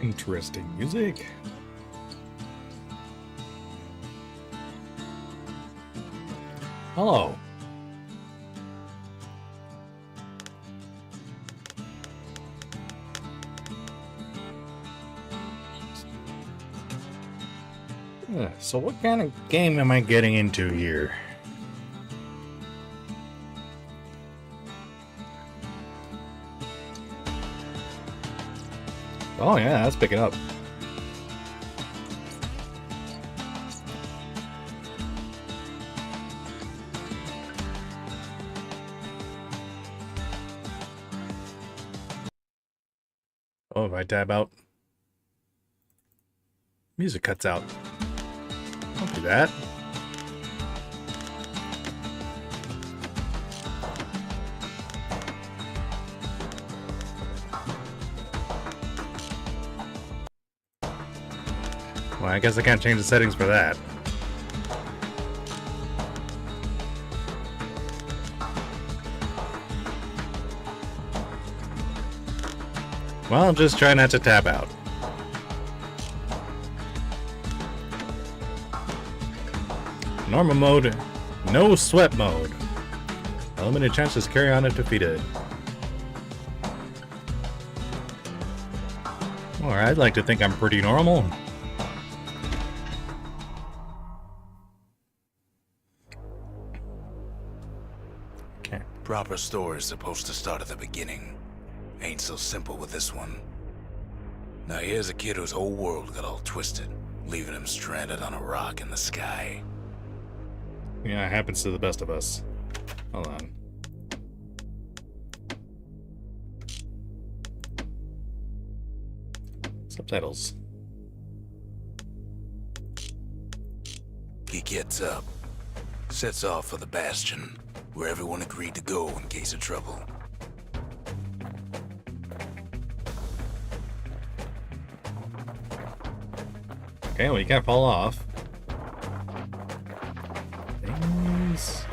Interesting music. Hello. So what kind of game am I getting into here? Oh yeah, let's pick it up. Oh, if I tab out, music cuts out. Don't do that. Well, I guess I can't change the settings for that. Well, just try not to tab out. Normal mode, no sweat mode. Limited chances carry on if defeated. Or I'd like to think I'm pretty normal. Okay. Proper story is supposed to start at the beginning. Ain't so simple with this one. Now here's a kid whose whole world got all twisted, leaving him stranded on a rock in the sky. Yeah, it happens to the best of us. Hold on. Subtitles. He gets up, sets off for the Bastion, where everyone agreed to go in case of trouble. Okay, well, you can't fall off. Things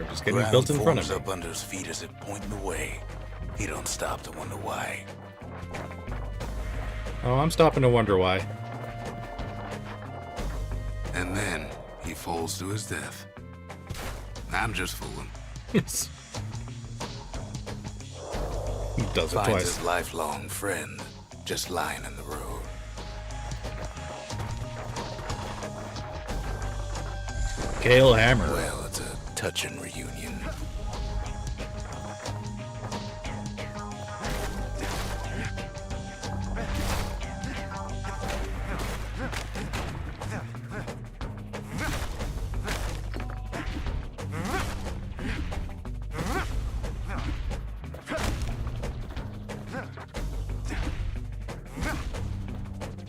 are just getting Ground built in front of forms me. up under his feet as it pointing the way. He don't stop to wonder why. Oh, I'm stopping to wonder why. And then he falls to his death. I'm just fooling. Yes. He does it Finds twice. his lifelong friend just lying in the road. Gale Hammer. Well, it's a touching reunion.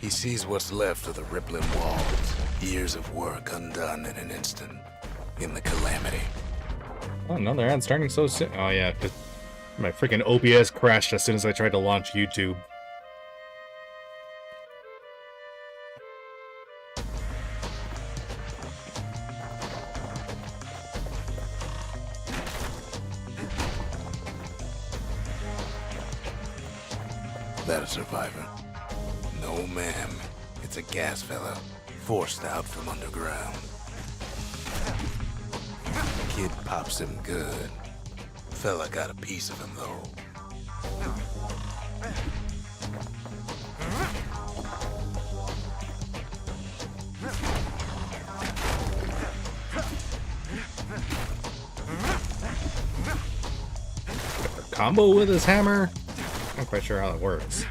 He sees what's left of the rippling walls, years of work undone in an instant, in the calamity. Oh, another ad starting so soon. Oh, yeah. My freaking OBS crashed as soon as I tried to launch YouTube. That a survivor? No, ma'am. It's a gas fella, forced out from underground. Kid pops him good. Fella got a piece of him, though. A combo with his hammer? I'm not quite sure how it works.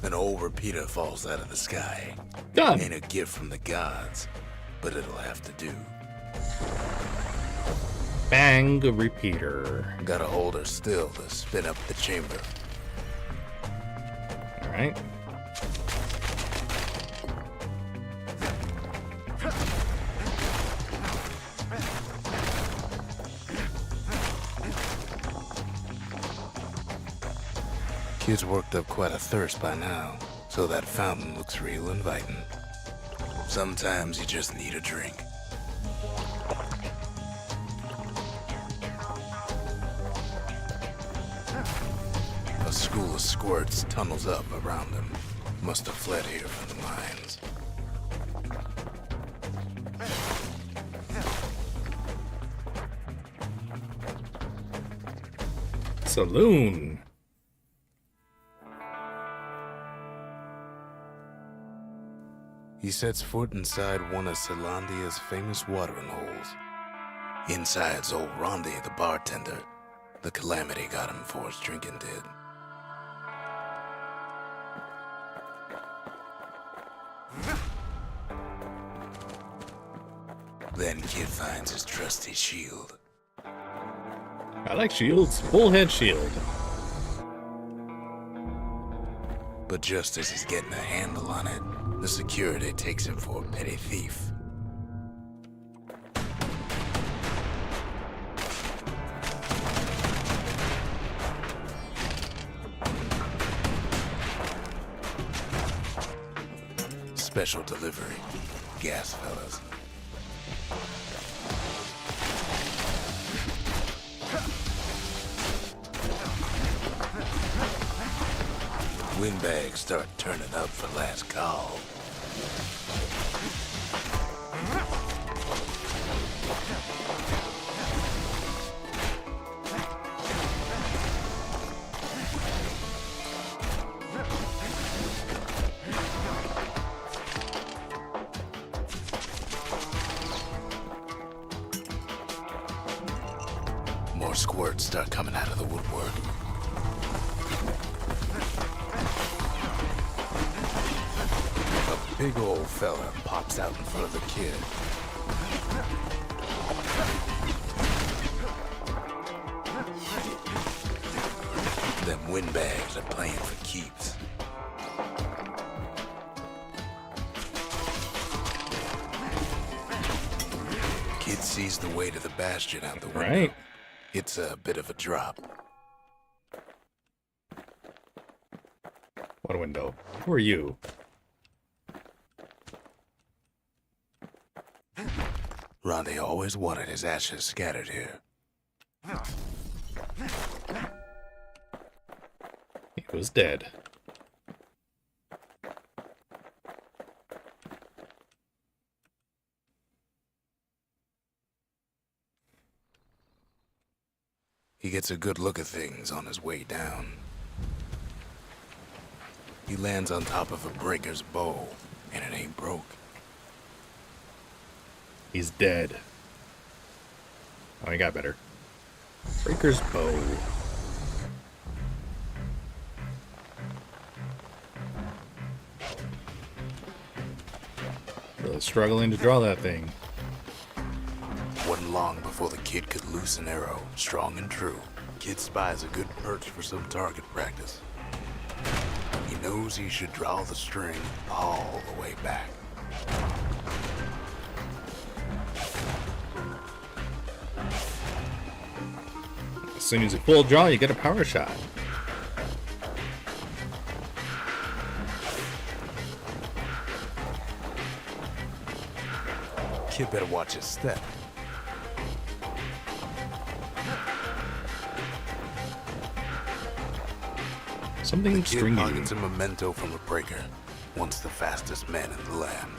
An old repeater falls out of the sky. Done! Ain't a gift from the gods, but it'll have to do. Bang, repeater. Gotta hold her still to spin up the chamber. Alright. Kid's worked up quite a thirst by now, so that fountain looks real inviting. Sometimes you just need a drink. A school of squirts tunnels up around them. Must have fled here from the mines. Saloon. He sets foot inside one of Celandia's famous watering holes. Inside's old Rondi, the bartender. The calamity got him before his drinking did. Then Kid finds his trusty shield. I like shields. Bullhead shield. But just as he's getting a handle on it, the security takes him for a petty thief. Special delivery. Gas, fellas. Windbags start turning up for last call. More squirts start coming out of the woodwork. A big old fella pops out in front of the kid. Them windbags are playing for keeps. Kid sees the way to the Bastion out the window. Right. It's a bit of a drop. What window? Who are you? Rondi always wanted his ashes scattered here. He was dead. He gets a good look at things on his way down. He lands on top of a breaker's bow, and it ain't broke. He's dead. Oh, he got better. Breaker's bow. Really struggling to draw that thing. Wasn't long before the kid could loose an arrow, strong and true. Kid spies a good perch for some target practice. He knows he should draw the string all the way back. As soon as you full draw, you get a power shot. Kid better watch his step. Something The kid stringy. pockets a memento from a breaker, once the fastest man in the land.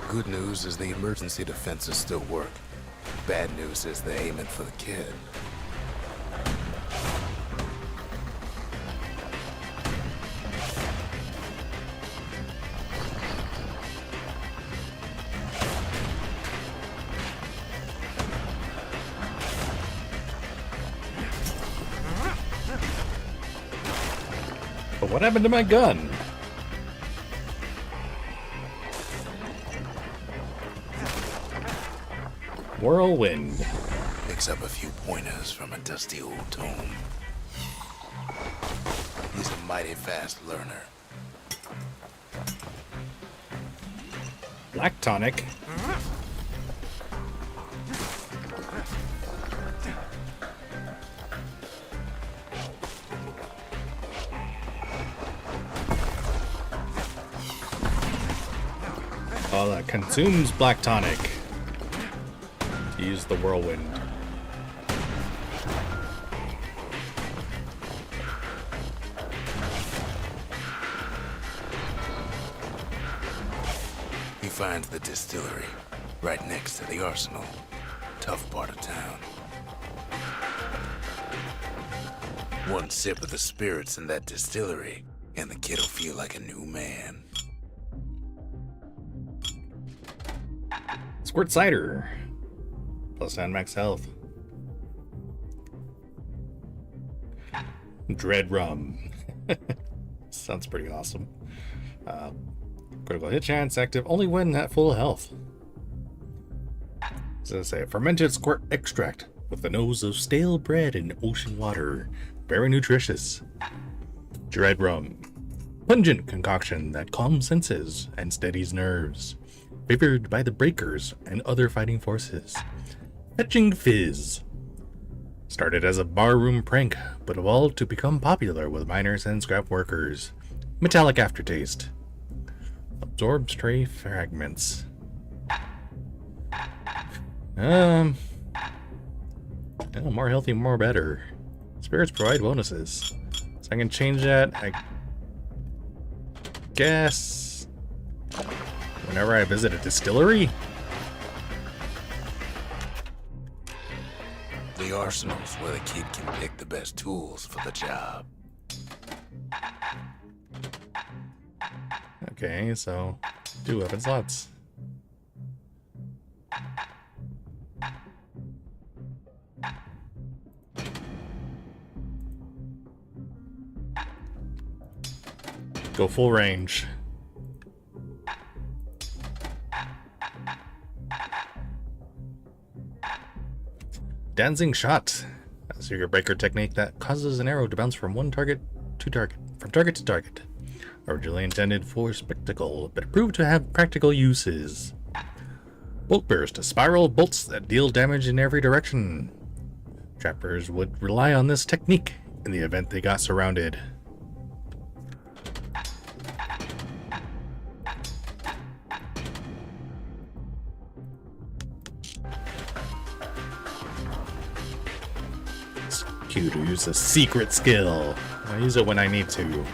Good news is the emergency defenses still work. Bad news is they're aiming for the kid. But what happened to my gun? Whirlwind. Picks up a few pointers from a dusty old tome. He's a mighty fast learner. Black tonic. Oh, that consumes black tonic. To use the whirlwind. He finds the distillery right next to the arsenal. Tough part of town. One sip of the spirits in that distillery, and the kid'll feel like a new man. Squirt cider. Plus 9 max health. Dread rum. Sounds pretty awesome. Critical hit chance active only when at full health. So say fermented squirt extract with the nose of stale bread and ocean water. Very nutritious. Dread rum. Pungent concoction that calms senses and steadies nerves. Favored by the breakers and other fighting forces. Fetching fizz. Started as a barroom prank, but evolved to become popular with miners and scrap workers. Metallic aftertaste. Absorb stray fragments. Oh, more healthy, more better. Spirits provide bonuses. So I can change that, I guess, whenever I visit a distillery? The arsenal's where the kid can pick the best tools for the job. Okay, so 2 weapon slots. Go full range. Dancing shot. A secret breaker technique that causes an arrow to bounce from target to target. Originally intended for spectacle, but proved to have practical uses. Bolt burst, spiral bolts that deal damage in every direction. Trappers would rely on this technique in the event they got surrounded. It's cute to use a secret skill. I use it when I need to.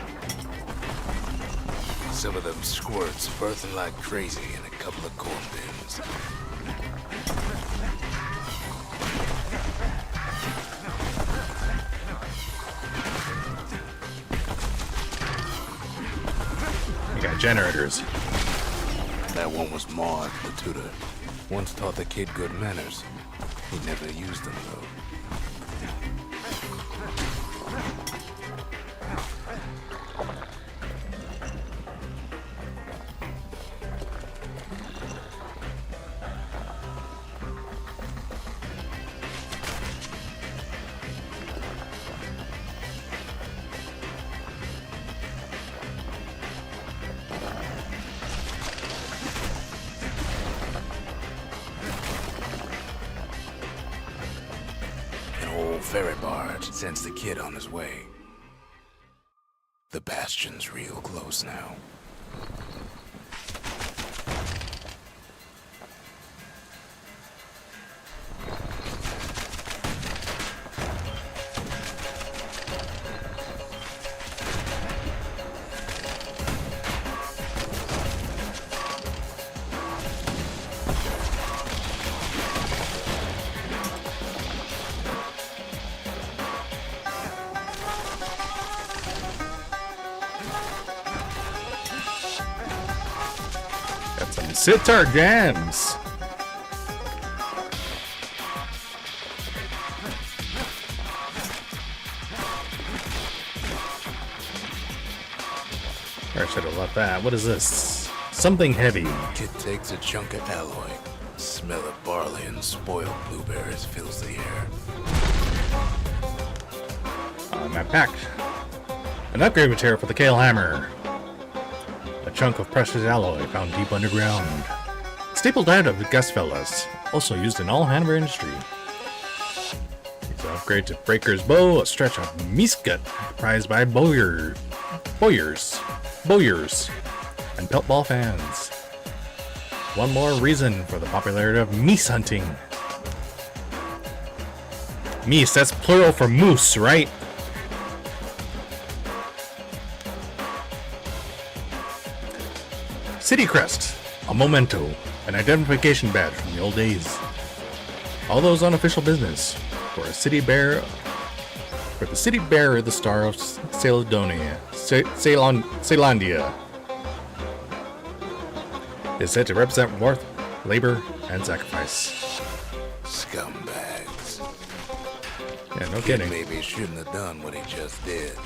Some of them squirts birthing like crazy in a couple of corn bins. You got generators. That one was Maud, the tutor. Once taught the kid good manners. He never used them, though. Ferry barge sends the kid on his way. The Bastion's real close now. Sitar jams. I should have left that. What is this? Something heavy. Kid takes a chunk of alloy, Smell of barley and spoiled blueberries fills the air. Map packed. An upgrade material for the Kale Hammer. A chunk of precious alloy found deep underground. Staple diet of the Gusfellas, also used in all hammer industry. It's an upgrade to Breaker's Bow, a stretch of Miesgut, prized by bowyers, and pelt ball fans. One more reason for the popularity of meese hunting. Meese, that's plural for moose, right? City Crest, a memento, an identification badge from the old days. All those unofficial business for a city bearer, for the city bearer, the star of Celandia, is said to represent worth, labor, and sacrifice. Scumbags. Yeah, no kidding. Maybe he shouldn't have done what he just did.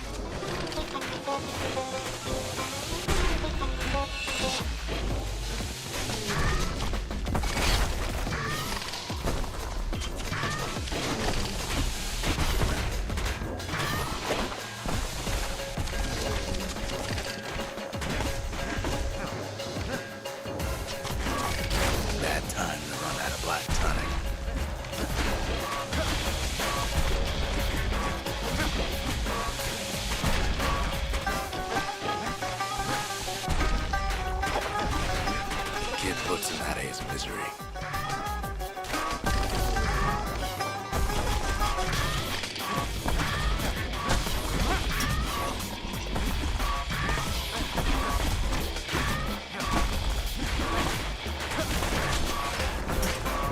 Puts him out of his misery.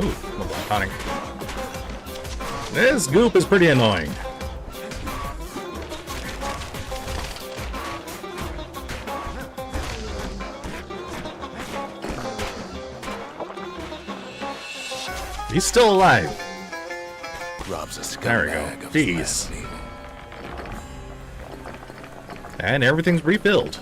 Ooh, mobile tonic. This goop is pretty annoying. He's still alive. Rob's a scumbag. There we go. Of Jeez. evil. And everything's refilled.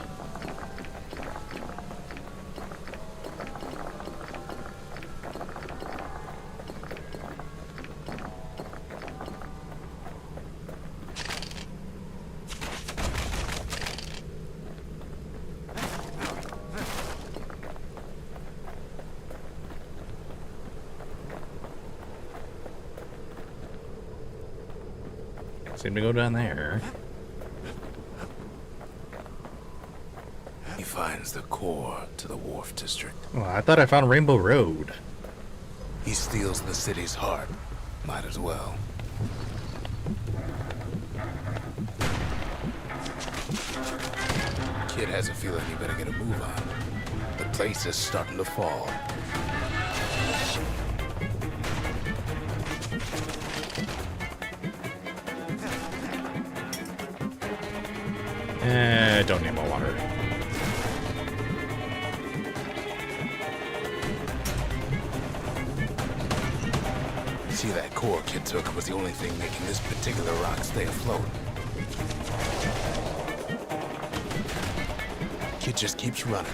Seem to go down there. He finds the core to the Wharf District. Oh, I thought I found Rainbow Road. He steals the city's heart. Might as well. Kid has a feeling he better get a move on. The place is starting to fall. Don't need more water. See, that core kid took was the only thing making this particular rock stay afloat. Kid just keeps running.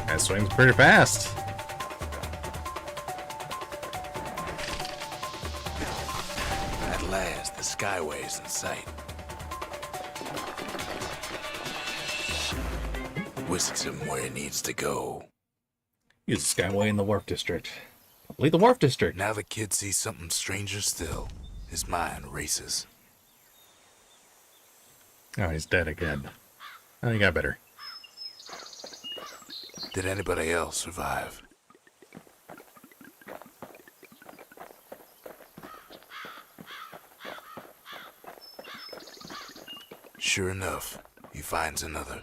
That swings pretty fast. At last, the Skyway's in sight. Whisks him where he needs to go. Use the Skyway in the Wharf District. Complete the Wharf District. Now the kid sees something stranger still. His mind races. Oh, he's dead again. Oh, he got better. Did anybody else survive? Sure enough, he finds another.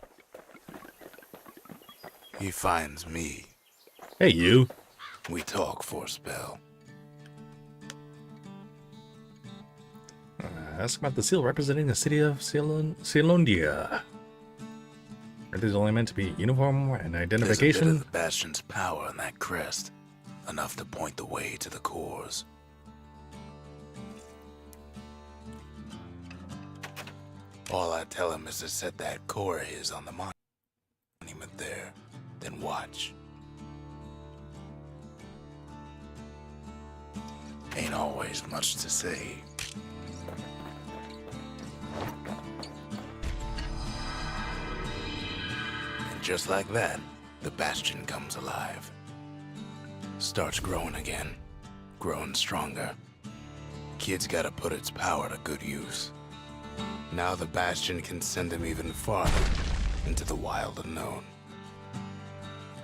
He finds me. Hey, you. We talk for a spell. Ask about the seal representing the city of Ceylondia. Are these only meant to be uniform and identification? There's a bit of the Bastion's power in that crest. Enough to point the way to the cores. All I tell him is to set that core of his on the monument there. Then watch. Ain't always much to say. And just like that, the Bastion comes alive. Starts growing again. Growing stronger. Kid's gotta put its power to good use. Now the Bastion can send him even farther into the wild unknown.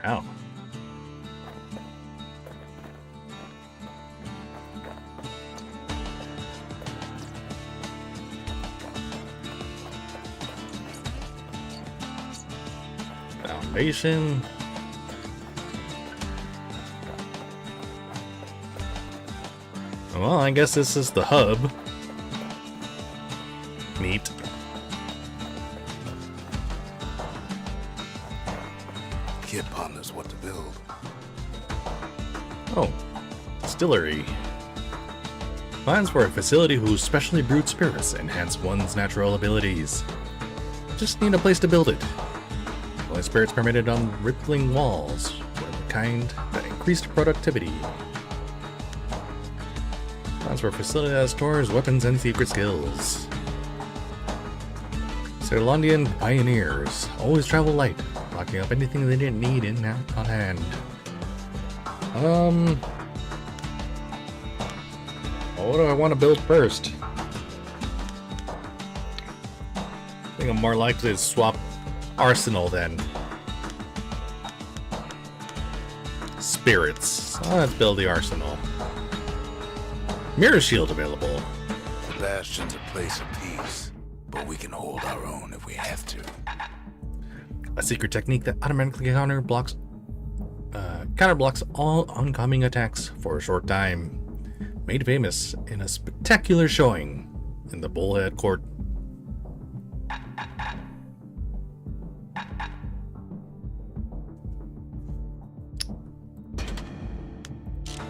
Ow. Foundation. Well, I guess this is the hub. Neat. Kid ponders what to build. Oh, distillery. Plans for a facility whose specially brewed spirits enhance one's natural abilities. Just need a place to build it. Only spirits permitted on rippling walls were the kind that increased productivity. Plans for a facility that stores weapons and secret skills. Ceylondian pioneers always travel light, locking up anything they didn't need in on hand. What do I want to build first? I think I'm more likely to swap arsenal than spirits. So let's build the arsenal. Mirror shield available. The Bastion's a place of peace, but we can hold our own if we have to. A secret technique that automatically counterblocks all oncoming attacks for a short time. Made famous in a spectacular showing in the Bullhead Court.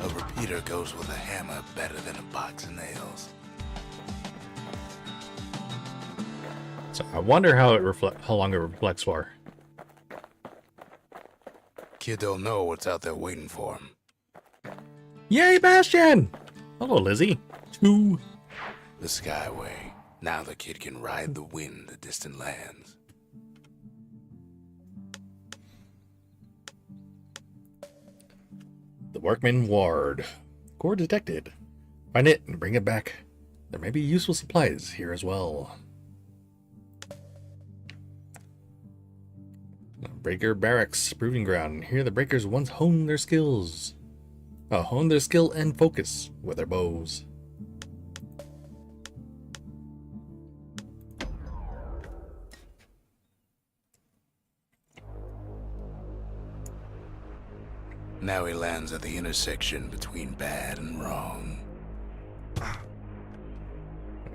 A repeater goes with a hammer better than a box of nails. So I wonder how long it reflects for. Kid don't know what's out there waiting for him. Yay, Bastion! Hello, Lizzie. Two. The Skyway. Now the kid can ride the wind to distant lands. The Workman Ward. Core detected. Find it and bring it back. There may be useful supplies here as well. Breaker Barracks Proving Ground. Here the breakers once honed their skills. Honed their skill and focus with their bows. Now he lands at the intersection between bad and wrong.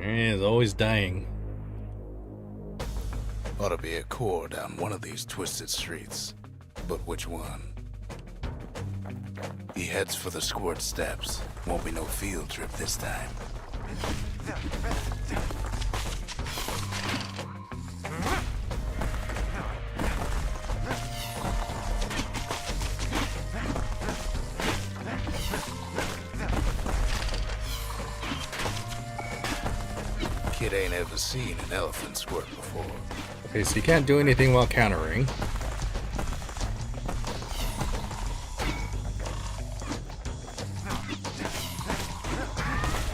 He's always dying. Ought to be a core down one of these twisted streets. But which one? He heads for the squirt steps. Won't be no field trip this time. Kid ain't ever seen an elephant squirt before. Okay, so you can't do anything while countering.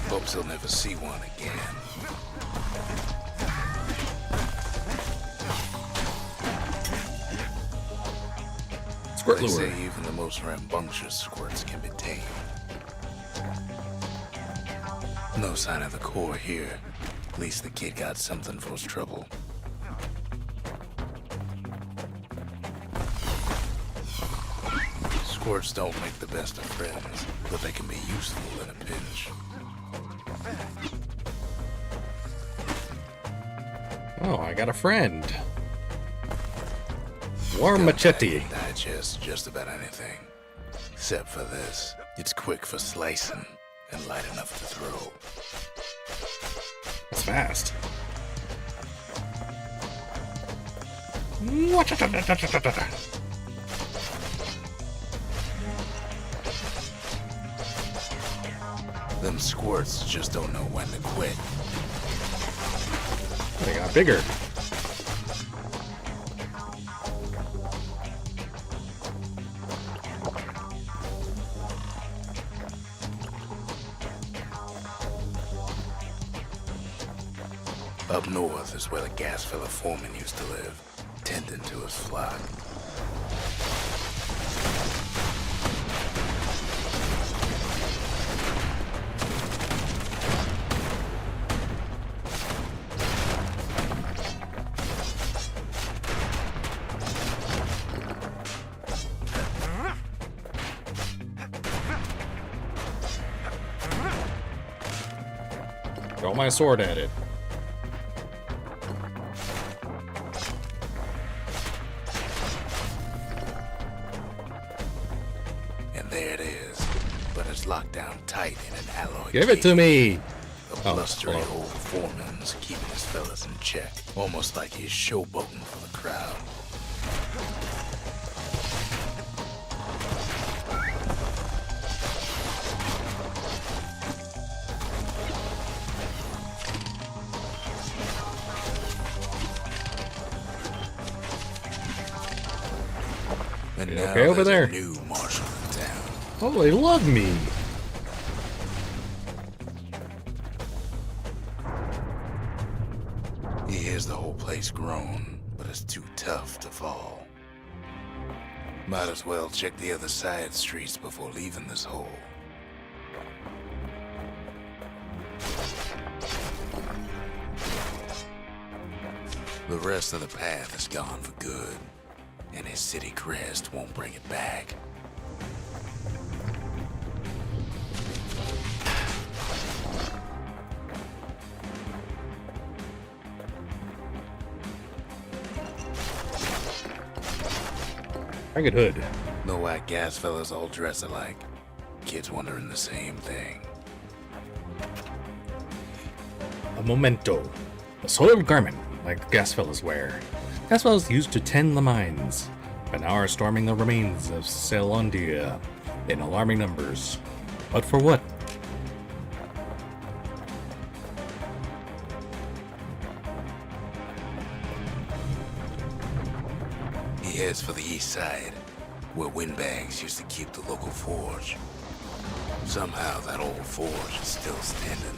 Hopes he'll never see one again. Squirt They lure. say even the most rambunctious squirts can be tamed. No sign of the core here. At least the kid got something for his trouble. Squirts don't make the best of friends, but they can be useful in a pinch. Oh, I got a friend. Warm machete. Digest just about anything. Except for this. It's quick for slicing and light enough to throw. It's fast. Them squirts just don't know when to quit. They got bigger. Up north is where the gas fella foreman used to live, tending to his flock. Throw my sword at it. And there it is, but it's locked down tight in an alloy Give it to me! The blustery old foreman's keeping his fellas in check, almost like he's showboating for the crowd. And now okay over there? A new marshal in town. Oh, they love me! He hears the whole place groan, but it's too tough to fall. Might as well check the other side streets before leaving this hole. The rest of the path is gone for good, and his city crest won't bring it back. Ragged Hood. No white gas fellas all dress alike. Kids wondering the same thing. A memento. A soiled garment, like the gas fellas wear. Gas fellas used to tend the mines, but now are storming the remains of Ceylondia in alarming numbers. But for what? He heads for the east side, where windbags used to keep the local forge. Somehow that old forge is still standing.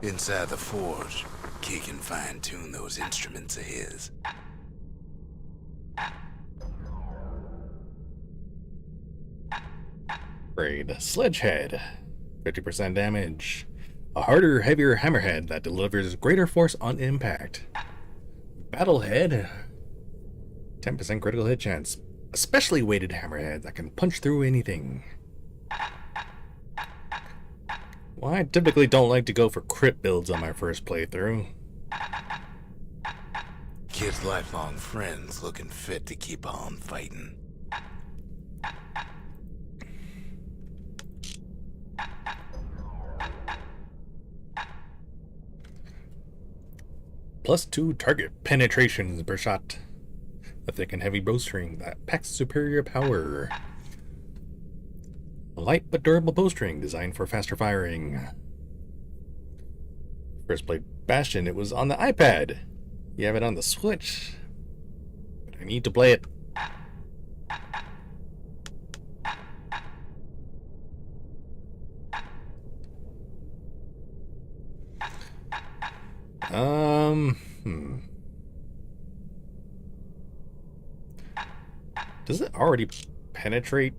Inside the forge, Key can fine-tune those instruments of his. Braid. Sledgehead. 50% damage. A harder, heavier hammerhead that delivers greater force on impact. Battlehead. 10% critical hit chance. A specially weighted hammerhead that can punch through anything. Well, I typically don't like to go for crit builds on my first playthrough. Kid's lifelong friends looking fit to keep on fighting. +2 target penetrations per shot. A thick and heavy bowstring that packs superior power. A light but durable bowstring designed for faster firing. First played Bastion, it was on the iPad. You have it on the Switch. But I need to play it. Does it already penetrate?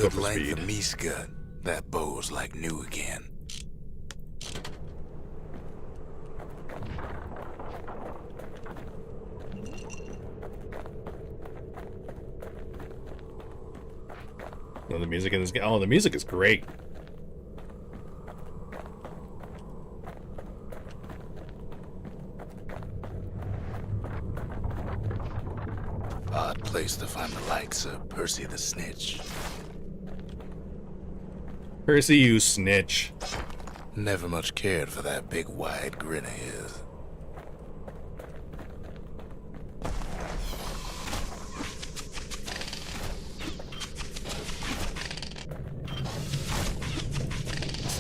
go good for length speed. of me scud. That bow's like new again. Oh, the music in this game. Oh, the music is great. Odd place to find the likes of Percy the Snitch. Percy, you snitch. Never much cared for that big wide grin of his.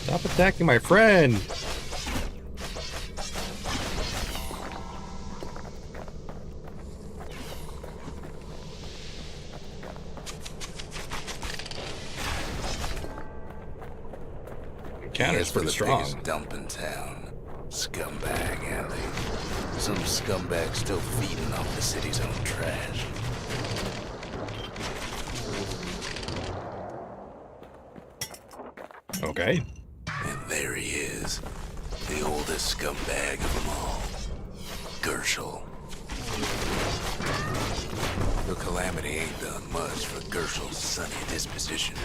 Stop attacking my friend. Counter's pretty strong. Biggest dump in town. Scumbag alley. Some scumbag still feeding off the city's own trash. Okay. And there he is. The oldest scumbag of them all. Gershel. The Calamity ain't done much for Gershel's sunny disposition.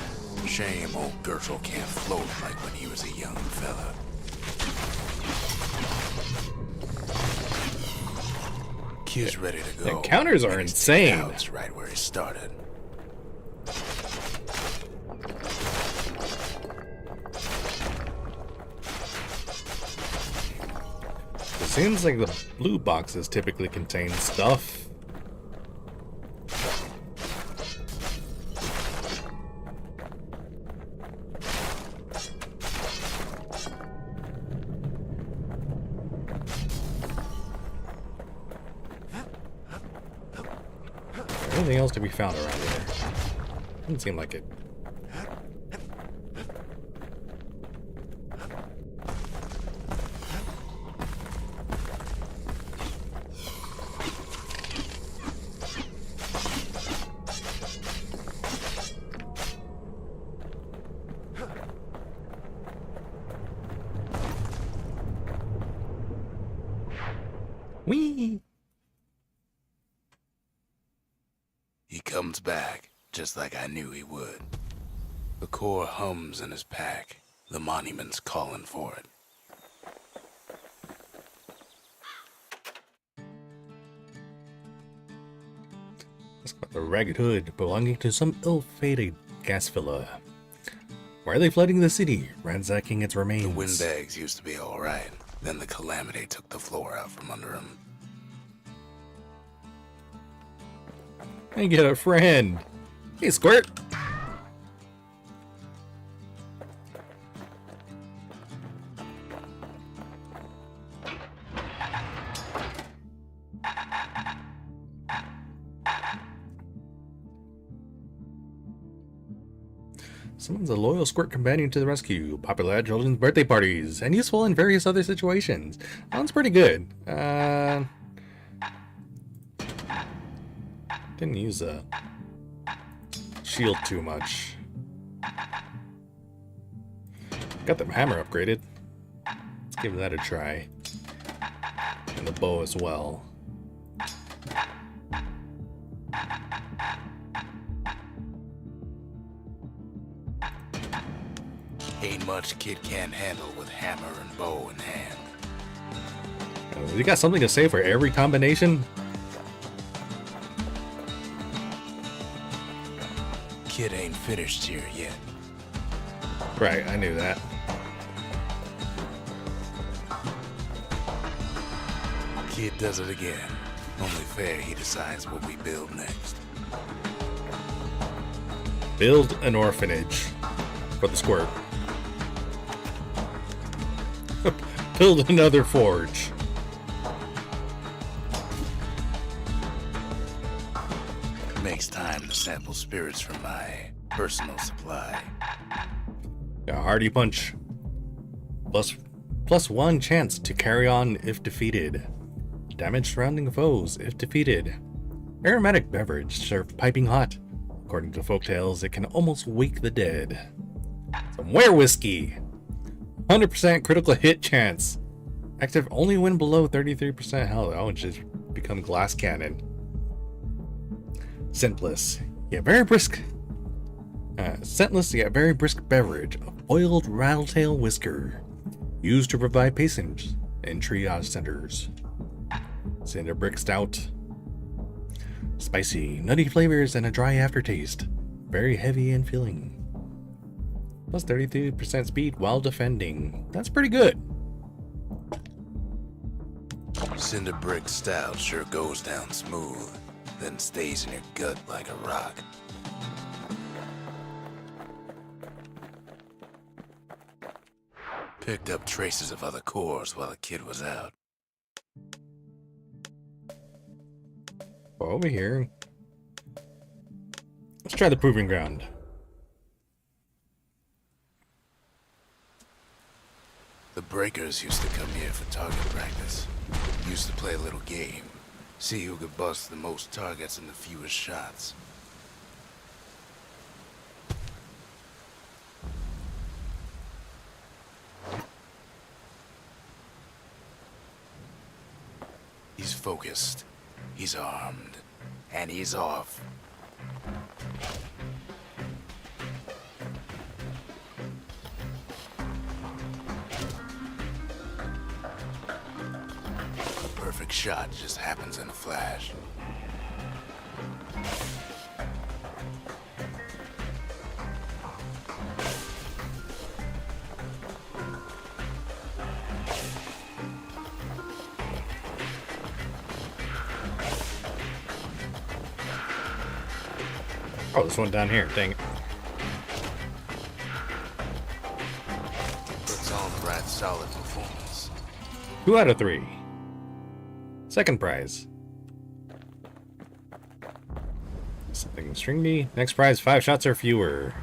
Shame old Gershel can't float like when he was a young fella. Kid's ready to go. The counters are and his insane. It's right where he started. It seems like the blue boxes typically contain stuff. Anything else to be found around here? Doesn't seem like it. Whee! He comes back, just like I knew he would. The core hums in his pack. The monument's calling for it. It's got the ragged hood belonging to some ill-fated gas filler. Why are they flooding the city, ransacking its remains? The windbags used to be alright. Then the Calamity took the floor out from under him. I get a friend. Hey, Squirt. Someone's a loyal Squirt companion to the rescue, popular at children's birthday parties, and useful in various other situations. Sounds pretty good. Didn't use a shield too much. Got the hammer upgraded. Let's give that a try. And the bow as well. Ain't much kid can't handle with hammer and bow in hand. You got something to say for every combination? Kid ain't finished here yet. Right, I knew that. Kid does it again. Only fair he decides what we build next. Build an orphanage for the Squirt. Build another forge. Makes time to sample spirits from my personal supply. A hardy punch. Plus one chance to carry on if defeated. Damage surrounding foes if defeated. Aromatic beverage served piping hot. According to folktales, it can almost wake the dead. Some were whiskey. 100% critical hit chance. Active only when below 33% health. Oh, just become glass cannon. Scentless. Yeah, very brisk. Scentless yet very brisk beverage of boiled rattletail whisker, used to provide patients in triage centers. Cinder brick stout. Spicy, nutty flavors and a dry aftertaste. Very heavy and filling. Plus 33% speed while defending. That's pretty good. Cinder brick stout sure goes down smooth, then stays in your gut like a rock. Picked up traces of other cores while the kid was out. Over here. Let's try the proving ground. The breakers used to come here for target practice. Used to play a little game. See who could bust the most targets in the fewest shots. He's focused. He's armed. And he's off. A perfect shot just happens in a flash. Oh, this one down here. Dang it. Puts on the right solid performance. 2 out of 3. Second prize. Something stringy. Next prize, 5 shots or fewer.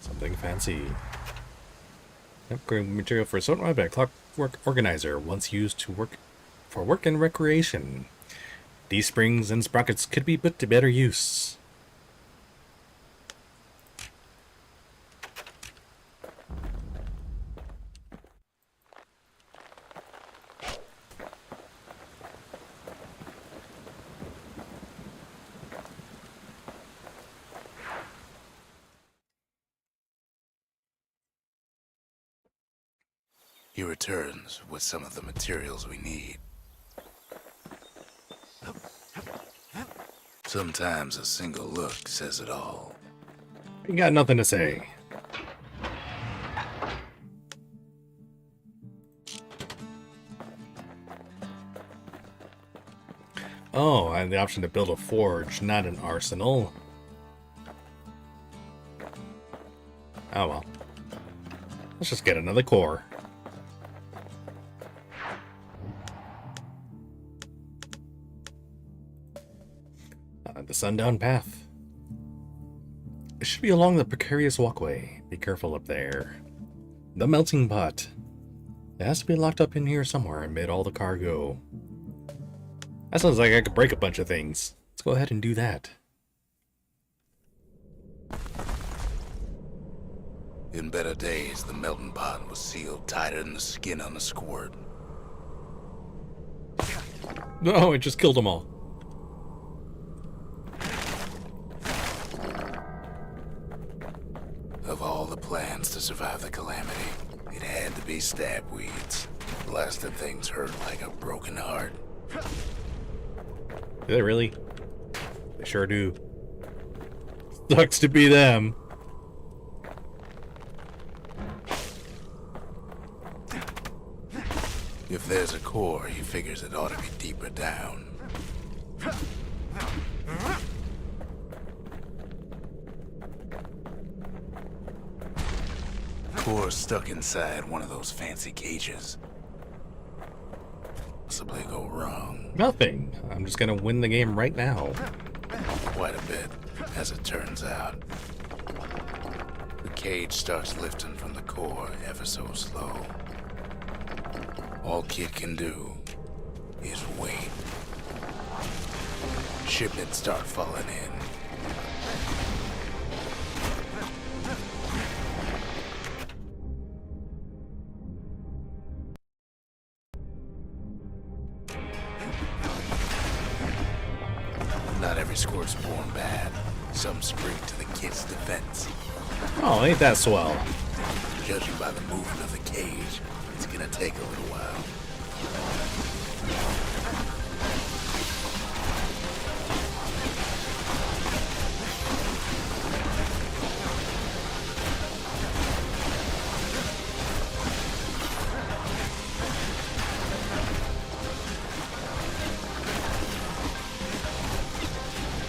Something fancy. Upgrade material for assault rifle by Clockwork Organizer, once used to work and recreation. These springs and sprockets could be put to better use. He returns with some of the materials we need. Sometimes a single look says it all. You got nothing to say. Oh, I had the option to build a forge, not an arsenal. Oh well. Let's just get another core. The sundown path. It should be along the precarious walkway. Be careful up there. The melting pot. It has to be locked up in here somewhere amid all the cargo. That sounds like I could break a bunch of things. Let's go ahead and do that. In better days, the melting pot was sealed tighter than the skin on a squirt. No, it just killed them all. Of all the plans to survive the calamity, it had to be stab weeds. Blasted things hurt like a broken heart. Do they really? They sure do. Sucks to be them. If there's a core, he figures it ought to be deeper down. Core stuck inside one of those fancy cages. Possibly go wrong. Nothing. I'm just gonna win the game right now. Quite a bit, as it turns out. The cage starts lifting from the core ever so slow. All Kid can do is wait. Shipments start falling in. Not every squirt's born bad. Some spring to the kid's defense. Oh, ain't that swell? Judging by the movement of the cage, it's gonna take a little while.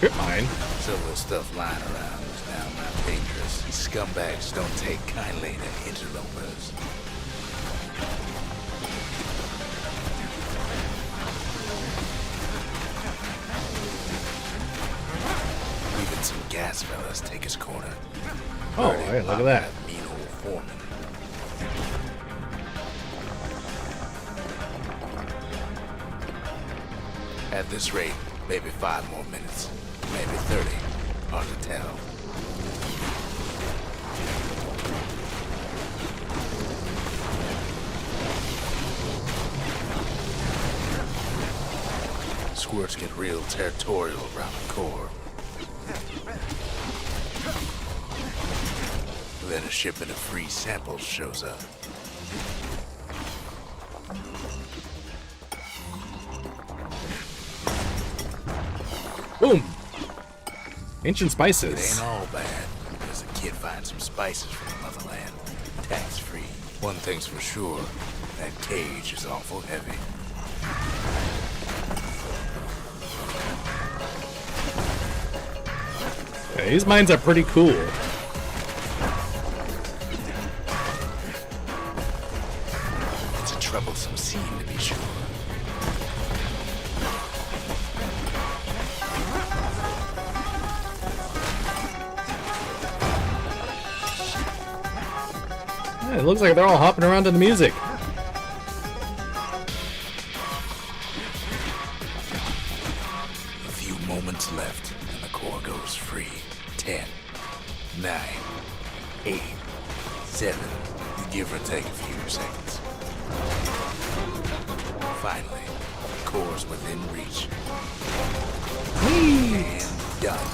Grip mine. Some of the stuff lying around is now not dangerous. Scumbags don't take kindly to interlopers. Even some gas fellas take his corner. Oh, Burning hey, look at up that. Mean old foreman. At this rate, maybe 5 more minutes. Maybe 30. Hard to tell. Squirts get real territorial around the core. Then a shipment of free samples shows up. Boom! Ancient It spices. ain't all bad, because the kid finds some spices from the motherland. Tax-free. One thing's for sure, that cage is awful heavy. Okay, these mines are pretty cool. It's a troublesome scene, to be sure. Yeah, it looks like they're all hopping around to the music. A few moments left, and the core goes free. 10, 9, 8, 7, give or take a few seconds. Finally, the core's within reach. And done.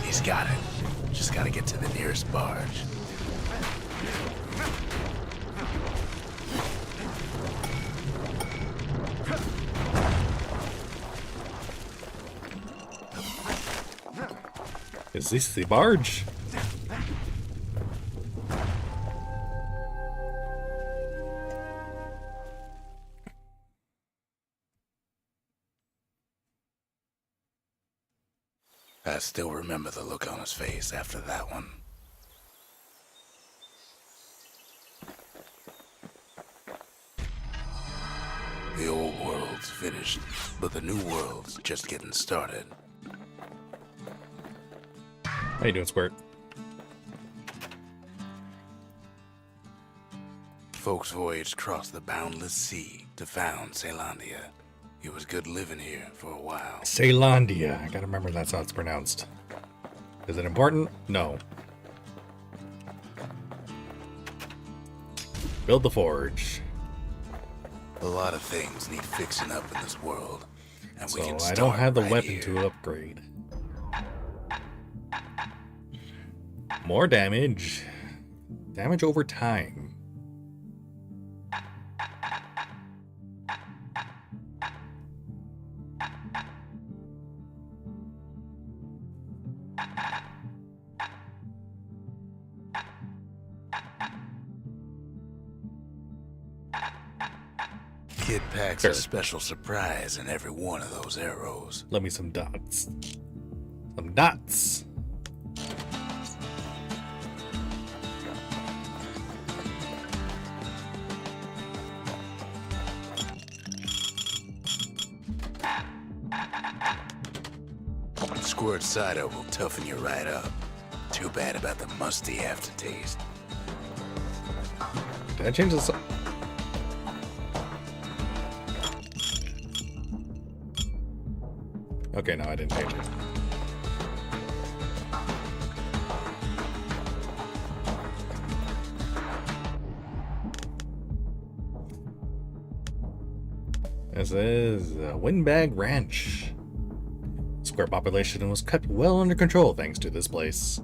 He's got it. Just gotta get to the nearest barge. Is this the barge? I still remember the look on his face after that one. The old world's finished, but the new world's just getting started. How you doing, Squirt? Folks voyaged across the boundless sea to found Celandia. It was good living here for a while. Celandia. I gotta remember that's how it's pronounced. Is it important? No. Build the forge. A lot of things need fixing up in this world, and we So can I start don't have the right weapon here. to upgrade. More damage. Damage over time. Kid packs Sure. a special surprise in every one of those arrows. Let me some dots. Some dots. Squirt cider will toughen you right up. Too bad about the musty aftertaste. Did I change this? Okay, no, I didn't change it. This is Windbag Ranch. Square population was kept well under control thanks to this place.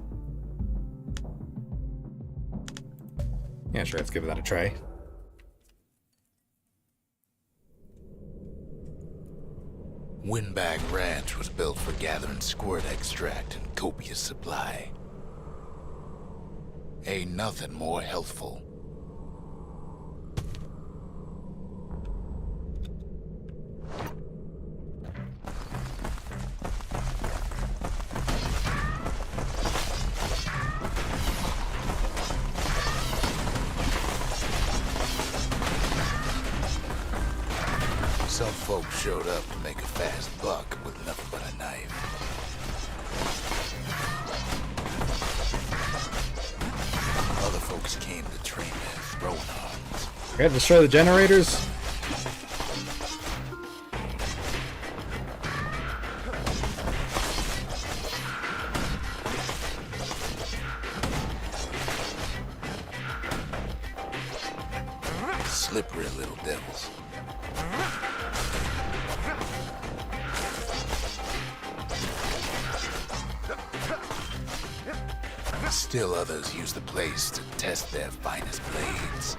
Yeah, sure, let's give that a try. Windbag Ranch was built for gathering squirt extract in copious supply. Ain't nothing more healthful. Some folks showed up to make a fast buck with nothing but a knife. Other folks came to train their throwing arms. We gotta destroy the generators. Slippery little devils. Still others use the place to test their finest blades.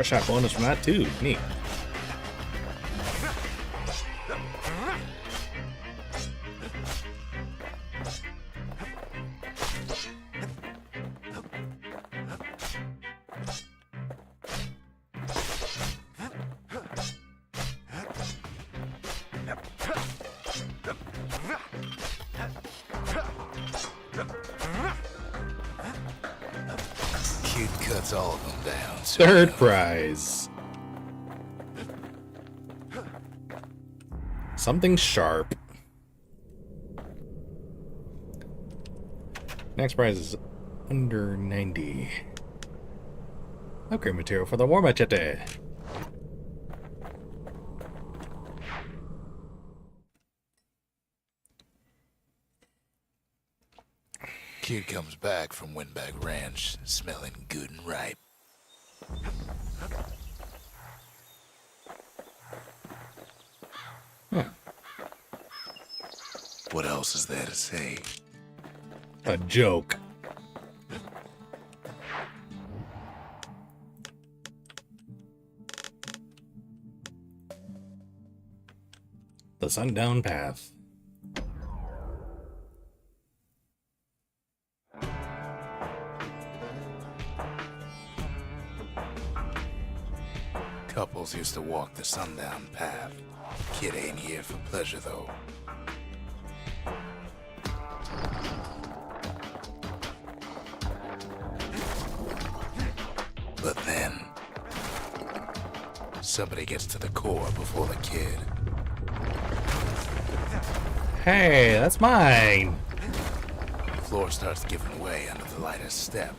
Shot bonus from that too. Neat. Kid cuts all of them down. Third prize. Something sharp. Next prize is under 90. Upgrade material for the war machete. Kid comes back from Windbag Ranch smelling good and ripe. What else is there to say? A joke. The Sundown Path. Couples used to walk the Sundown Path. Kid ain't here for pleasure, though. But then, somebody gets to the core before the kid. Hey, that's mine. The floor starts giving way under the lightest step.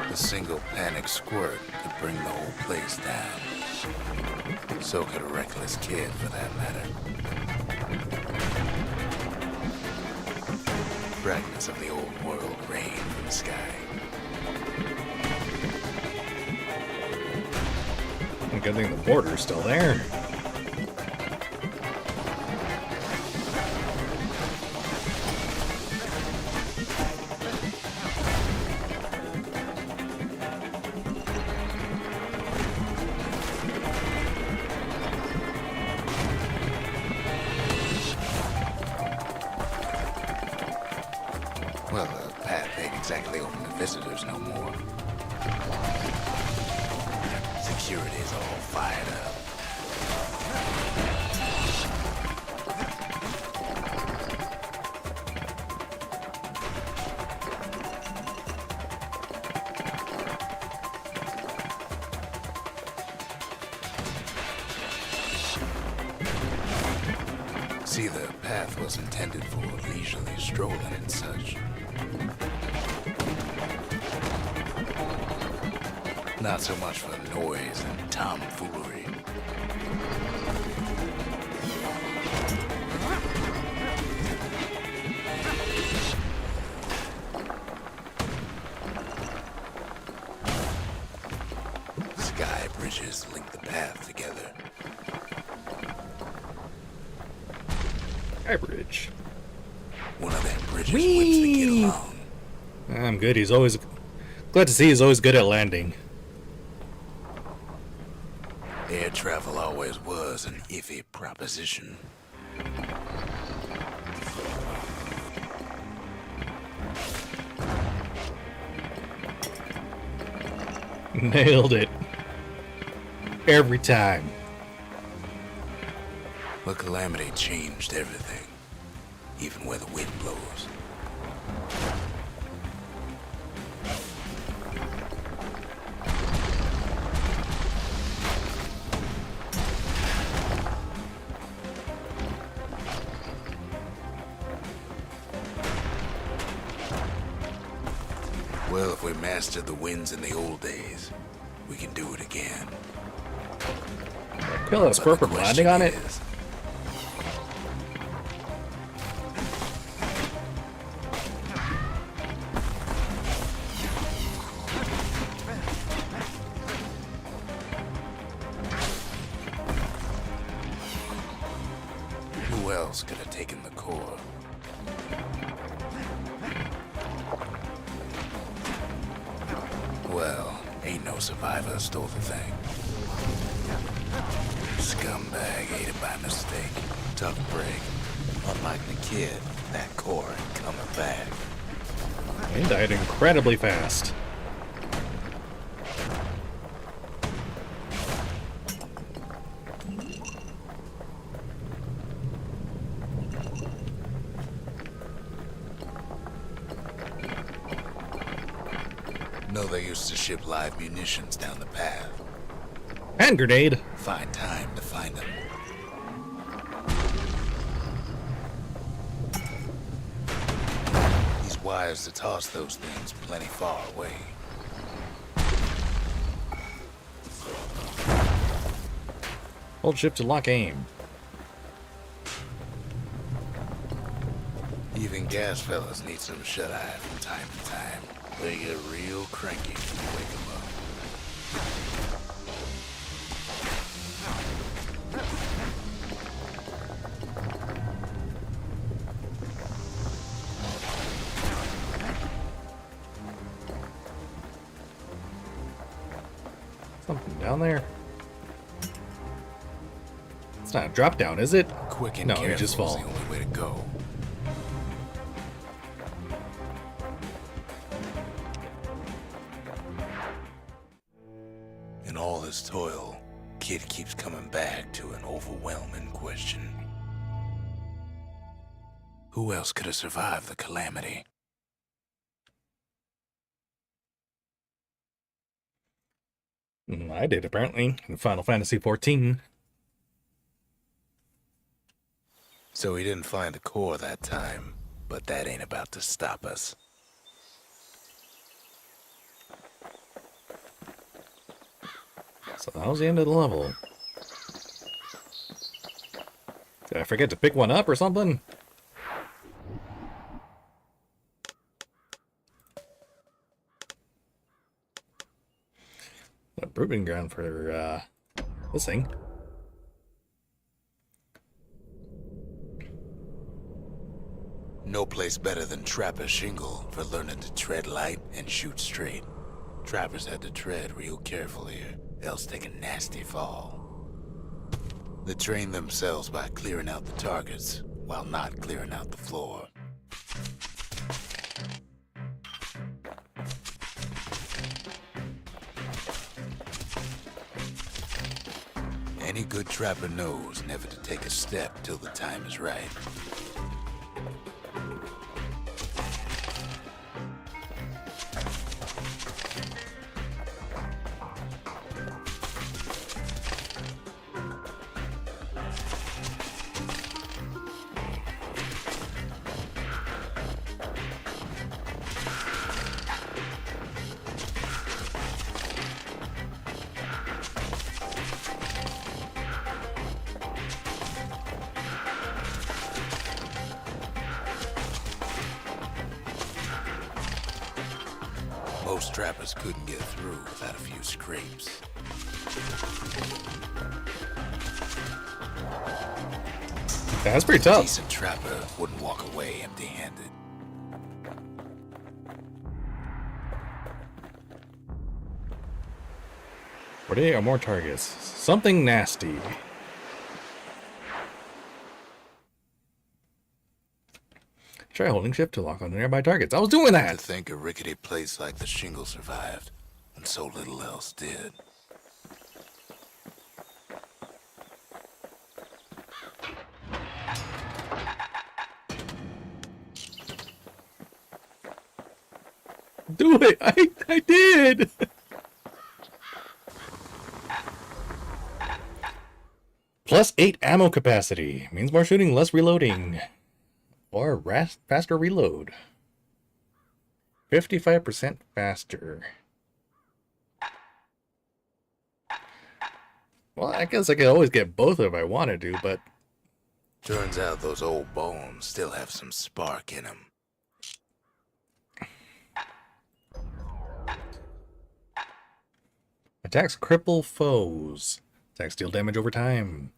A single panic squirt could bring the whole place down. So could a reckless kid, for that matter. fragments of the old world rain from the sky. Good thing the border's still there. Well, the path ain't exactly open to visitors no more. Security's all fired up. See, the path was intended for leisurely strolling and such. Not so much for noise and tomfoolery. Sky bridges link the path together. Bridge. One of them bridges whips the kid along. I'm good. He's always glad to see he's always good at landing. Air travel always was an iffy proposition. Nailed it. Every time. The calamity changed everything, even where the wind blows. Well, if we mastered the winds in the old days, we can do it again. Kill that squirrel from landing on it. Who else could have taken the core? Well, ain't no survivor stole the thing. Scumbag ate it by mistake. Tough break. Unlike the kid, that core ain't coming back. He died incredibly fast. Know they used to ship live munitions down the path. Hand grenade. Find time to find them. These wires to toss those things plenty far away. Hold shift to lock aim. Even gas fellas need some shut-eye from time to time. They get real cranky when you wake them up. Something down there. It's not a drop down, is it? Quick and No, careful you just fall. is the only way to go. In all this toil, Kid keeps coming back to an overwhelming question. Who else could have survived the calamity? I did, apparently, in Final Fantasy XIV. So he didn't find a core that time, but that ain't about to stop us. So that was the end of the level. Did I forget to pick one up or something? proving ground for this thing. No place better than Trapper Shingle for learning to tread light and shoot straight. Trappers had to tread real careful here, else take a nasty fall. They train themselves by clearing out the targets, while not clearing out the floor. Any good trapper knows never to take a step till the time is right. Most trappers couldn't get through without a few scrapes. That's pretty tough. A decent trapper wouldn't walk away empty-handed. What are more targets? Something nasty. Try holding shift to lock on nearby targets. I was doing To that! think a rickety place like the Shingle survived, and so little else did. Do it! I did! +8 ammo capacity. Means more shooting, less reloading. Or faster reload. 55% faster. Well, I guess I could always get both if I wanted to, but... Turns out those old bones still have some spark in them. Attacks cripple foes. Attacks deal damage over time.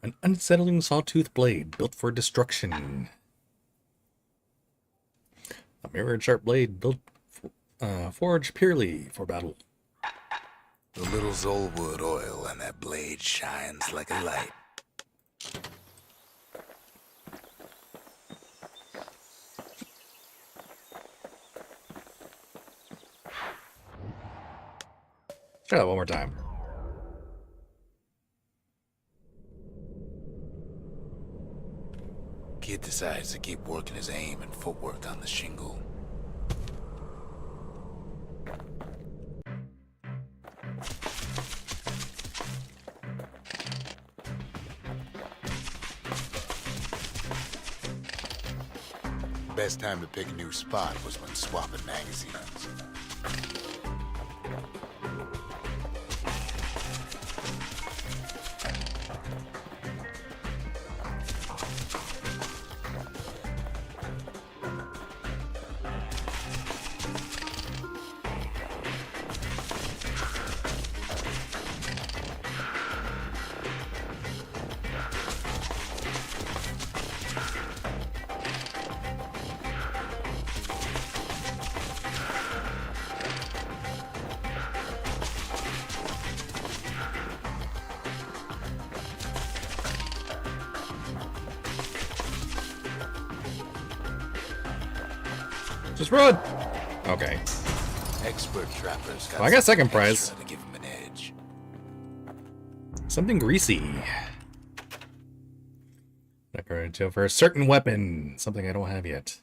An unsettling sawtooth blade built for destruction. A mirrored sharp blade built forged purely for battle. The little Zolwood oil and that blade shines like a light. Try that one more time. Kid decides to keep working his aim and footwork on the Shingle. Best time to pick a new spot was when swapping magazines. Just run! Okay. Expert trappers got Well, I got second something prize. extra to give him an edge. Something greasy. Decorative for a certain weapon. Something I don't have yet.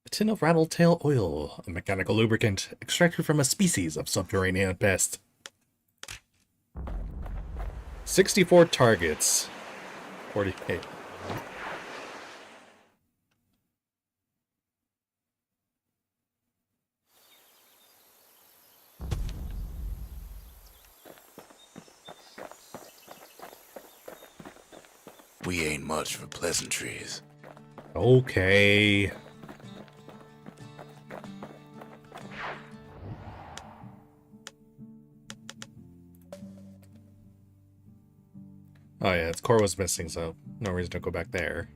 A tin of rattletail oil, a mechanical lubricant extracted from a species of subterranean pest. 64 targets. 48. We ain't much for pleasantries. Oh yeah, its core was missing, so no reason to go back there.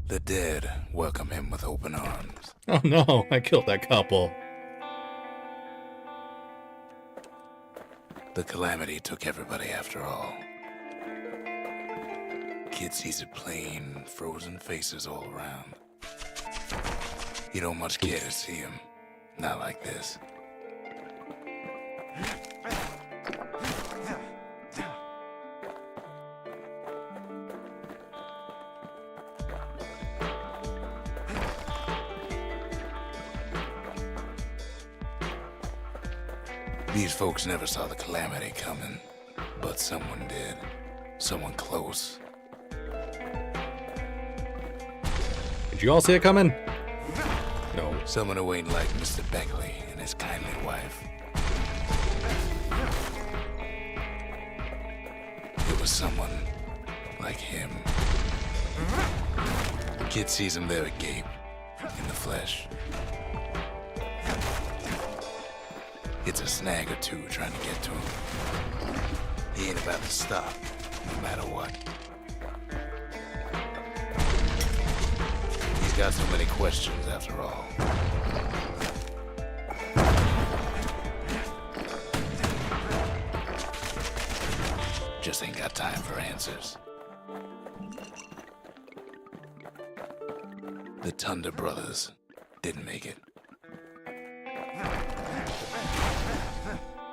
The dead welcome him with open arms. Oh no, I killed that couple. The calamity took everybody after all. Kid sees it plain, frozen faces all around. You don't much care to see him. Not like this. These folks never saw the calamity coming, but someone did. Someone close. Did you all see it coming? No. Someone who ain't like Mr. Beckley and his kindly wife. It was someone like him. Kid sees him there agape, in the flesh. It's a snag or two trying to get to him. He ain't about to stop, no matter what. He's got so many questions after all. Just ain't got time for answers. The Thunder brothers didn't make it.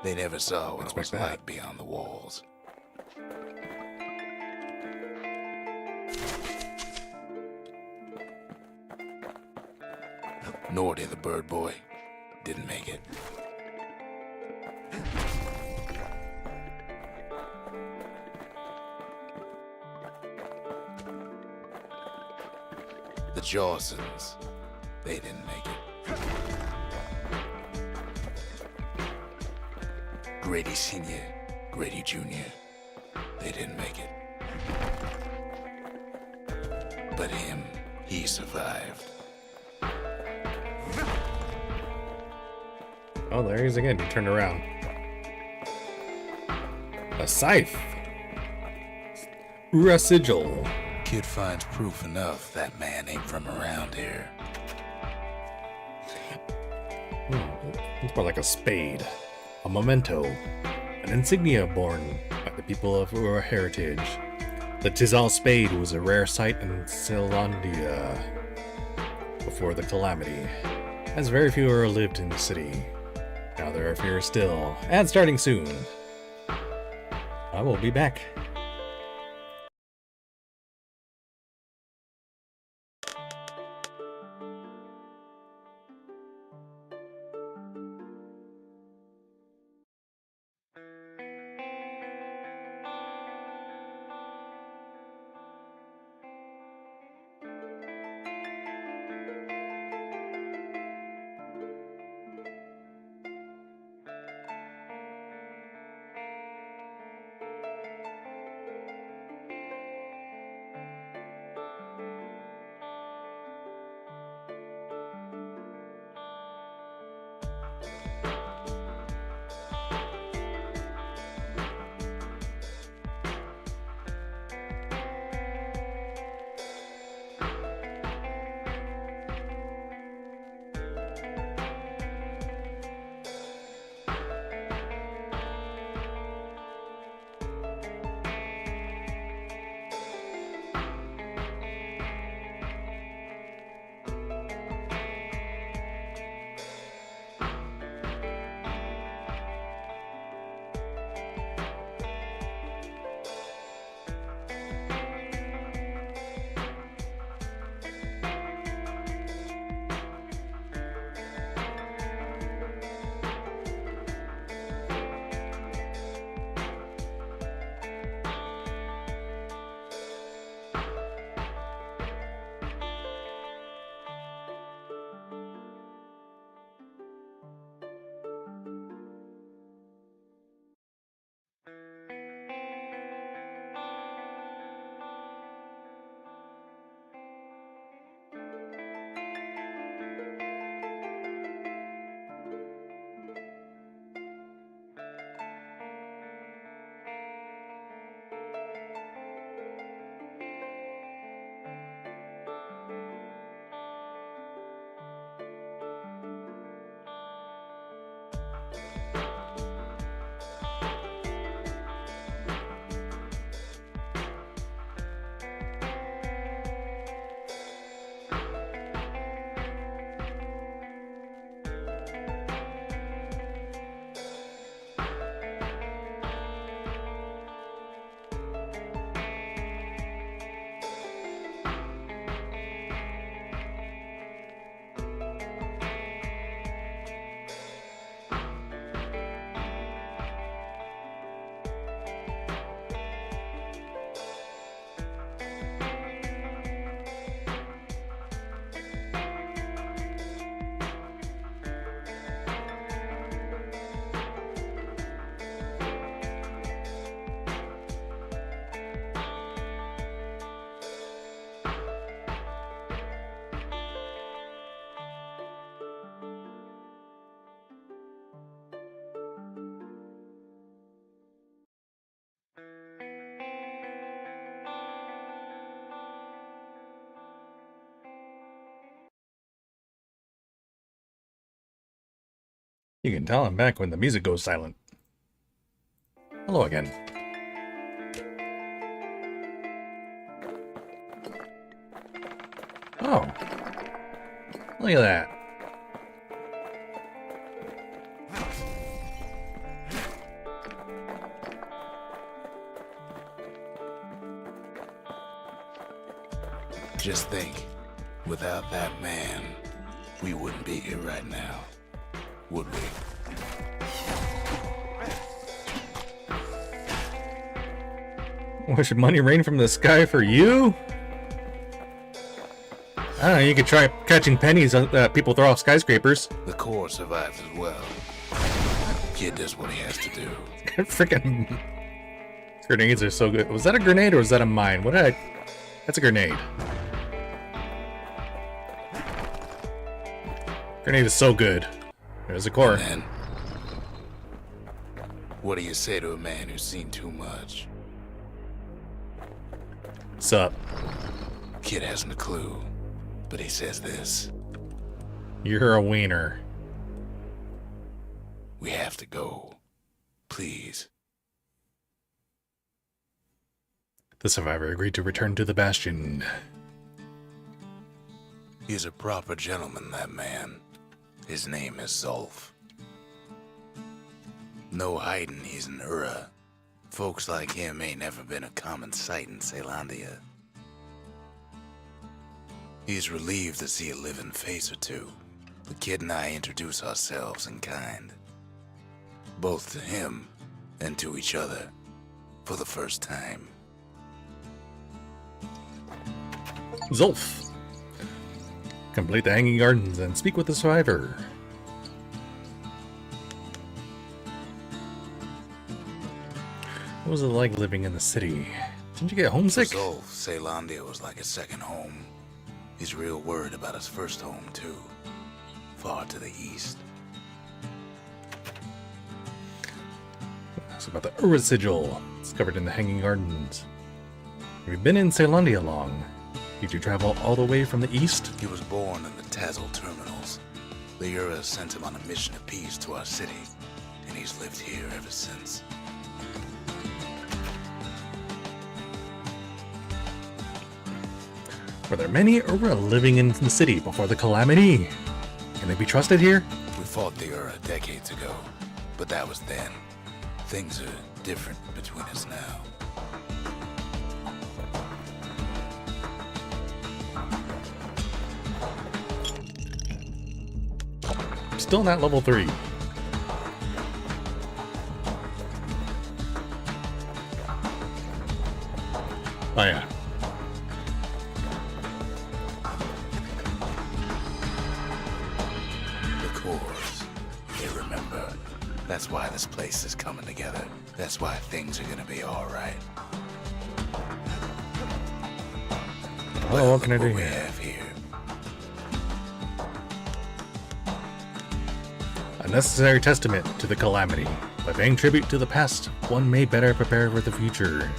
They never saw what it was like beyond the walls. Nordy the bird boy didn't make it. The Jawsons, they didn't make it. Grady Sr., Grady Jr., they didn't make it. But him, he survived. Oh, there he is again. He turned around. A scythe. Ura sigil. Kid finds proof enough that man ain't from around here. It's more like a spade. A memento. An insignia borne by the people of Ura heritage. The Tizal spade was a rare sight in Zealandia before the calamity, as very few Ura lived in the city. Now there are fewer still, and starting soon. I will be back. You can tell I'm back when the music goes silent. Hello again. Oh. Look at that. Just think, without that man, we wouldn't be here right now, would we? Should money rain from the sky for you? I don't know, you could try catching pennies that people throw off skyscrapers. The core survives as well. Kid does what he has to do. Freaking grenades are so good. Was that a grenade or was that a mine? What did I... That's a grenade. Grenade is so good. There's a core. Man, what do you say to a man who's seen too much? Sup? Kid hasn't a clue, but he says this. You're a wiener. We have to go. Please. The survivor agreed to return to the Bastion. He's a proper gentleman, that man. His name is Zulf. No hiding he's an Ura. Folks like him ain't never been a common sight in Caelondia. He's relieved to see a living face or two. The kid and I introduce ourselves in kind. Both to him and to each other. For the first time. Zulf. Complete the Hanging Gardens and speak with the survivor. What was it like living in the city? Didn't you get homesick? For Zulf, Caelondia was like a second home. He's real worried about his first home, too. Far to the east. It's about the Ura Sigil, discovered in the Hanging Gardens. Have you been in Caelondia long? Did you travel all the way from the east? He was born in the Tazzle terminals. The Ura sent him on a mission of peace to our city, and he's lived here ever since. Were there many Ura living in the city before the calamity? Can they be trusted here? We fought the Ura decades ago, but that was then. Things are different between us now. Still not level 3. Oh yeah. The cores, they remember. That's why this place is coming together. That's why things are gonna be alright. Oh, what can I do What we here? have here. A necessary testament to the calamity. By paying tribute to the past, one may better prepare for the future.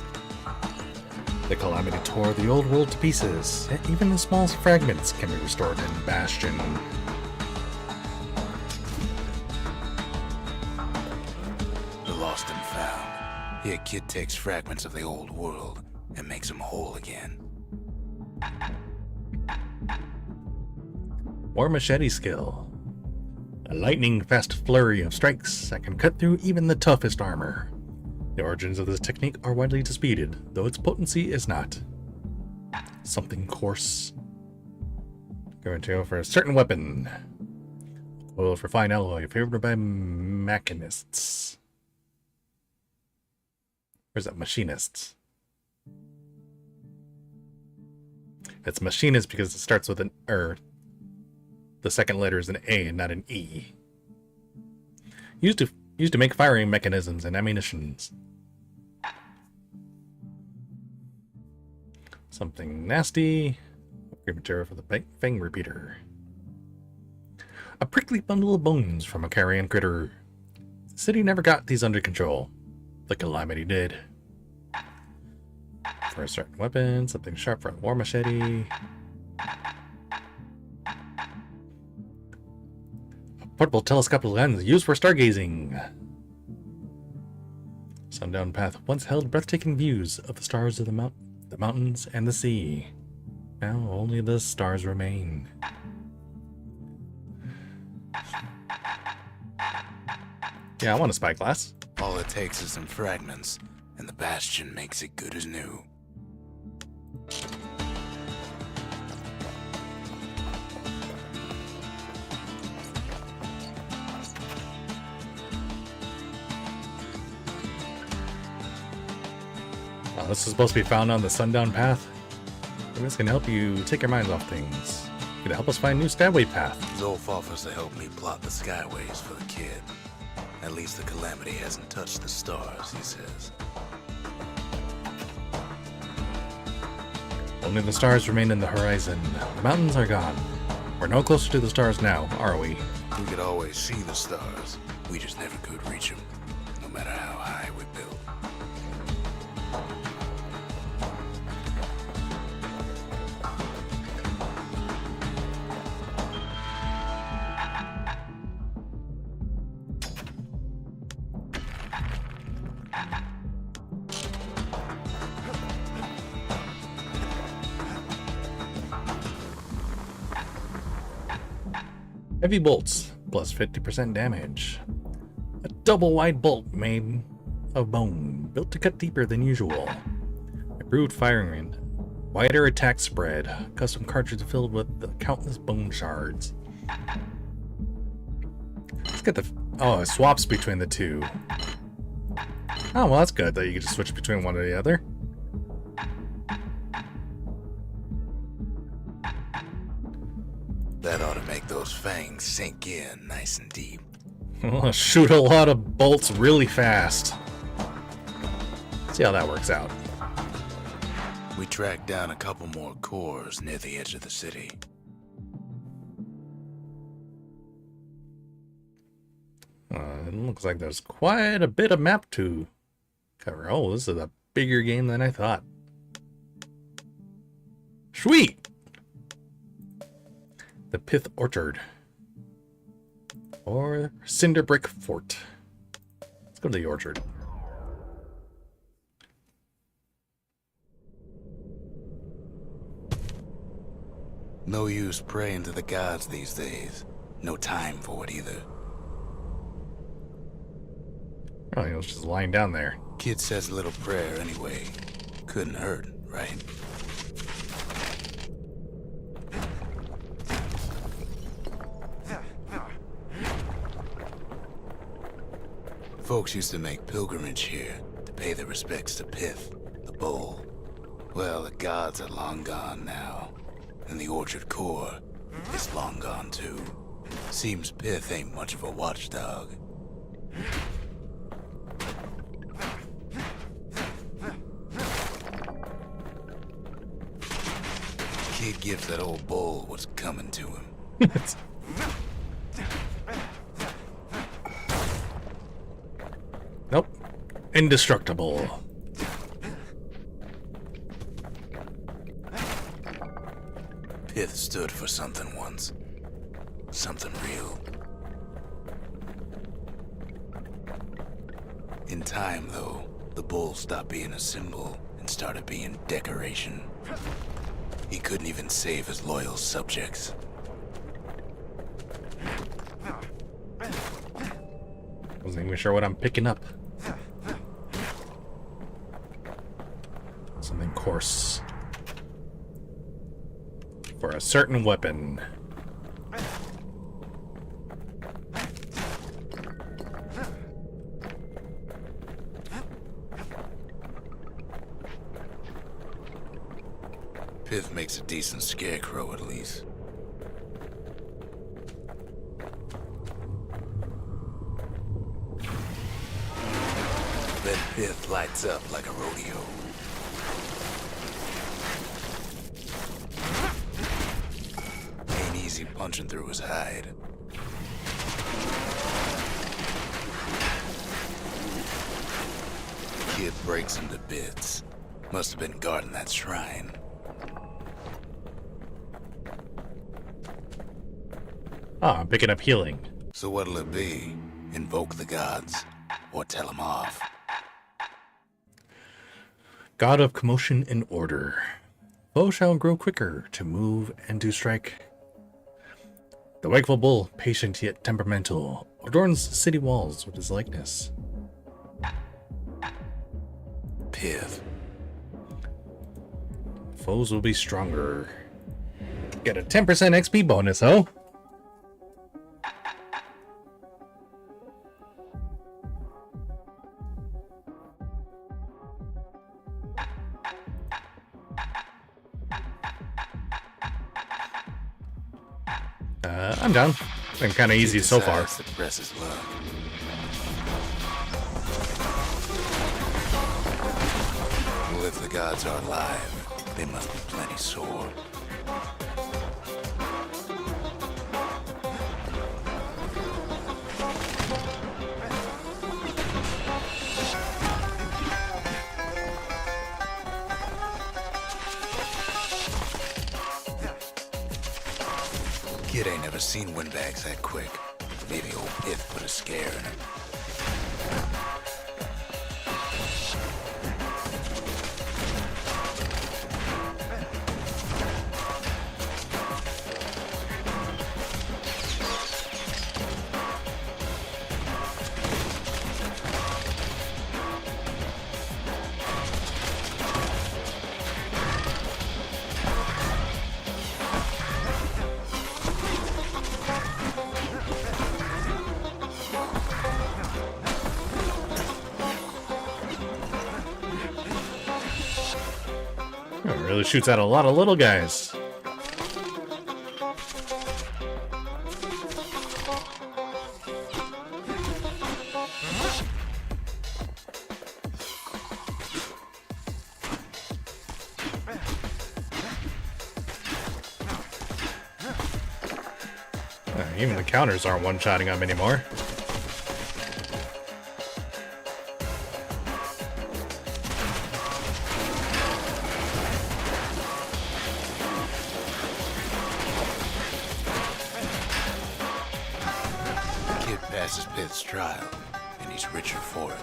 The calamity tore the old world to pieces, and even the smallest fragments can be restored in Bastion. The lost and found. Here, kid takes fragments of the old world and makes them whole again. War machete skill. A lightning-fast flurry of strikes that can cut through even the toughest armor. The origins of this technique are widely disputed, though its potency is not. Something coarse. Going to go for a certain weapon. Oil for fine alloy, favored by machinists. Or is that machinists? It's machinist because it starts with an the second letter is an A and not an E. Used to make firing mechanisms and ammunitions. Something nasty. Upgrade material for the Fang Repeater. A prickly bundle of bones from a carrion critter. The city never got these under control. The calamity did. For a certain weapon, something sharp for a war machete. A Portable telescopic lens used for stargazing. Sundown Path once held breathtaking views of the stars of the mountains and the sea. Now only the stars remain. Yeah, I want a spyglass. All it takes is some fragments, and the Bastion makes it good as new. Oh, this is supposed to be found on the Sundown Path. This can help you take your mind off things. Can help us find new skyway path. Zolf offers to help me plot the skyways for the kid. At least the Calamity hasn't touched the stars, he says. Only the stars remain in the horizon. The mountains are gone. We're no closer to the stars now, are we? We could always see the stars. We just never could reach them, no matter how high we built. Heavy bolts, plus 50% damage. A double wide bolt made of bone, built to cut deeper than usual. Improved firing range, wider attack spread, custom cartridge filled with the countless bone shards. Let's get the... Oh, it swaps between the two. Oh, well that's good that you can just switch between one or the other. That ought to make those fangs sink in nice and deep. Shoot a lot of bolts really fast. See how that works out. We tracked down a couple more cores near the edge of the city. It looks like there's quite a bit of map to cover. Oh, this is a bigger game than I thought. Sweet! The Pith Orchard. Or Cinderbrick Fort. Let's go to the orchard. No use praying to the gods these days. No time for it either. Oh, he was just lying down there. Kid says a little prayer anyway. Couldn't hurt, right? Folks used to make pilgrimage here to pay their respects to Pith, the bull. Well, the gods are long gone now, and the orchard core is long gone too. Seems Pith ain't much of a watchdog. Kid gives that old bull what's coming to him. Nope. Indestructible. Pith stood for something once. Something real. In time, though, the bull stopped being a symbol and started being decoration. He couldn't even save his loyal subjects. Wasn't even sure what I'm picking up. Something coarse. For a certain weapon. Pith makes a decent scarecrow, at least. Bet Pith lights up like a rodeo. Ain't easy punching through his hide. Kid breaks him to bits. Must have been guarding that shrine. Ah, I'm picking up healing. So what'll it be? Invoke the gods, or tell them off? God of commotion and order. Foe shall grow quicker to move and to strike. The wakeful bull, patient yet temperamental, adorns city walls with his likeness. Pith. Foes will be stronger. Get a 10% XP bonus, oh? I'm down. Been kind of easy so far. Suppresses luck. Well, if the gods are alive, they must be plenty sore. Kid ain't never seen windbags that quick. Maybe old Pith put a scare in him. It really shoots at a lot of little guys. Even the counters aren't one-shotting them anymore. Kid passes Pith's trial, and he's richer for it.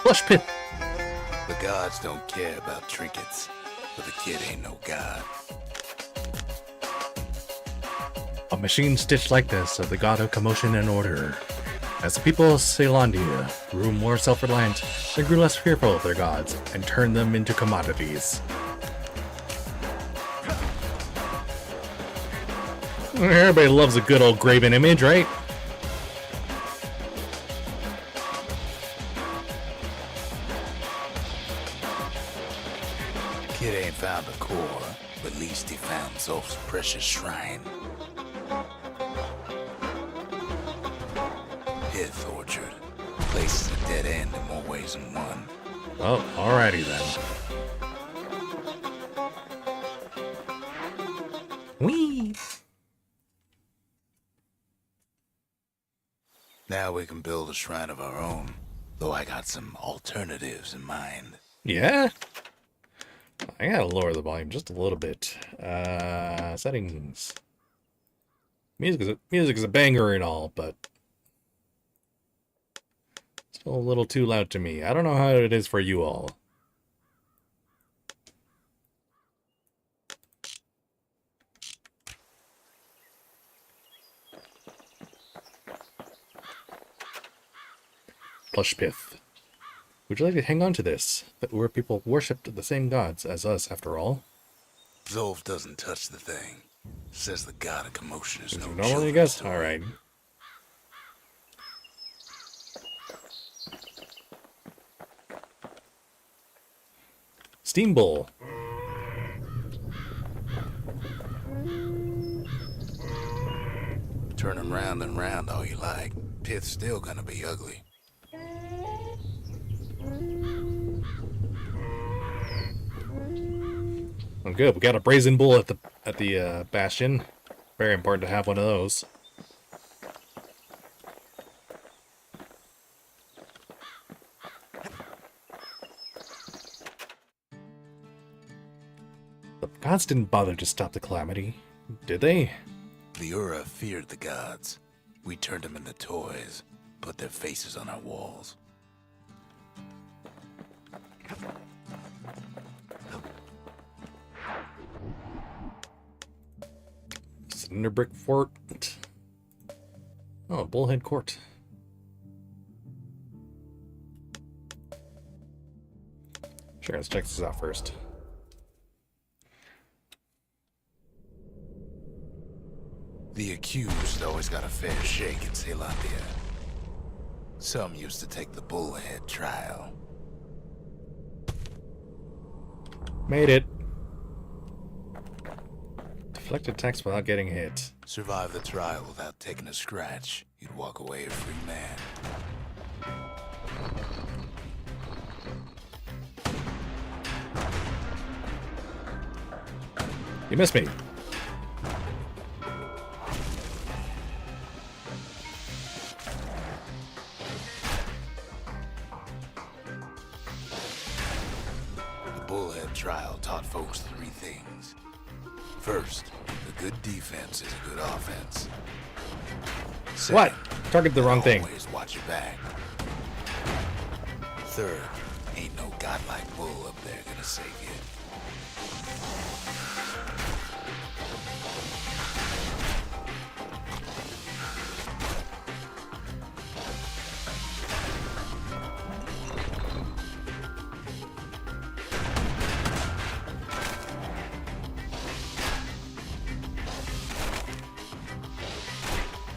Flush Pith. The gods don't care about trinkets, but the kid ain't no god. A machine-stitched likeness of the god of commotion and order. As the people of Ceylondia grew more self-reliant, they grew less fearful of their gods and turned them into commodities. Everybody loves a good old graven image, right? Kid ain't found a core, but at least he found Zolf's precious shrine. Pith Orchard. Place is a dead end in more ways than one. Oh, alrighty then. Whee! Now we can build a shrine of our own, though I got some alternatives in mind. Yeah? I gotta lower the volume just a little bit. Settings. Music is a banger and all, but still a little too loud to me. I don't know how it is for you all. Plush Pith. Would you like to hang on to this? That where people worshipped the same gods as us, after all? Zolf doesn't touch the thing. Says the god of commotion is no Normally, I children's guess. toy. All right. Steam Bull. Turn 'em round and round all you like. Pit's still gonna be ugly. Oh, good. We got a brazen bull at the Bastion. Very important to have one of those. The gods didn't bother to stop the calamity, did they? The Ura feared the gods. We turned them into toys, put their faces on our walls. Cinder brick fort. Oh, Bullhead Court. Sure, let's check this out first. The accused always got a fair shake in Zealandia. Some used to take the bullhead trial. Made it. Deflect attacks without getting hit. Survive the trial without taking a scratch. You'd walk away a free man. You missed me. The bullhead trial taught folks three things. First, a good defense is a good offense. Second, What? Target the wrong thing. always watch your back. Third, ain't no godlike bull up there gonna save you.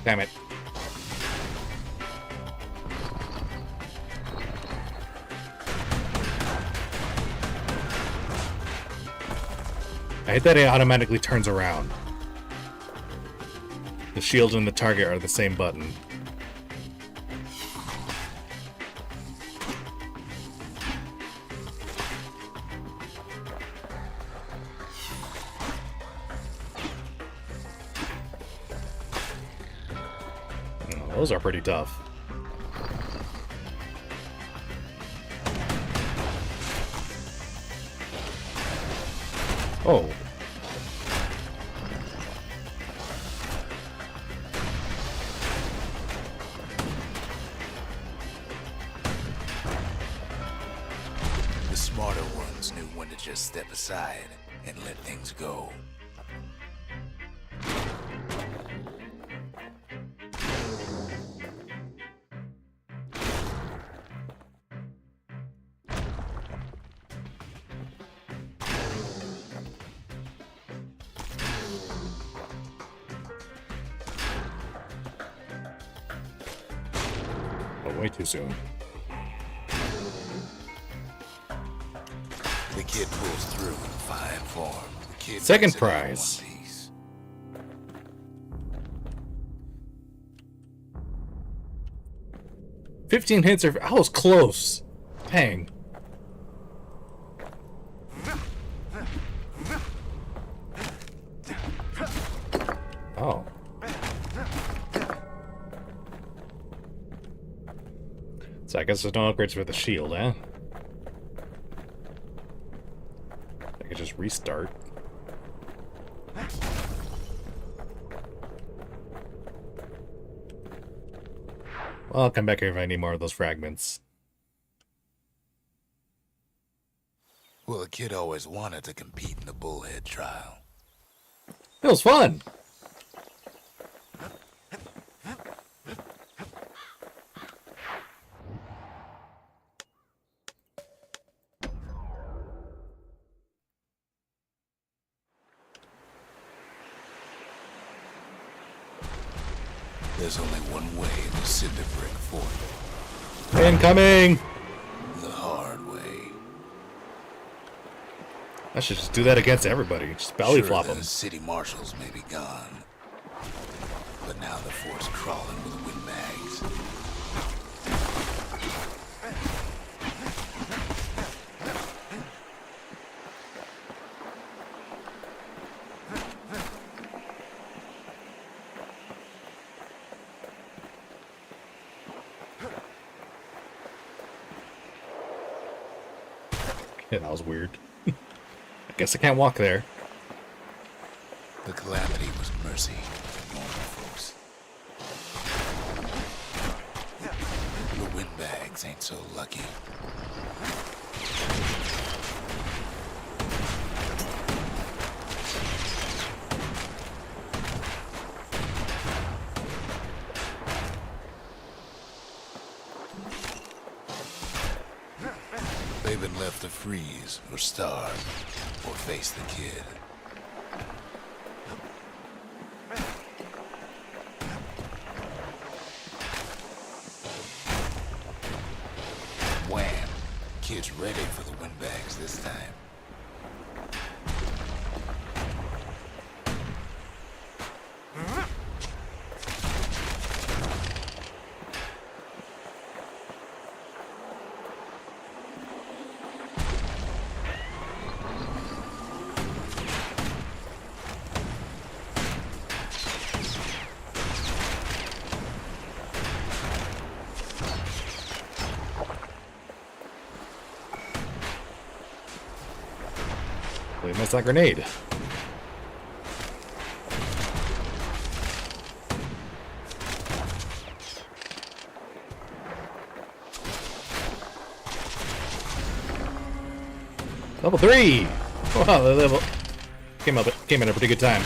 Damn it. I hate that it automatically turns around. The shield and the target are the same button. Oh, those are pretty tough. Oh. The smarter ones knew when to just step aside and let things go. Oh, way too soon. The kid pulls through in fine form. The kid Second makes it all in prize. one piece. 15 hits are... I was close. Dang. Oh. So I guess there's no upgrades for the shield, eh? I could just restart. Well, I'll come back here if I need more of those fragments. Well, the kid always wanted to compete in the bullhead trial. It was fun! There's only one way to Cinder Brick Fort. Incoming! The hard way. I should just do that against everybody. Just belly flop the them. city marshals may be gone, But now the fort's crawling with windbags. Yeah, that was weird. I guess I can't walk there. The calamity was mercy for normal folks. The windbags ain't so lucky. They've been left to freeze or starve or face the kid. Wham! Kid's ready for the windbags this time. We missed that grenade. Level 3! Wow, the level came in a pretty good time.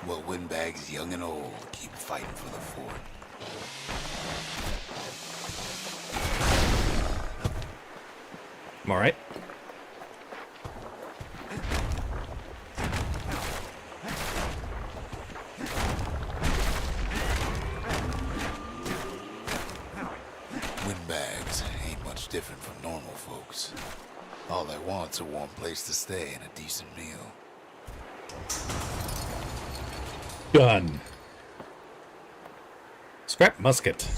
Well, windbags young and old keep fighting for the fort. I'm alright. Windbags ain't much different from normal folks. All they want's a warm place to stay and a decent meal. Gun. Scrap musket.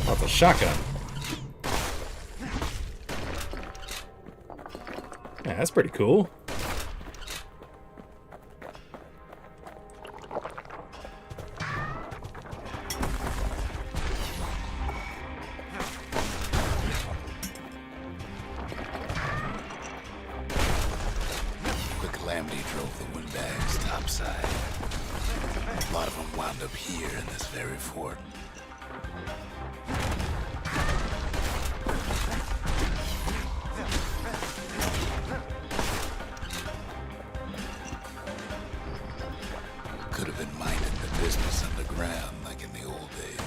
Oh, it's a shotgun. Yeah, that's pretty cool. The calamity drove the windbags topside. A lot of them wound up here in this very fort. Could have been minding the business underground like in the old days.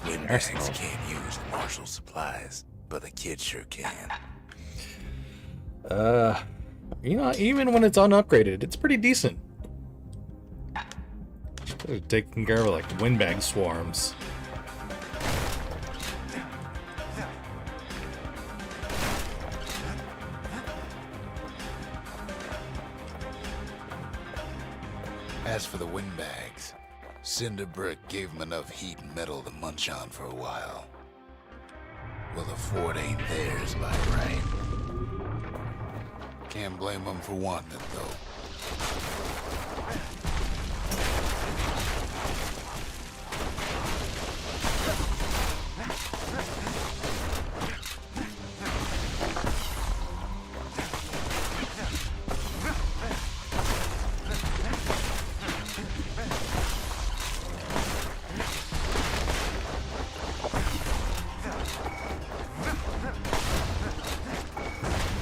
Windbags can't use martial supplies, but the kid sure can. You know, even when it's unupgraded, it's pretty decent. They're taking care of like windbag swarms. As for the windbags, Cinder Brick gave them enough heat and metal to munch on for a while. Well, the fort ain't theirs by right. Can't blame them for wanting it, though.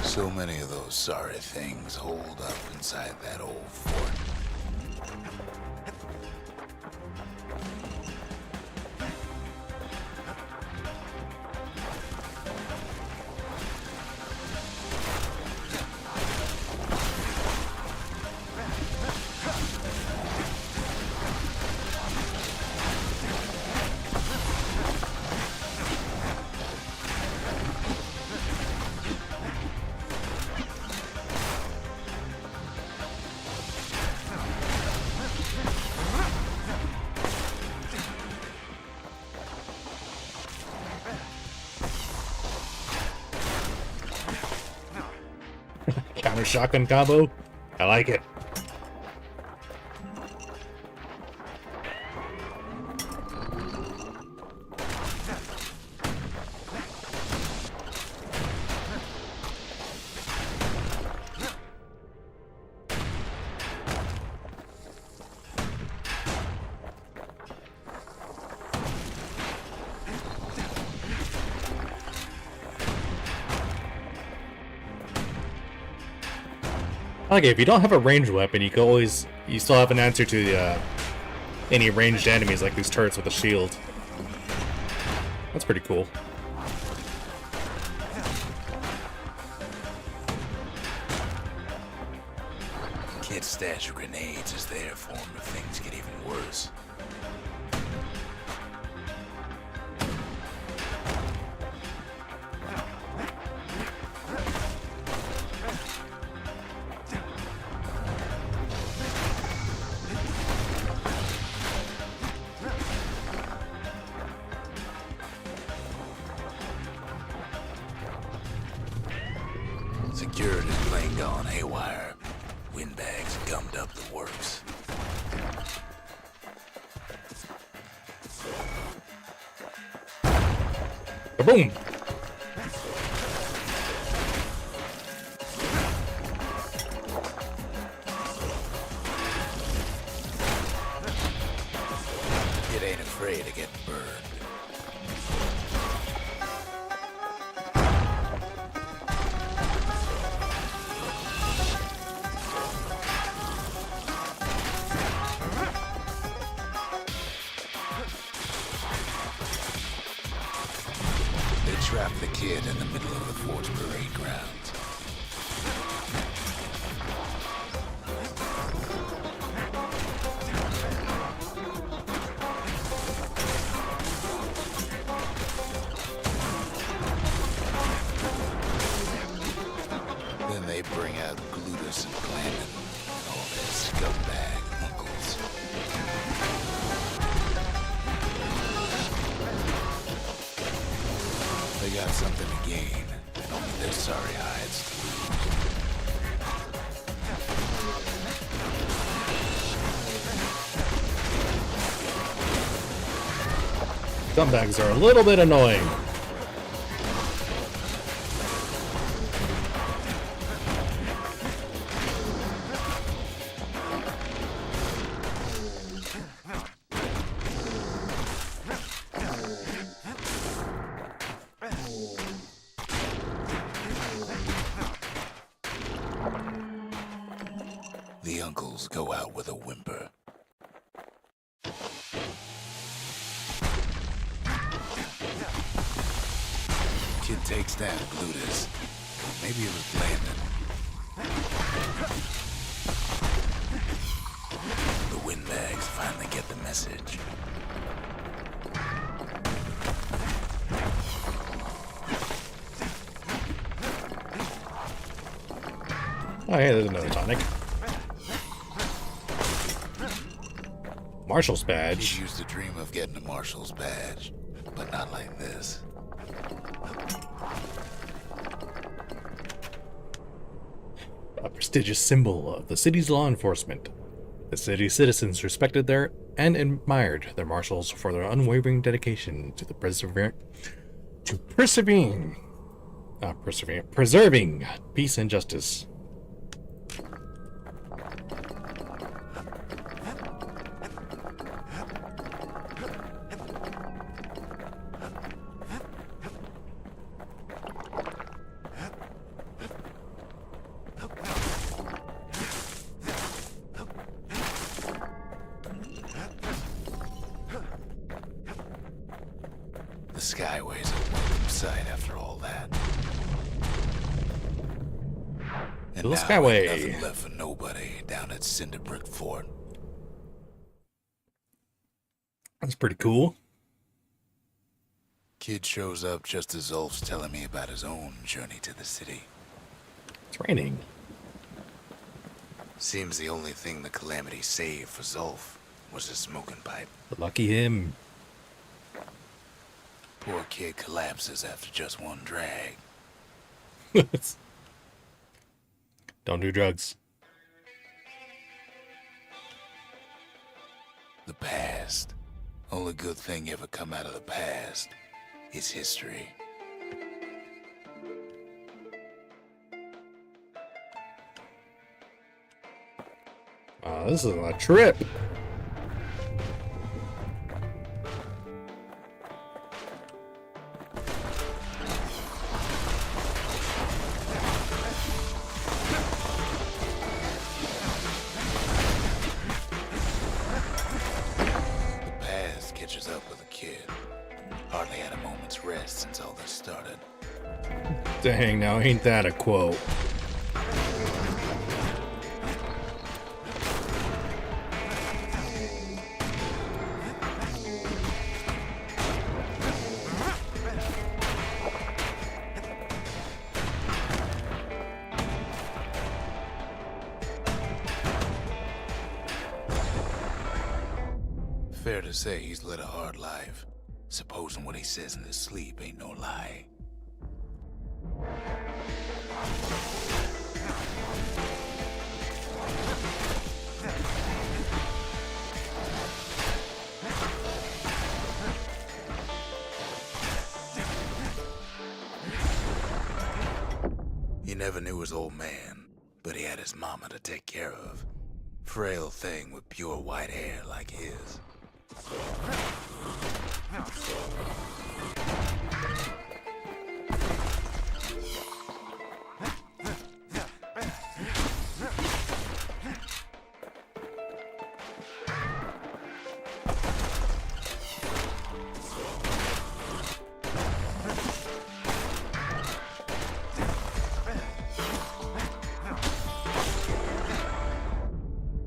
So many of those sorry things holed up inside that old fort. A shotgun combo? I like it. Okay, if you don't have a ranged weapon, you still have an answer to any ranged enemies, like these turrets with a shield. That's pretty cool. Kid stash of grenades is there for him if things get even worse. Security's plain gone haywire. Windbags gummed up the works. Kaboom! It ain't afraid of getting burned. Trapped the kid in the middle of the fort's parade grounds. Then they bring out Glutus and Clandon and all their scumbag uncles. They got something to gain, and only their sorry hides to lose. Scumbags are a little bit annoying. The uncles go out with a whimper. Kid takes down Glutus. Maybe it was Landon. The windbags finally get the message. Oh, hey, there's another tonic. Marshal's badge. He used to dream of getting a Marshal's badge, but not like this. A prestigious symbol of the city's law enforcement. The city's citizens respected and admired their marshals for their unwavering dedication to preserving peace and justice. The Skyway's a welcome sight after all that. And The now Skyway. ain't nothing left for nobody down at Cinderbrick Fort. That's pretty cool. Kid shows up just as Zulf's telling me about his own journey to the city. It's raining. Seems the only thing the Calamity saved for Zulf was his smoking pipe. Lucky him. Poor kid collapses after just one drag. Don't do drugs. The past. Only good thing ever come out of the past is history. Oh, this is a trip. Catches up with a kid. Hardly had a moment's rest since all this started. Dang, now ain't that a quote? Fair to say he's led a hard life, supposing what he says in his sleep ain't no lie. He never knew his old man, but he had his mama to take care of. Frail thing with pure white hair like his.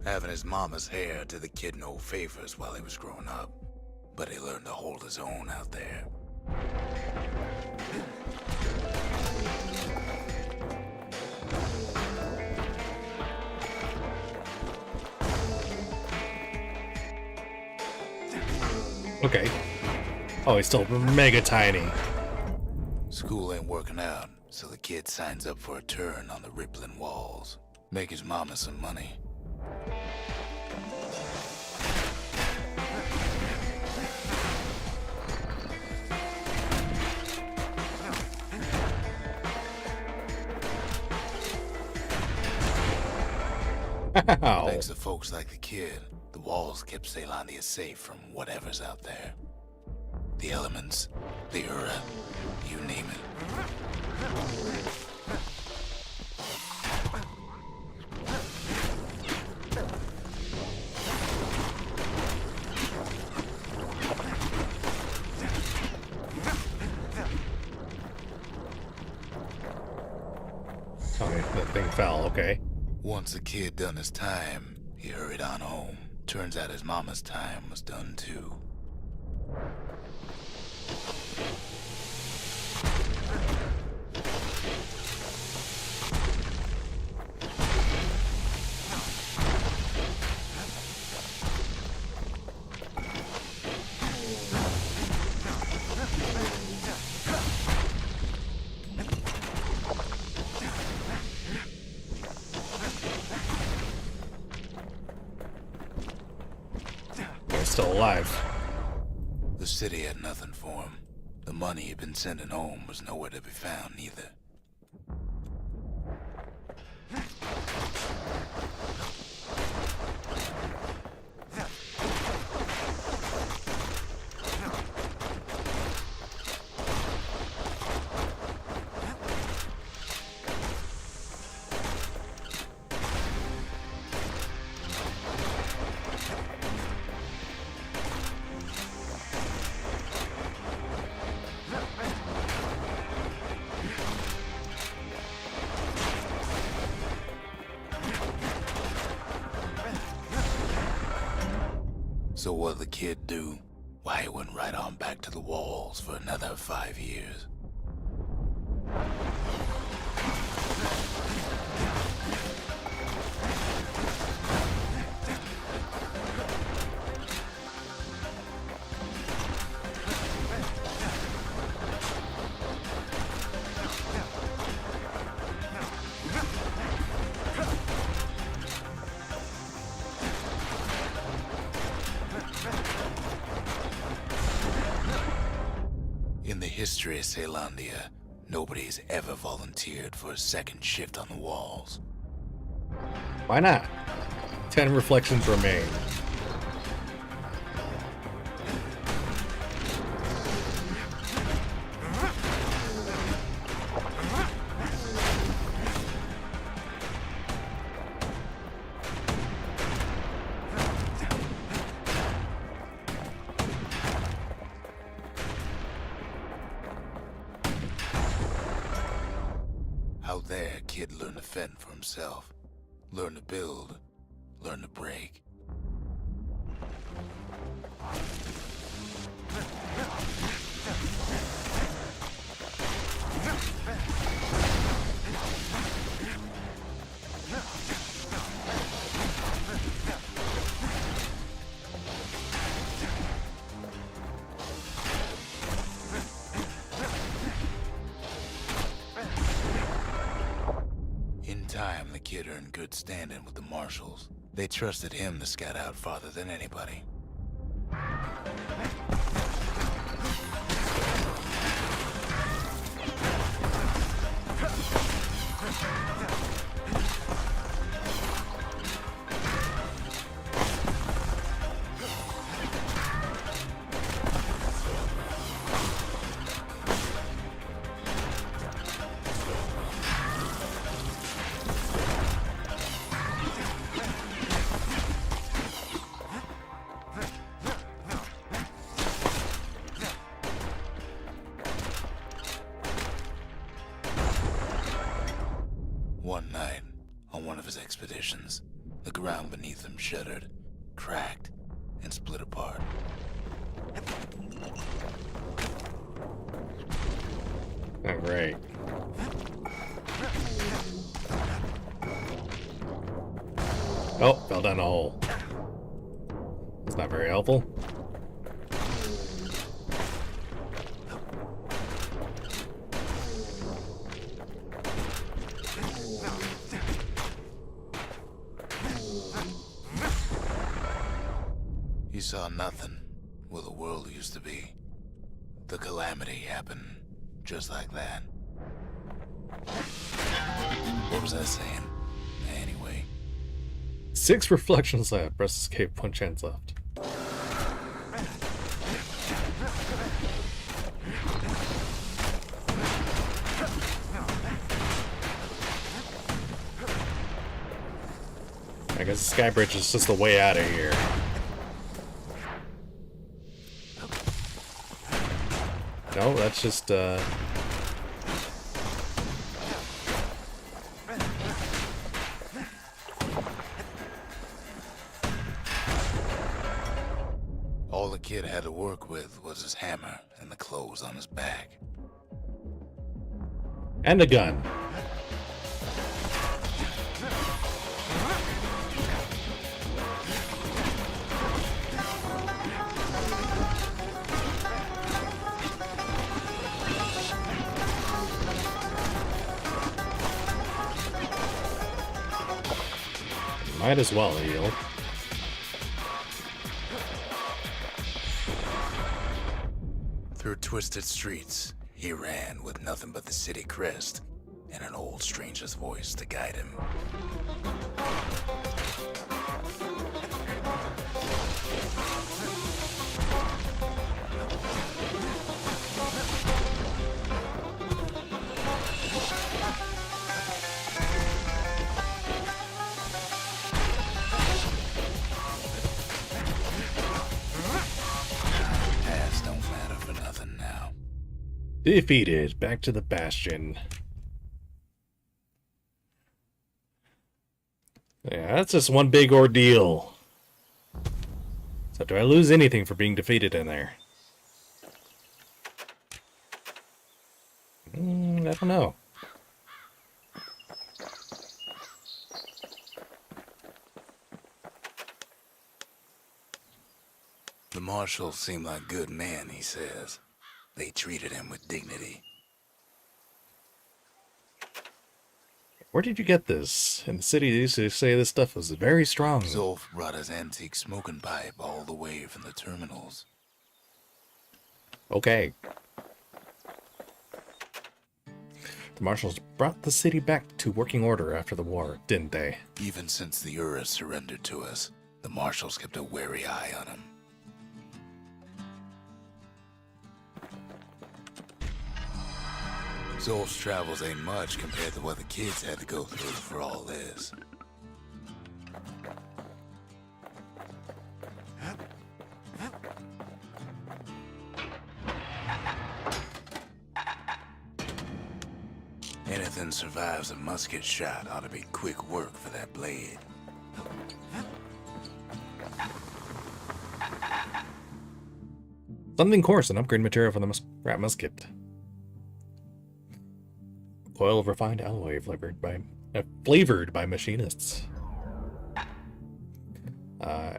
Having his mama's hair did the kid no favors while he was growing up, but he learned to hold his own out there. Okay. Oh, he's still mega tiny. School ain't working out, so the kid signs up for a turn on the rippling walls. Make his mama some money. Ow. Thanks to folks like the kid, the walls kept Ceylondia safe from whatever's out there. The elements, the Ura, you name it. Okay, that thing fell, okay. Once the kid done his time, he hurried on home. Turns out his mama's time was done too. Still alive. The city had nothing for him. The money he'd been sending home was nowhere to be found either. So what'd the kid do? Why, he went right on back to the walls for another 5 years. history of Celandia, nobody's ever volunteered for a second shift on the walls. Why not? 10 reflections remain. Out there, kid learned to fend for himself. Learn to build. Learn to break. In time, the kid earned good standing with the marshals. They trusted him to scout out farther than anybody. One night, on one of his expeditions, the ground beneath him shuddered, cracked, and split apart. All right. Oh, fell down a hole. That's not very helpful. He saw nothing where the world used to be. The calamity happened just like that. What was I saying? Anyway. 6 reflections left. Press escape. 1 chance left. I guess the sky bridge is just the way out of here. No, that's just All the kid had to work with was his hammer and the clothes on his back. and a gun. Might as well heal. Through twisted streets, he ran with nothing but the city crest and an old stranger's voice to guide him. Past don't matter for nothing now. Defeated. Back to the Bastion. Yeah, that's just one big ordeal. So do I lose anything for being defeated in there? I don't know. The marshals seem like good men, he says. They treated him with dignity. Where did you get this? In the city, they used to say this stuff was very strong. Zolf brought his antique smoking pipe all the way from the terminals. Okay. The marshals brought the city back to working order after the war, didn't they? Even since the Ura surrendered to us, the marshals kept a wary eye on him. Zolf's travels ain't much compared to what the kids had to go through for all this. Anything survives a musket shot ought to be quick work for that blade. Something coarse, an upgrade material for the rat musket. Coil of refined alloy flavored by machinists.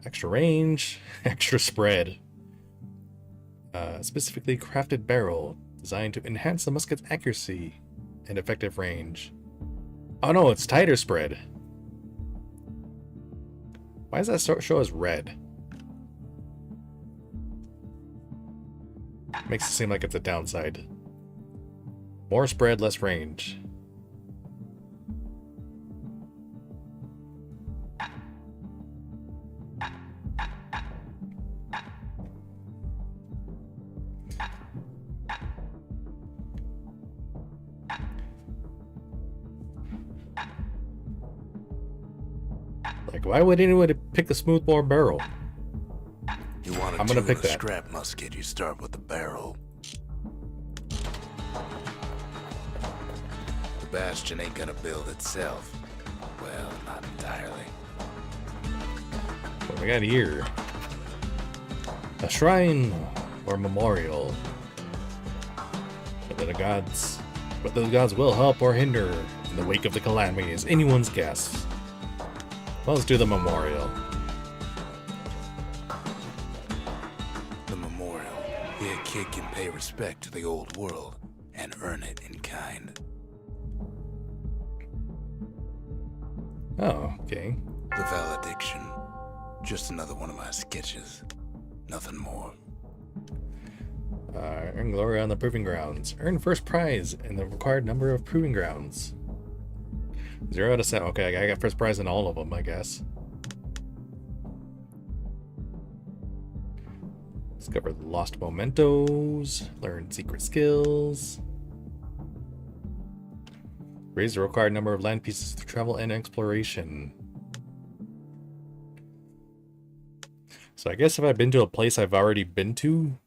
Extra range, extra spread. Specifically crafted barrel designed to enhance the musket's accuracy and effective range. Oh no, it's tighter spread. Why does that show as red? Makes it seem like it's a downside. More spread, less range. Like, why would anyone pick a smoothbore barrel? You want I'm gonna pick a that. scrap musket, you start with the barrel. The Bastion ain't gonna build itself. Well, not entirely. What do we got here? A shrine or memorial. Whether the gods will help or hinder in the wake of the calamity is anyone's guess. Well, let's do the memorial. The memorial. Here a kid can pay respect to the old world and earn it in kind. Oh, okay. The valediction. Just another one of my sketches. Nothing more. Earn glory on the proving grounds. Earn first prize in the required number of proving grounds. 0 out of 7. Okay, I got first prize in all of them, I guess. Discover the lost mementos. Learn secret skills. Raise the required number of land pieces through travel and exploration. So I guess if I've been to a place I've already been to,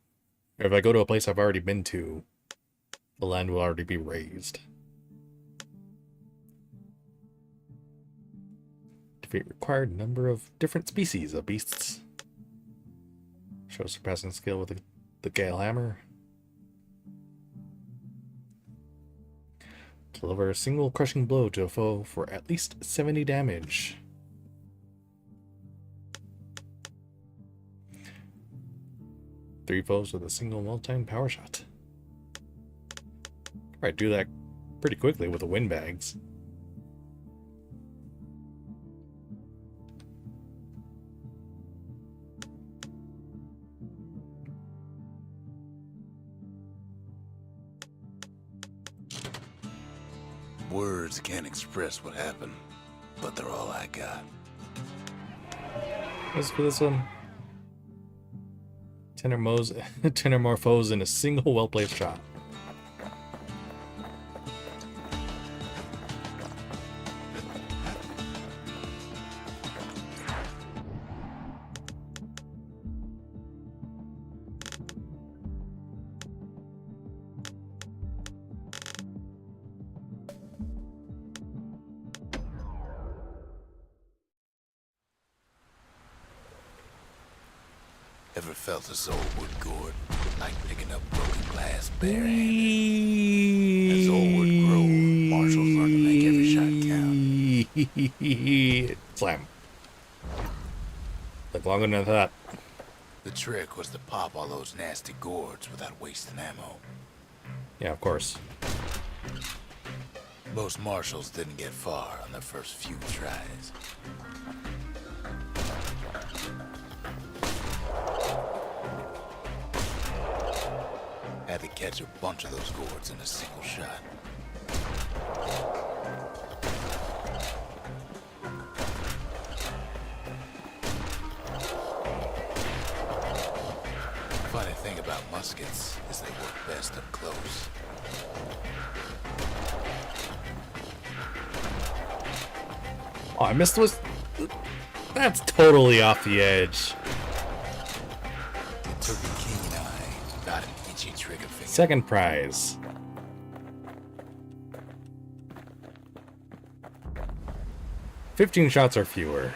or if I go to a place I've already been to, the land will already be raised. Defeat required number of different species of beasts. Show surpassing skill with the Gale Hammer. Deliver a single crushing blow to a foe for at least 70 damage. Three foes with a single well-timed power shot. Right, do that pretty quickly with the windbags. Words can't express what happened, but they're all I got. Let's do this one. 10 or more foes in a single well-placed shot. Ever felt a soul wood gourd? Like picking up broken glass barehanded? As old wood grow, marshals learn to make every shot count. Slam. Took longer than I thought. The trick was to pop all those nasty gourds without wasting ammo. Yeah, of course. Most marshals didn't get far on their first few tries. Had to catch a bunch of those gourds in a single shot. Funny thing about muskets is they work best up close. Oh, I missed was. That's totally off the edge. It took a keen eye, not an itchy trigger finger. Second prize. "15 shots or fewer.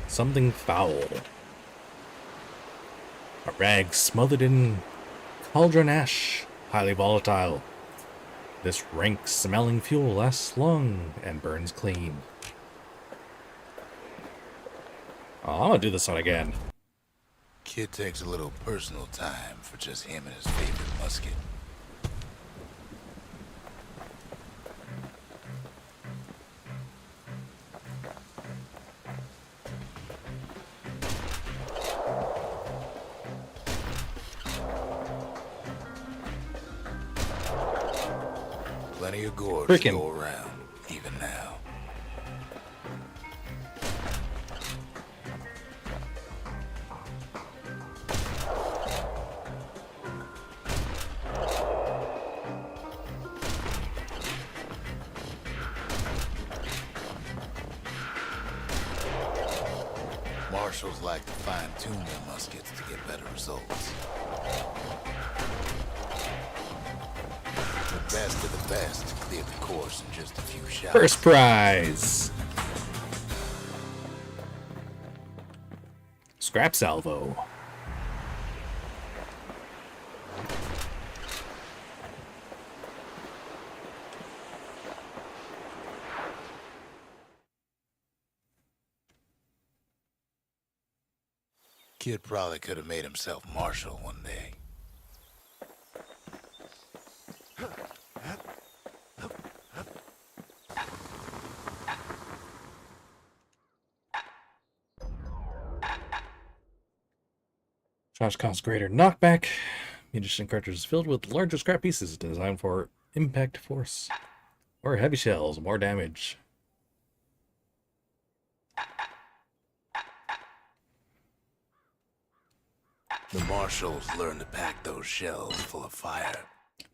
Something foul. A rag smothered in cauldron ash, highly volatile. This rank-smelling fuel lasts long and burns clean." Oh, I'm gonna do this one again. Kid takes a little personal time for just him and his favorite musket. Plenty of gourds to go around, even now. Marshals like to fine-tune their muskets to get better results. The best of the best cleared the course in just a few shots. First prize. Scrap salvo. Kid probably could have made himself marshal one day. Shots cost greater knockback. Munition cartridges filled with larger scrap pieces designed for impact force. Or heavy shells, more damage. The marshals learned to pack those shells full of fire.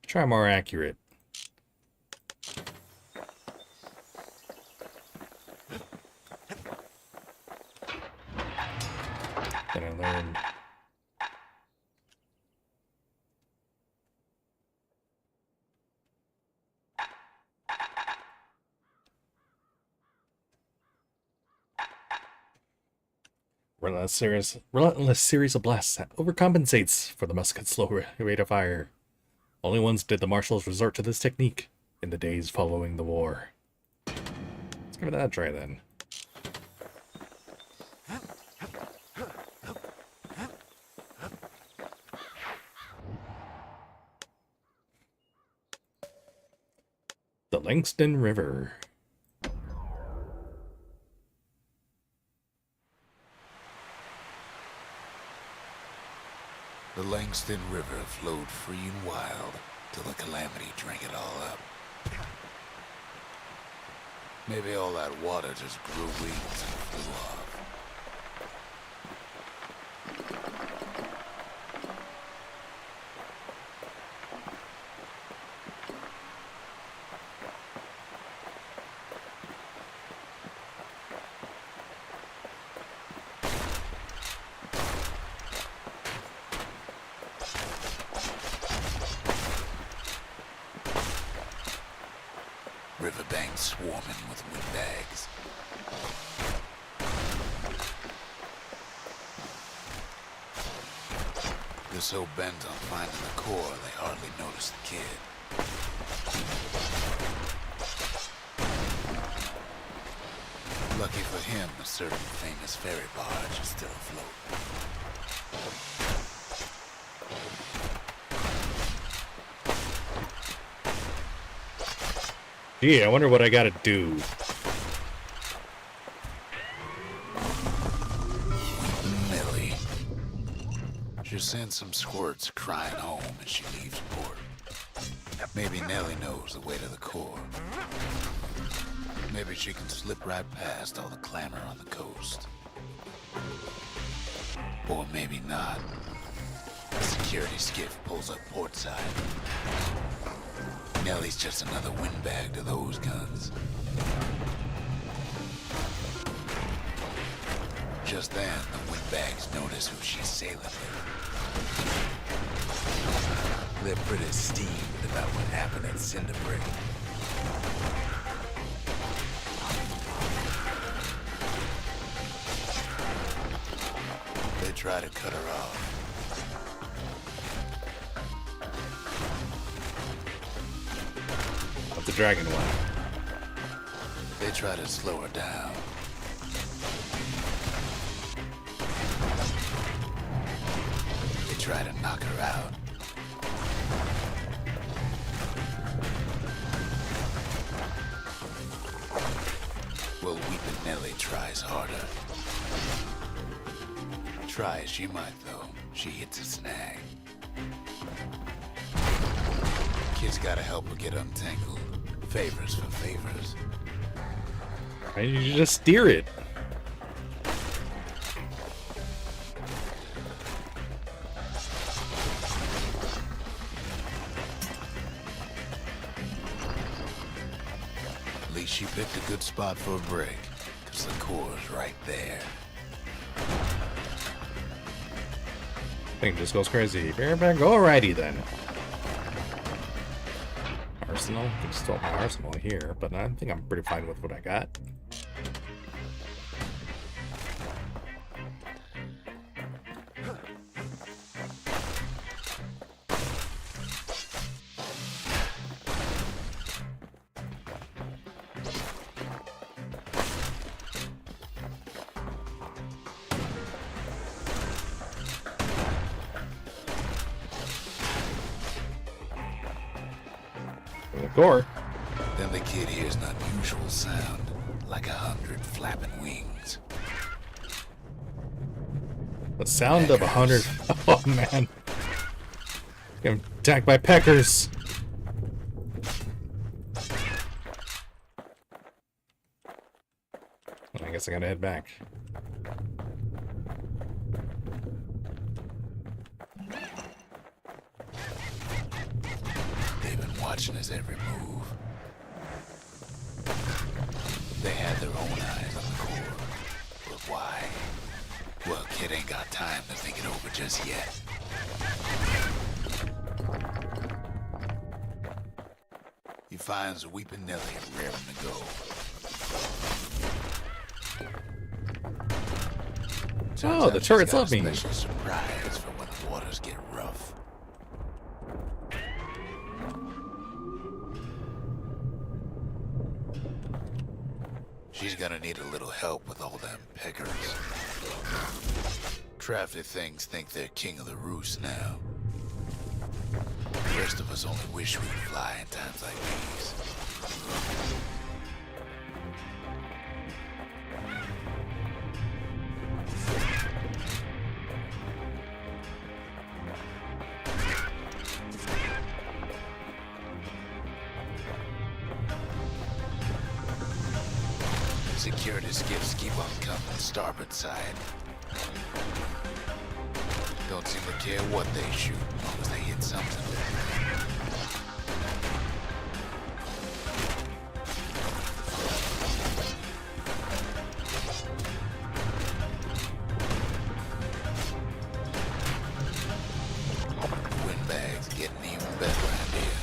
Try more accurate. Then I learned. Relentless series of blasts that overcompensates for the musket's slow rate of fire. Only once did the marshals resort to this technique in the days following the war. Let's give it that a try then. The Langston River. The Langston River flowed free and wild till the calamity drank it all up. Maybe all that water just grew wings and flew off. Riverbanks swarming with windbags. They're so bent on finding the core, they hardly notice the kid. Lucky for him, a certain famous ferry barge is still afloat. Gee, I wonder what I gotta do. Millie. She sends some squirts crying home as she leaves port. Maybe Nellie knows the way to the core. Maybe she can slip right past all the clamor on the coast. Or maybe not. A security skiff pulls up portside. Nellie's just another windbag to those guns. Just then, the windbags notice who she's sailing with. They're pretty steamed about what happened at Cinderbreak. They try to cut her off. Of the dragon one. They try to slow her down. They try to knock her out. Well, Weepin' Nellie tries harder. Try as she might, though, she hits a snag. Kid's gotta help her get untangled. Favors for favors. Why didn't you just steer it? At least she picked a good spot for a break, because the core's right there. Thing just goes crazy. Bareback, alrighty then. Arsenal? I can still have my arsenal here, but I think I'm pretty fine with what I got. Gore. Then the kid hears an unusual sound, like 100 flapping wings. The sound of 100. Oh man. Getting attacked by peckers. I guess I gotta head back. Watching his every move. They had their own eyes on the core. But why? Well, kid ain't got time to think it over just yet. He finds Weepin' Nellie and raring to go. Oh, the turrets love me. Special surprise for when the waters get rough. She's gonna need a little help with all them peckers. Crafty things think they're king of the roost now. The rest of us only wish we could fly in times like these. Security skiffs keep on coming starboard side. Don't seem to care what they shoot, as long as they hit something. Windbags getting even better around here.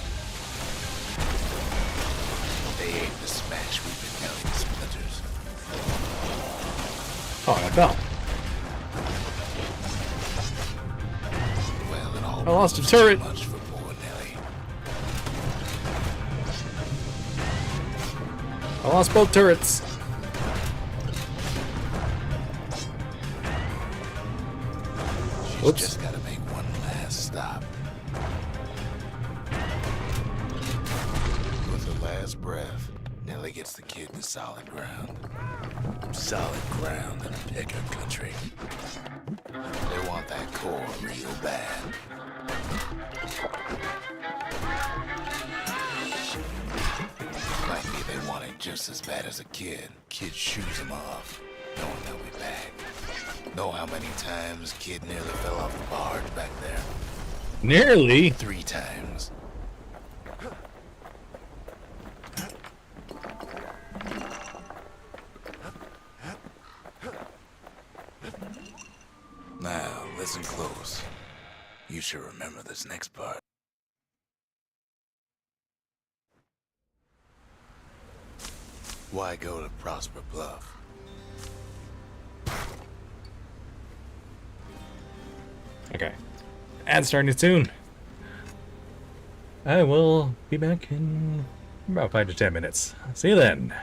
They aim to smash Weepin' Nellie to splinters. Oh, I fell. Well, it all I lost a proves turret. too much for poor Nellie. I lost both turrets. She's Whoops. just gotta make one last stop. With her last breath, Nellie gets the kid to solid ground. Solid ground in a pecker country. They want that core real bad. Might be they want it just as bad as a kid. Kid shoos them off, knowing they'll be back. Know how many times kid nearly fell off the barge back there? Nearly. 3 times. Now, listen close. You should remember this next part. Why go to Prosper Bluff? Okay. Ad starting soon. I will be back in about 5 to 10 minutes. See you then.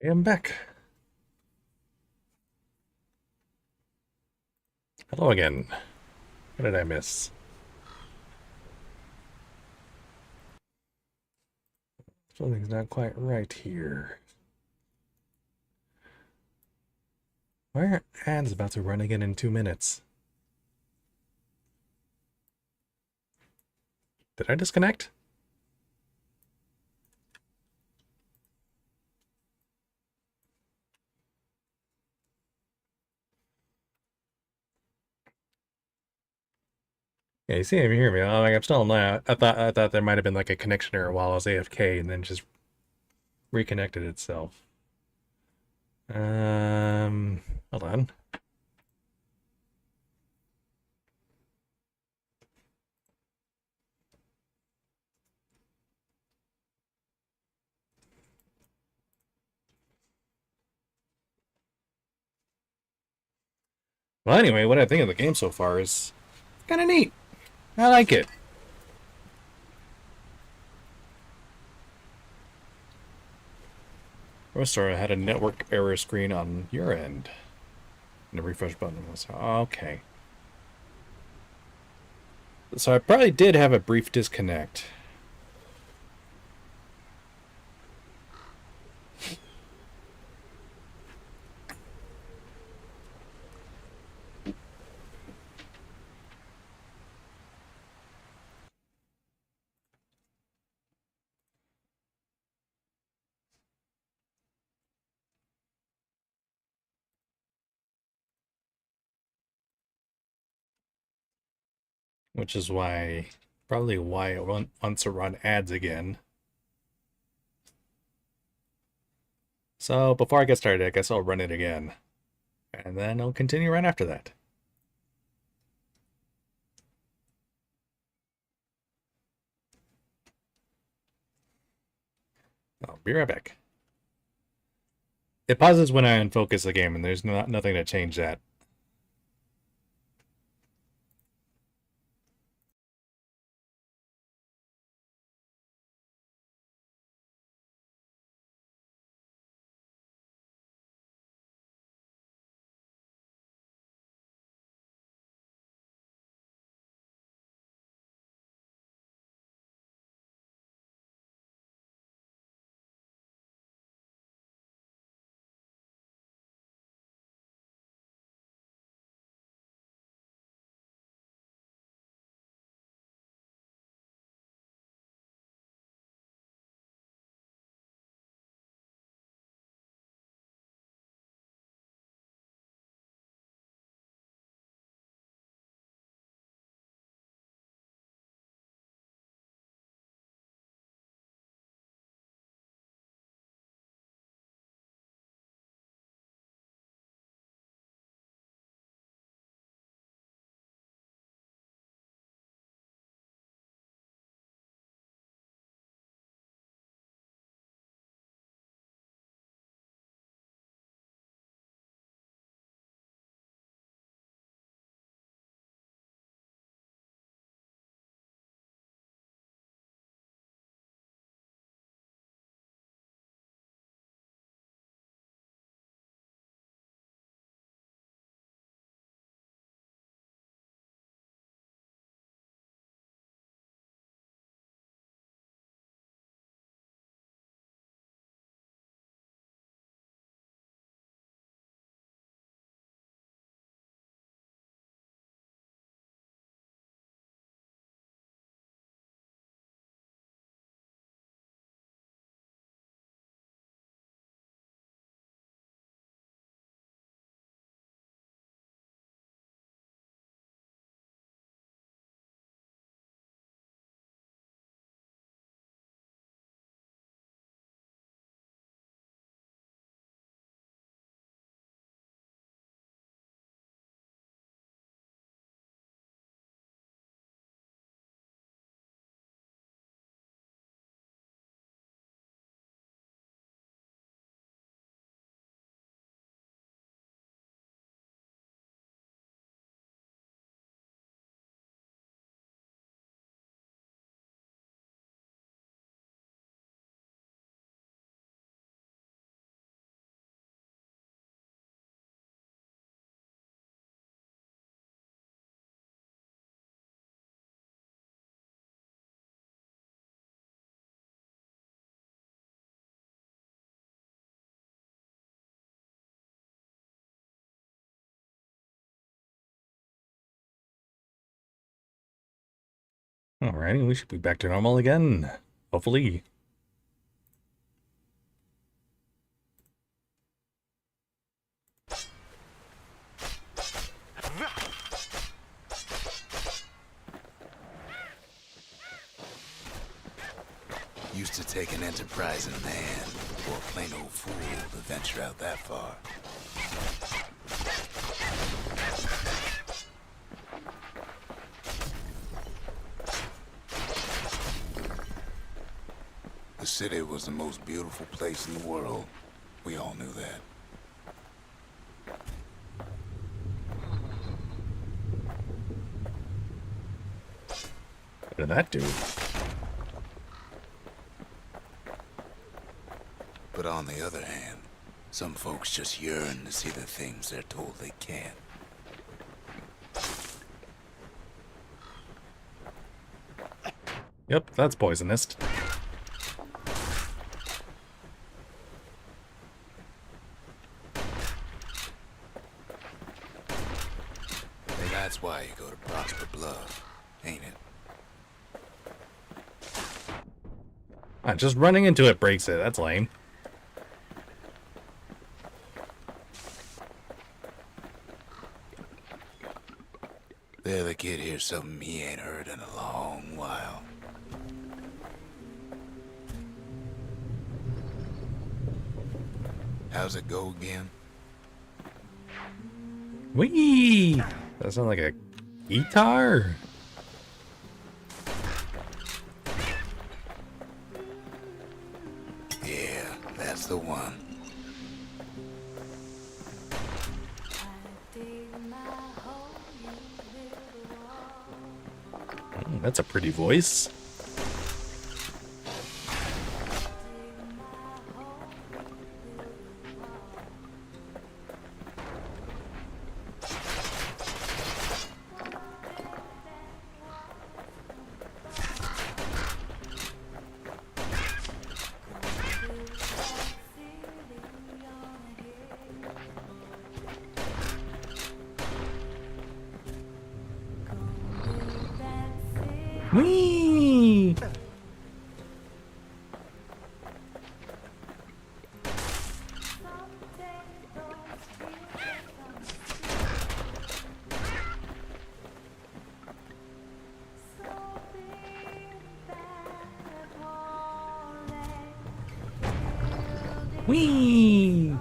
I am back. Hello again. What did I miss? Something's not quite right here. Why are ads about to run again in 2 minutes? Did I disconnect? Yeah, you see him hear me. I'm still not. I thought there might have been like a connection error while I was AFK and then just reconnected itself. Hold on. Well, anyway, what I think of the game so far is kind of neat. I like it. Rostar had a network error screen on your end. And the refresh button was okay. So I probably did have a brief disconnect. Which is probably why it wants to run ads again. So before I get started, I guess I'll run it again. And then I'll continue right after that. I'll be right back. It pauses when I unfocus the game, and there's nothing to change that. Alrighty, we should be back to normal again. Hopefully. Used to take an enterprising man or a plain old fool to venture out that far. The city was the most beautiful place in the world. We all knew that. What did that do? But on the other hand, some folks just yearn to see the things they're told they can't. Yep, that's poisonous. Hey, that's why you go to Prosper Bluff, ain't it? Just running into it breaks it. That's lame. There, the kid hears something he ain't heard in a long while. How's it go again? Whee! That sounds like a guitar? Yeah, that's the one. That's a pretty voice. Whee! Whee!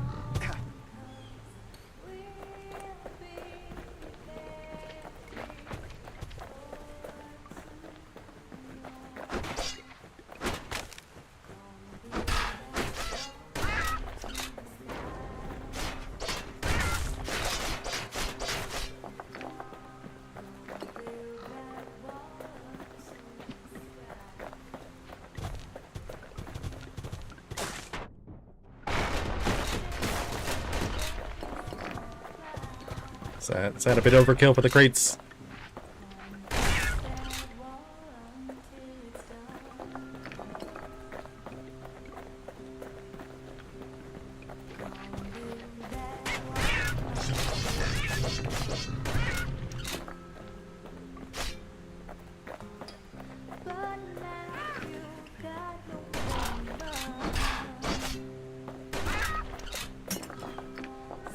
Is that a bit overkill for the crates?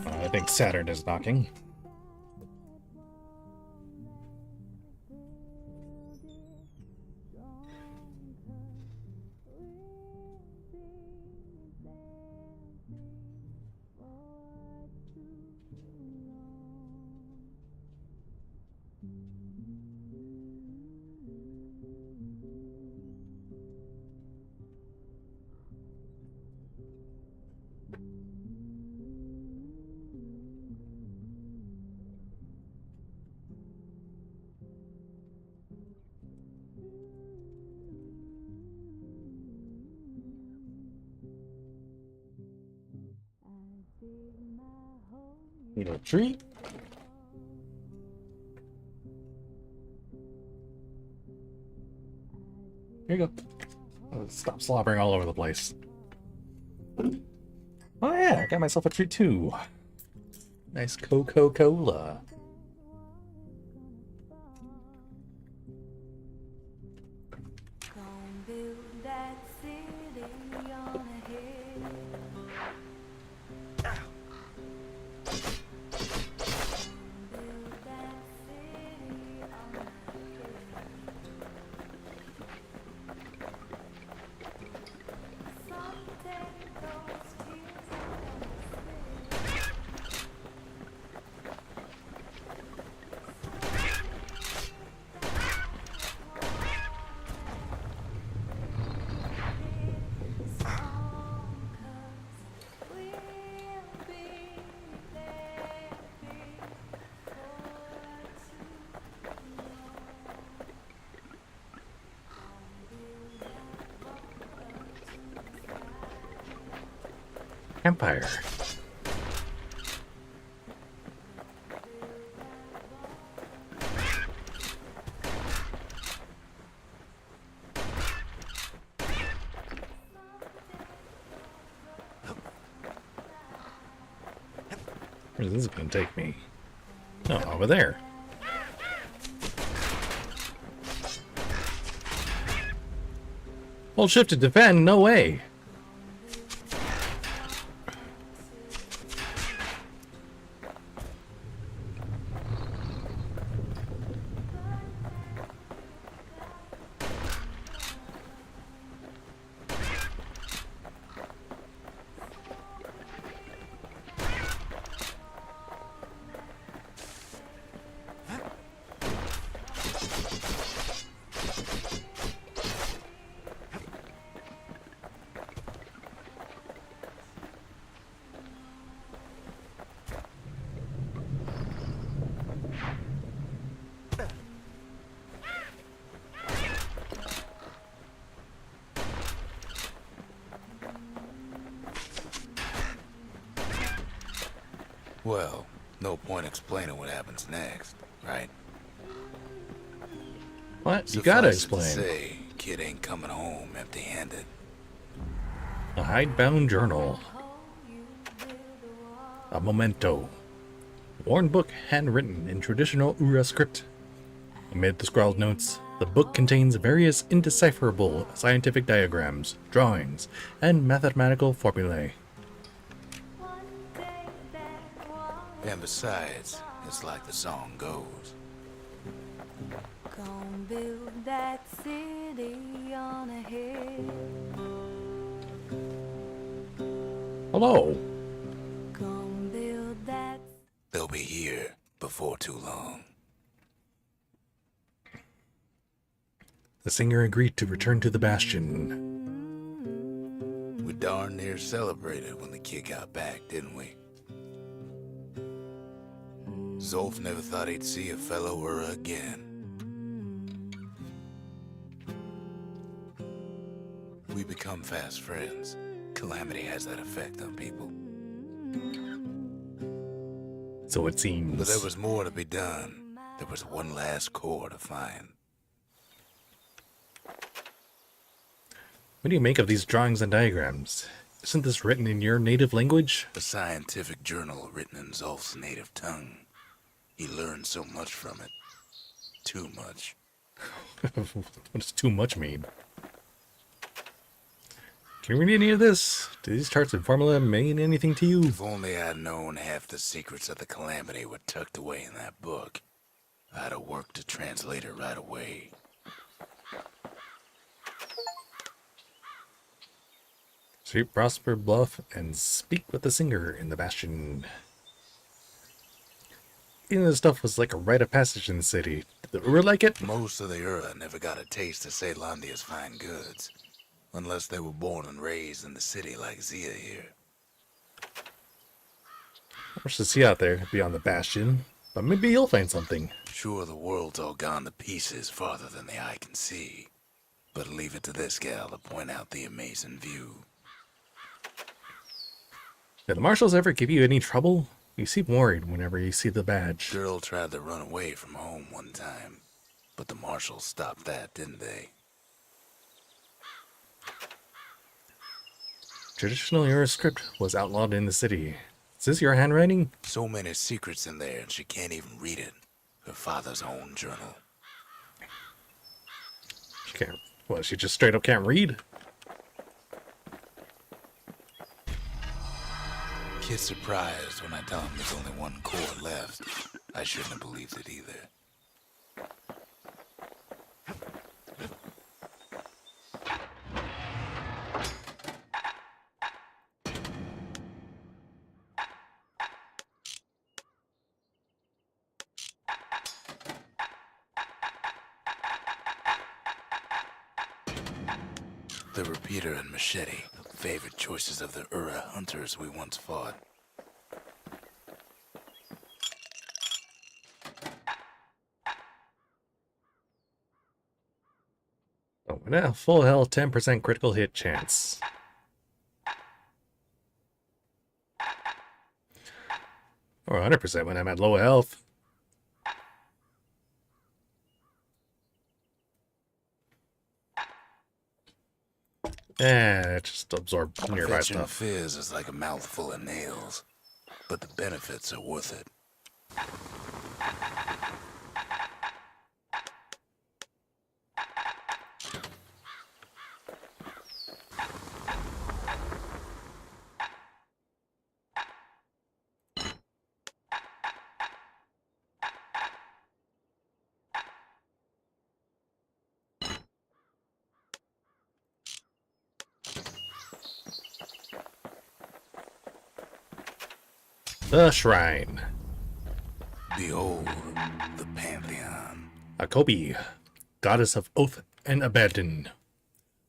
I think Saturn is knocking. Need a treat? Here you go. Oh, stop slobbering all over the place. Oh yeah, I got myself a treat too. Nice Coca-Cola. campfire. Where is this going to take me? Oh, over there. Hold shift to defend? No way. Well, no point explaining what happens next, right? What? You gotta Suffice it to explain. say, kid ain't coming home empty-handed. A hidebound journal. A memento. A worn book handwritten in traditional Ura script. Amid the scrawled notes, the book contains various indecipherable scientific diagrams, drawings, and mathematical formulae. And besides, it's like the song goes. Gonna build that city on a hill. Hello. Gonna build that. They'll be here before too long. The singer agreed to return to the Bastion. We darn near celebrated when the kid got back, didn't we? Zolf never thought he'd see a fellow Ura again. We become fast friends. Calamity has that effect on people. So it seems. But there was more to be done. There was one last core to find. What do you make of these drawings and diagrams? Isn't this written in your native language? A scientific journal written in Zolf's native tongue. He learned so much from it. Too much. What does too much mean? Can you read any of this? Do these charts and formula mean anything to you? If only I'd known half the secrets of the Calamity were tucked away in that book, I'd have worked to translate it right away. Sweep, prosper, bluff, and speak with the singer in the Bastion. You know, this stuff was like a rite of passage in the city. Did the Ura like it? Most of the Ura never got a taste of Caelandia's fine goods, unless they were born and raised in the city like Zia here. Much to see out there beyond the Bastion, but maybe you'll find something. Sure, the world's all gone to pieces farther than the eye can see, but leave it to this gal to point out the amazing view. Did the marshals ever give you any trouble? You seem worried whenever you see the badge. Girl tried to run away from home one time, but the marshals stopped that, didn't they? Traditional Ura script was outlawed in the city. Is this your handwriting? So many secrets in there and she can't even read it. Her father's own journal. She can't. Well, she just straight up can't read? Kid's surprised when I tell him there's only one core left. I shouldn't have believed it either. The repeater and machete, favorite choices of the Ura hunters we once fought. Oh, and a full health, 10% critical hit chance. Or 100% when I'm at low health. Eh, just absorb nearby Fetching stuff. fizz is like a mouthful of nails, but the benefits are worth it. The Shrine. Behold, the Pantheon. Akobi, goddess of oath and abandon.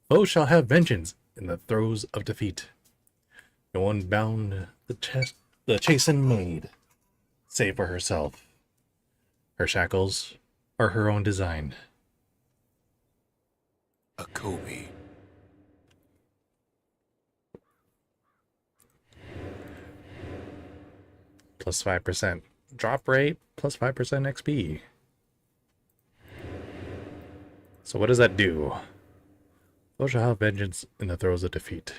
Foes shall have vengeance in the throes of defeat. No one bound the chastened maid, save for herself. Her shackles are her own design. Akobi. Plus 5% drop rate, plus 5% XP. So what does that do? Foes shall have vengeance in the throes of defeat.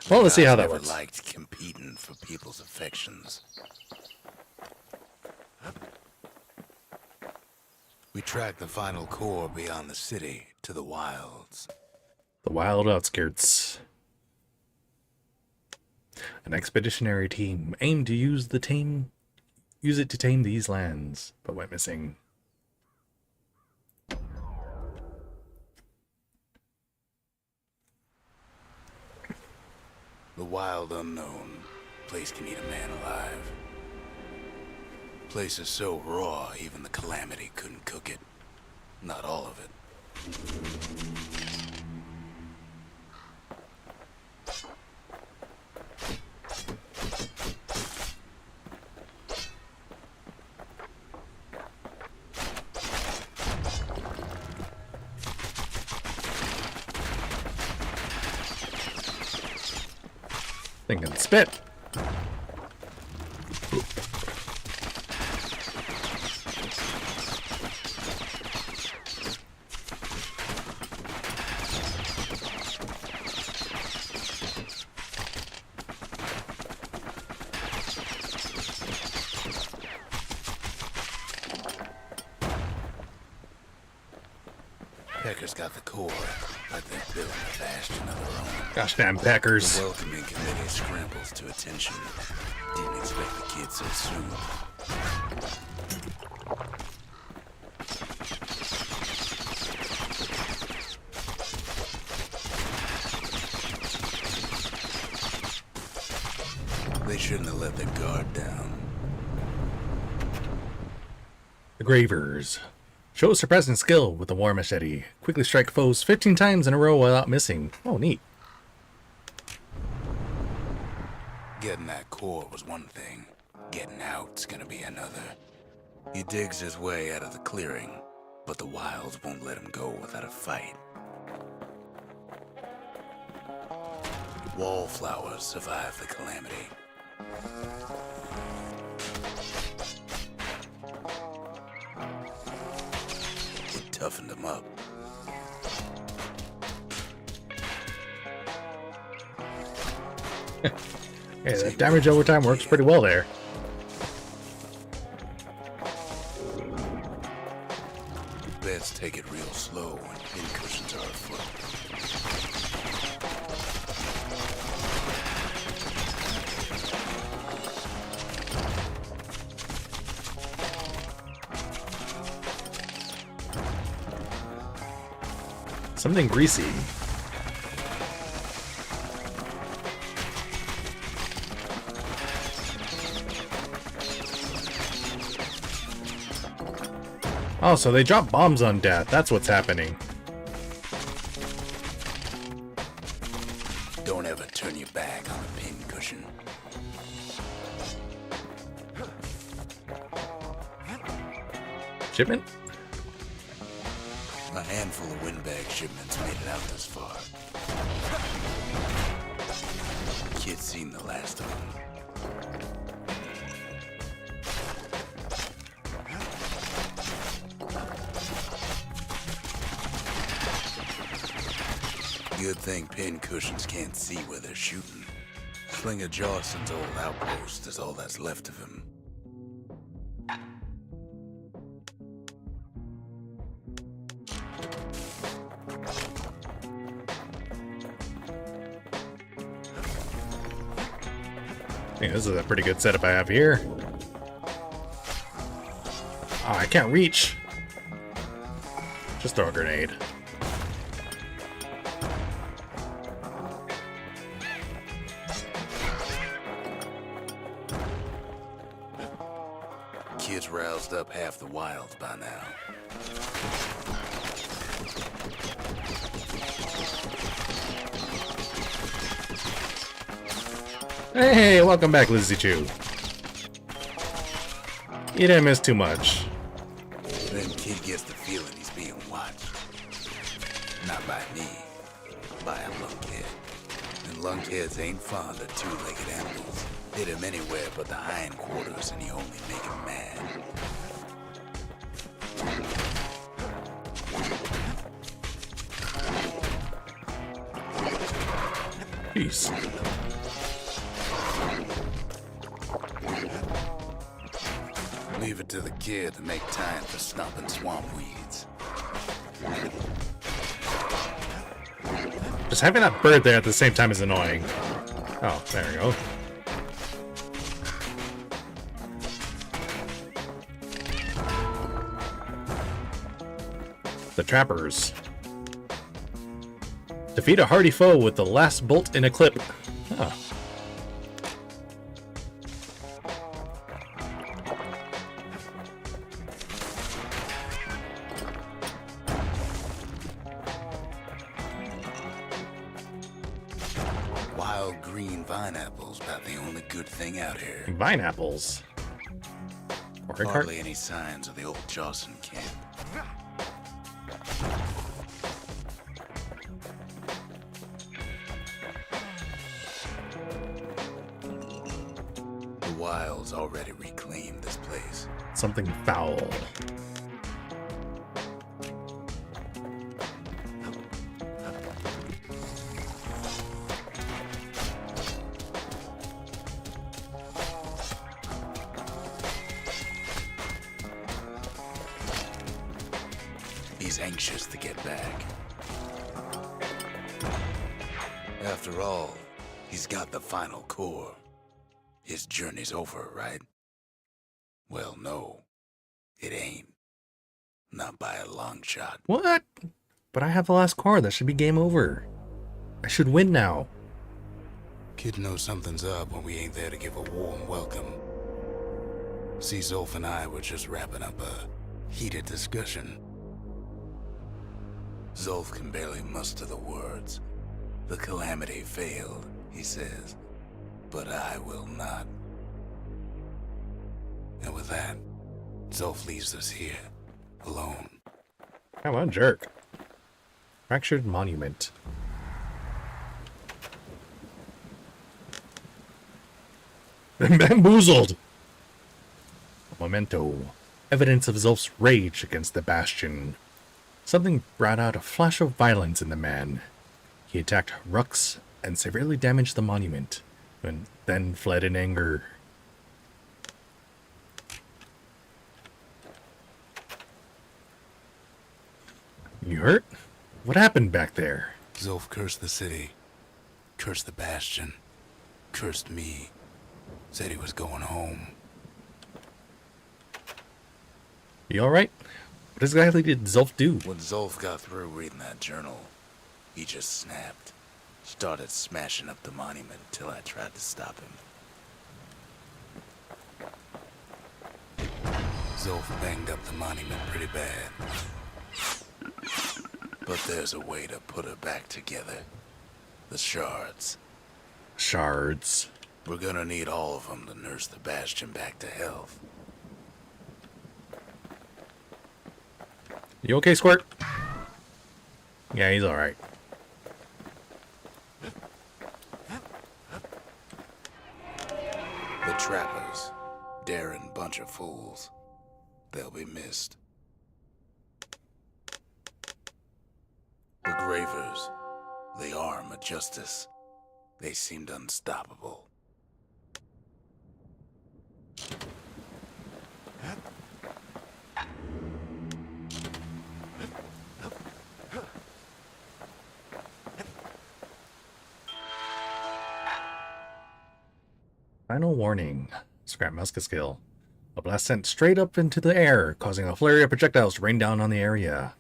Well, let's see how that Never works. liked competing for people's affections. We track the final core beyond the city to the wilds. The wild outskirts. An expeditionary team aimed to use it to tame these lands, but went missing. The wild unknown. Place can eat a man alive. Place is so raw, even the Calamity couldn't cook it. Not all of it. Thinking spit. Pecker's got the core, but they're building a bastion of their own. Gosh damn The Packers. welcoming committee scrambles to attention. Didn't expect the kid so soon. They shouldn't have let their guard down. The Gravers. Show surprising skill with the war machete. Quickly strike foes 15 times in a row without missing. Oh, neat. Getting that core was one thing. Getting out's gonna be another. He digs his way out of the clearing, but the wilds won't let him go without a fight. Wallflowers survive the Calamity. It toughened him up. Hey, that damage over time works pretty well there. Let's take it real slow when pincushions are afoot. Something greasy. Oh, so they drop bombs on death. That's what's happening. Don't ever turn your back on a pincushion. Shipment? A handful of windbag shipments made it out this far. Kid's seen the last of them. Good thing pincushions can't see where they're shooting. Slinger Jawson's old outpost is all that's left of him. I think this is a pretty good setup I have here. Oh, I can't reach. Just throw a grenade. Kid's roused up half the wilds by now. Hey, welcome back, Lizzie Chu. You didn't miss too much. Then Kid gets the feeling he's being watched. Not by me, by a lunkhead. And lunkheads ain't fond of two-legged animals. Hit him anywhere but the hindquarters and he only make him mad. Peace. Leave it to the kid to make time for stomping swamp weeds. Just having that bird there at the same time is annoying. Oh, there we go. The trappers. Defeat a hardy foe with the last bolt in a clip. Oh. Wild green vine apples about the only good thing out here. Vine apples. Or a cart. Hardly any signs of the old Jawson camp. The wilds already reclaimed this place. Something foul. He's anxious to get back. After all, he's got the final core. His journey's over, right? Well, no, it ain't. Not by a long shot. What? But I have the last car. That should be game over. I should win now. Kid knows something's up when we ain't there to give a warm welcome. See, Zolf and I were just wrapping up a heated discussion. Zolf can barely muster the words. The calamity failed, he says, but I will not. And with that, Zolf leaves us here, alone. Come on, jerk. Fractured monument. Bamboozled! Memento. Evidence of Zolf's rage against the Bastion. Something brought out a flash of violence in the man. He attacked Rux and severely damaged the monument, and then fled in anger. You hurt? What happened back there? Zolf cursed the city, cursed the Bastion, cursed me, said he was going home. You alright? What exactly did Zolf do? When Zolf got through reading that journal, he just snapped. Started smashing up the monument till I tried to stop him. Zolf banged up the monument pretty bad. But there's a way to put her back together. The shards. Shards. We're gonna need all of them to nurse the Bastion back to health. You okay, Squirt? Yeah, he's alright. The trappers. Daring bunch of fools. They'll be missed. The Gravers. The arm of justice. They seemed unstoppable. Final warning. Scrap musket skill. A blast sent straight up into the air, causing a flurry of projectiles to rain down on the area.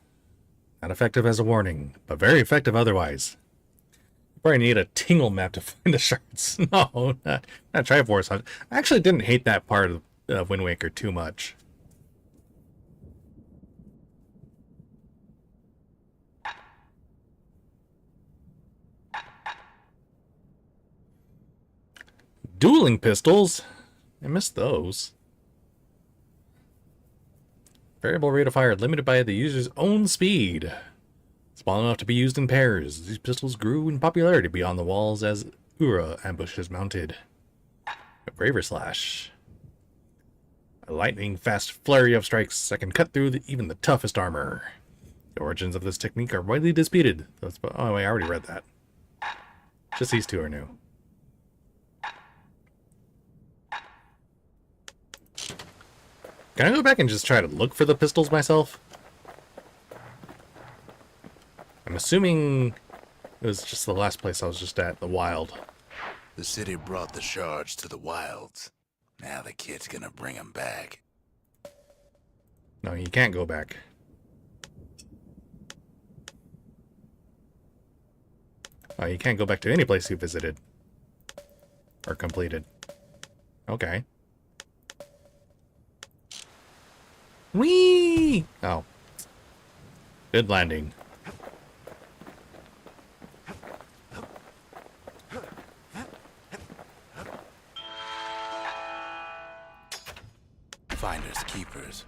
Not effective as a warning, but very effective otherwise. You probably need a tingle map to find the shards. No, not Triforce. I actually didn't hate that part of Wind Waker too much. Dueling pistols? I missed those. Variable rate of fire limited by the user's own speed. Small enough to be used in pairs. These pistols grew in popularity beyond the walls as Ura ambushes mounted. A Braver Slash. A lightning-fast flurry of strikes that can cut through even the toughest armor. The origins of this technique are widely disputed. Oh, wait, I already read that. Just these two are new. Can I go back and just try to look for the pistols myself? I'm assuming it was just the last place I was just at, the Wild. The city brought the shards to the wilds. Now the kid's gonna bring them back. No, you can't go back. Oh, you can't go back to any place you visited. Or completed. Okay. Whee! Oh. Good landing. Finders keepers.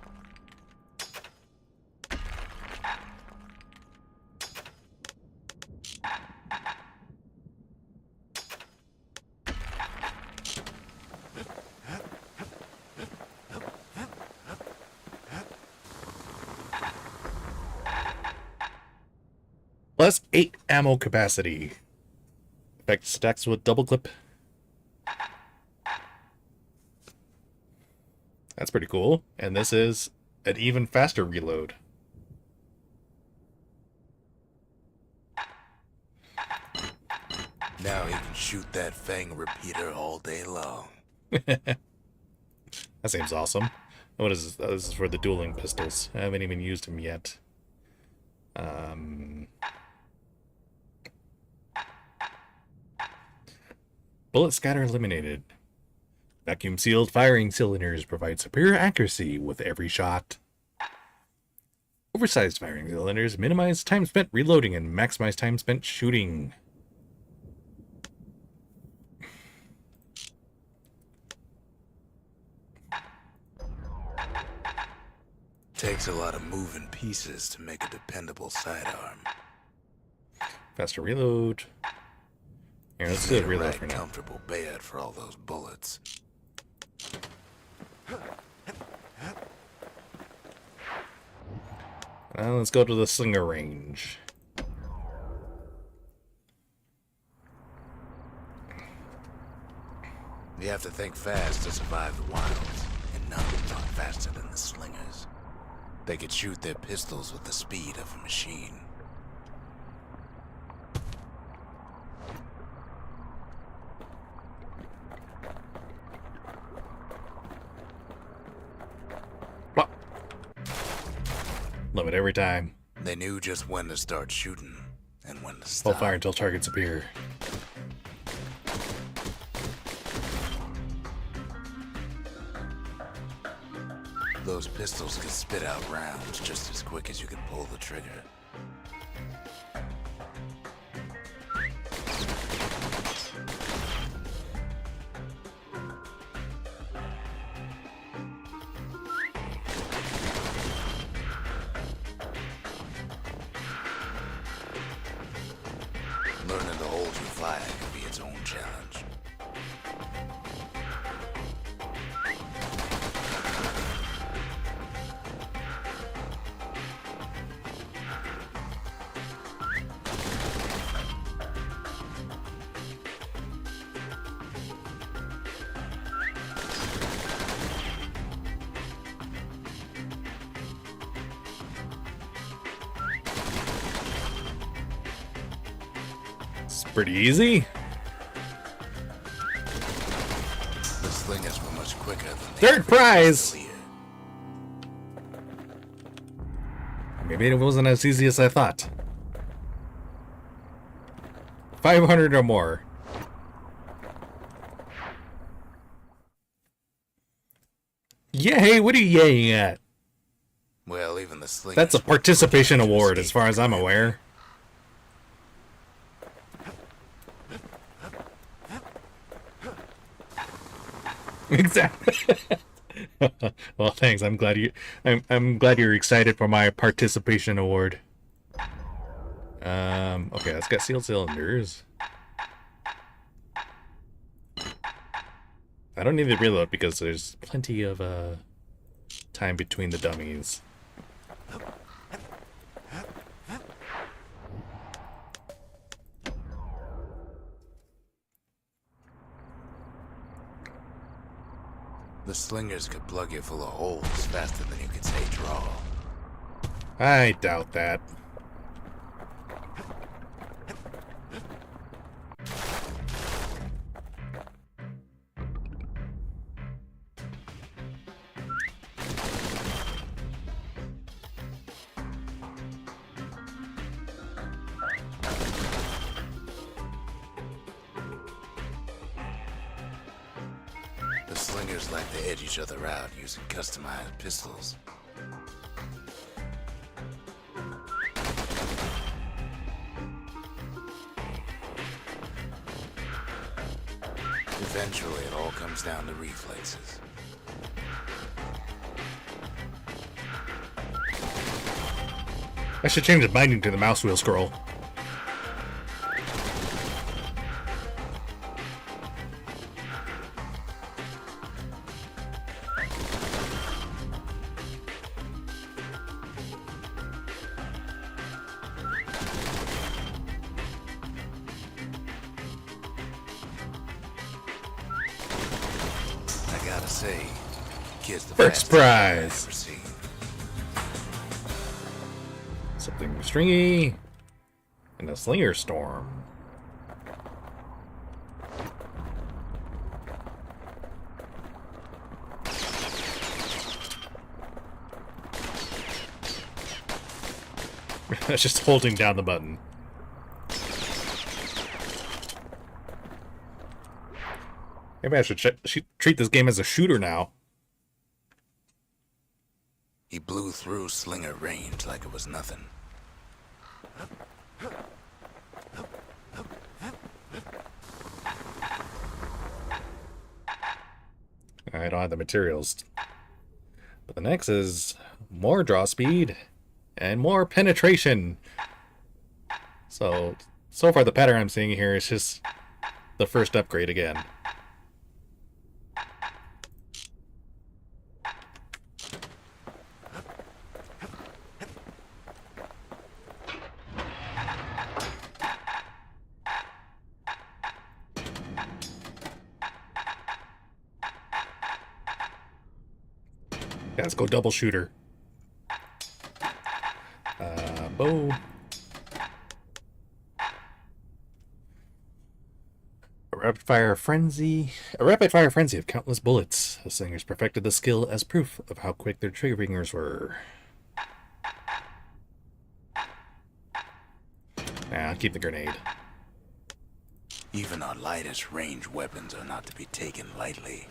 Plus 8 ammo capacity. Effect stacks with double clip. That's pretty cool. And this is an even faster reload. Now he can shoot that fang repeater all day long. That seems awesome. What is this? Oh, this is for the dueling pistols. I haven't even used them yet. Bullet scatter eliminated. Vacuum sealed firing cylinders provide superior accuracy with every shot. Oversized firing cylinders minimize time spent reloading and maximize time spent shooting. Takes a lot of moving pieces to make a dependable sidearm. Faster reload. Here, let's do a reload for now. Comfortable bed for all those bullets. Let's go to the slinger range. You have to think fast to survive the wilds, and none not faster than the slingers. They could shoot their pistols with the speed of a machine. Plop. Love it every time. They knew just when to start shooting, and when to stop. Hold fire until targets appear. Those pistols could spit out rounds just as quick as you could pull the trigger. burning the holes you fire can be its own challenge. It's pretty easy. The slingers were much quicker than the Third average prize! Cavalier. Maybe it wasn't as easy as I thought. 500 or more. Yay, what are you yaying at? Well, even the slingers. That's a were participation quicker to award as escape far as I'm the aware. Exactly. Well, thanks. I'm glad I'm glad you're excited for my participation award. Okay, let's get sealed cylinders. I don't need to reload because there's plenty of time between the dummies. The slingers could plug you full of holes faster than you could say draw. I doubt that. The slingers like to edge each other out using customized pistols. Eventually, it all comes down to reflexes. I should change the binding to the mouse wheel scroll. I gotta say, kid's the First fastest guy prize. I've ever seen. Something stringy. And a slinger storm. That's just holding down the button. Maybe I should treat this game as a shooter now. He blew through slinger range like it was nothing. I don't have the materials. But the next is more draw speed and more penetration. So far the pattern I'm seeing here is just the first upgrade again. Yeah, let's go double shooter. Bow. A rapid fire frenzy of countless bullets. The slingers perfected the skill as proof of how quick their trigger fingers were. I'll keep the grenade. Even our lightest range weapons are not to be taken lightly.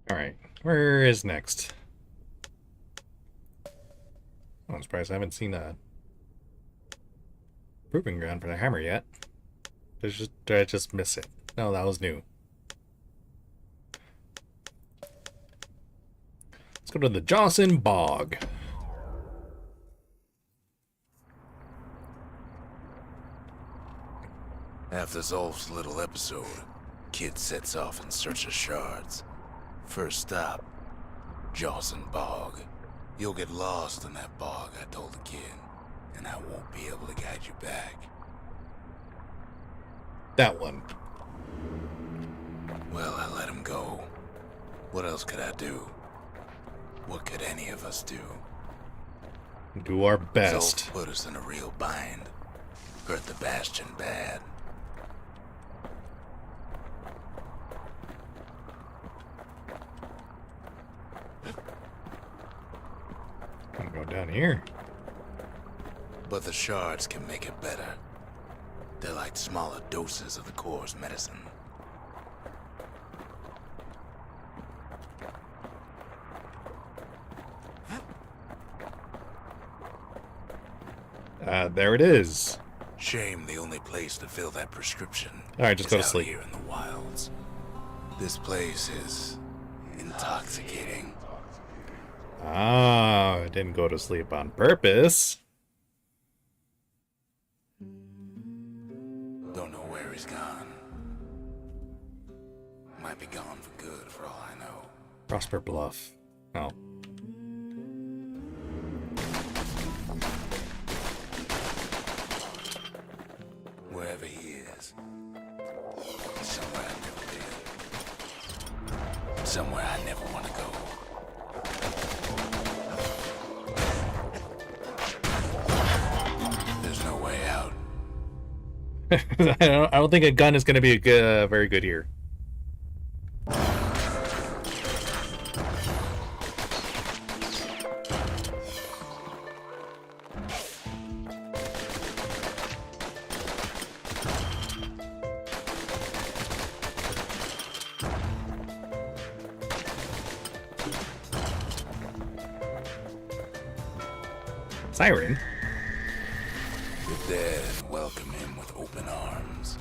Alright, where is next? Oh, I'm surprised I haven't seen a proving ground for the hammer yet. Did I just miss it? No, that was new. Let's go to the Johnson Bog. After Zolf's little episode, Kid sets off in search of shards. First stop, Johnson Bog. You'll get lost in that bog, I told the kid, and I won't be able to guide you back. That one. Well, I let him go. What else could I do? What could any of us do? Do our best. Zolf put us in a real bind. Hurt the Bastion bad. I'm going down here. But the shards can make it better. They're like smaller doses of the core's medicine. There it is. Shame the only place to fill that prescription. Alright, just is go to out sleep. here in the wilds. This place is intoxicating. Ah, I didn't go to sleep on purpose. Don't know where he's gone. Might be gone for good, for all I know. Prosper Bluff. Oh. Wherever he is. Somewhere I've never been. Somewhere I never want to go. There's no way out. I don't think a gun is going to be very good here. Siren? The dead welcome him with open arms.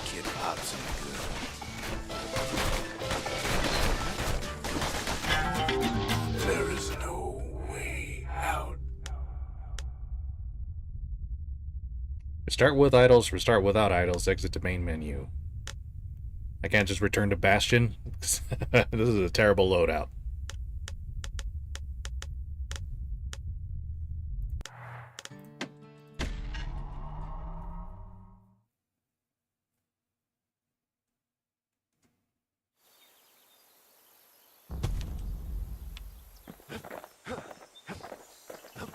Kid pops him good. There is no way out. Start with idols, restart without idols, exit to main menu. I can't just return to Bastion. This is a terrible loadout.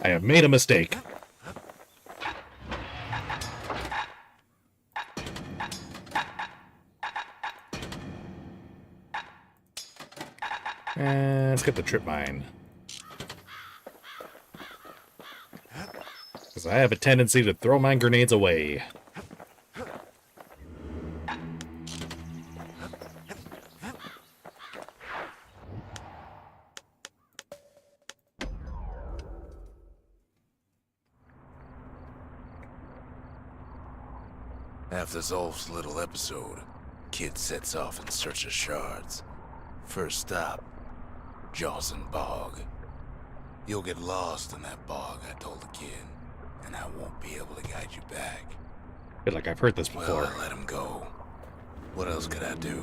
I have made a mistake. Let's get the trip mine. Because I have a tendency to throw my grenades away. After Zolf's little episode, Kid sets off in search of shards. First stop, Johnson Bog. You'll get lost in that bog, I told the kid, and I won't be able to guide you back. I feel like I've heard this before. Well, I let him go. What else could I do?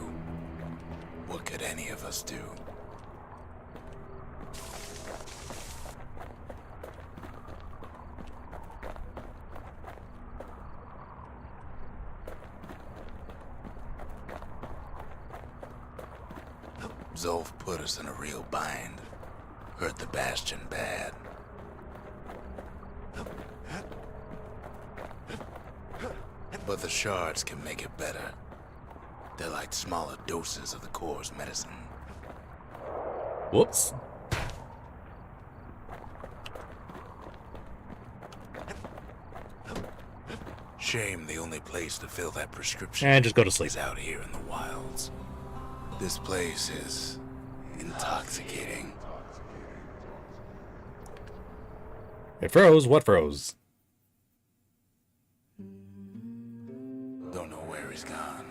What could any of us do? Zolf put us in a real bind. Hurt the Bastion bad. But the shards can make it better. They're like smaller doses of the core's medicine. Whoops. Shame the only place to fill that prescription And just go to sleep. is out here in the wilds. This place is intoxicating. It froze. What froze? Don't know where he's gone.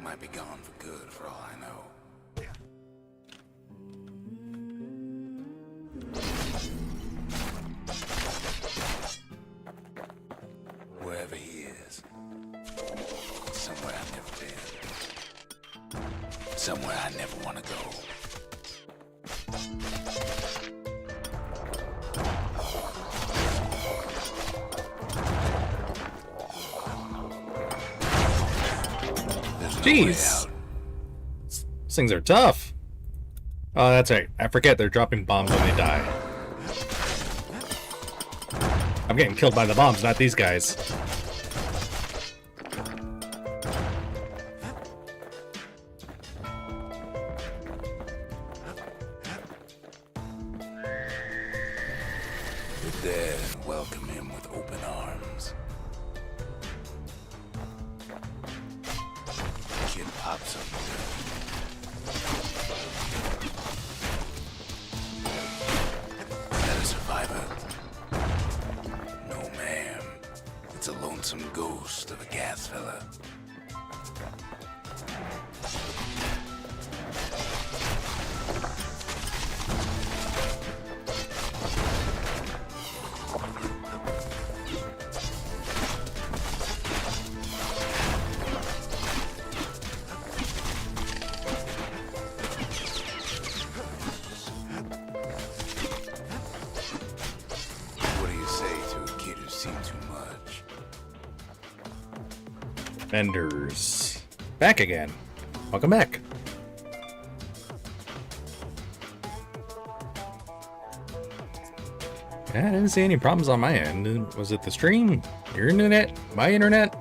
Might be gone for good for all I know. Wherever he is. Somewhere I've never been. Somewhere I never want to go. Jeez. These things are tough. Oh, that's right. I forget they're dropping bombs when they die. I'm getting killed by the bombs, not these guys. The dead welcome him with open arms. Kid pops up. That a survivor? No, ma'am. It's a lonesome ghost of a gas fella. What do you say to a kid who's seen too much? Vendors. Back again. Welcome back. Yeah, I didn't see any problems on my end. Was it the stream? Your internet? My internet?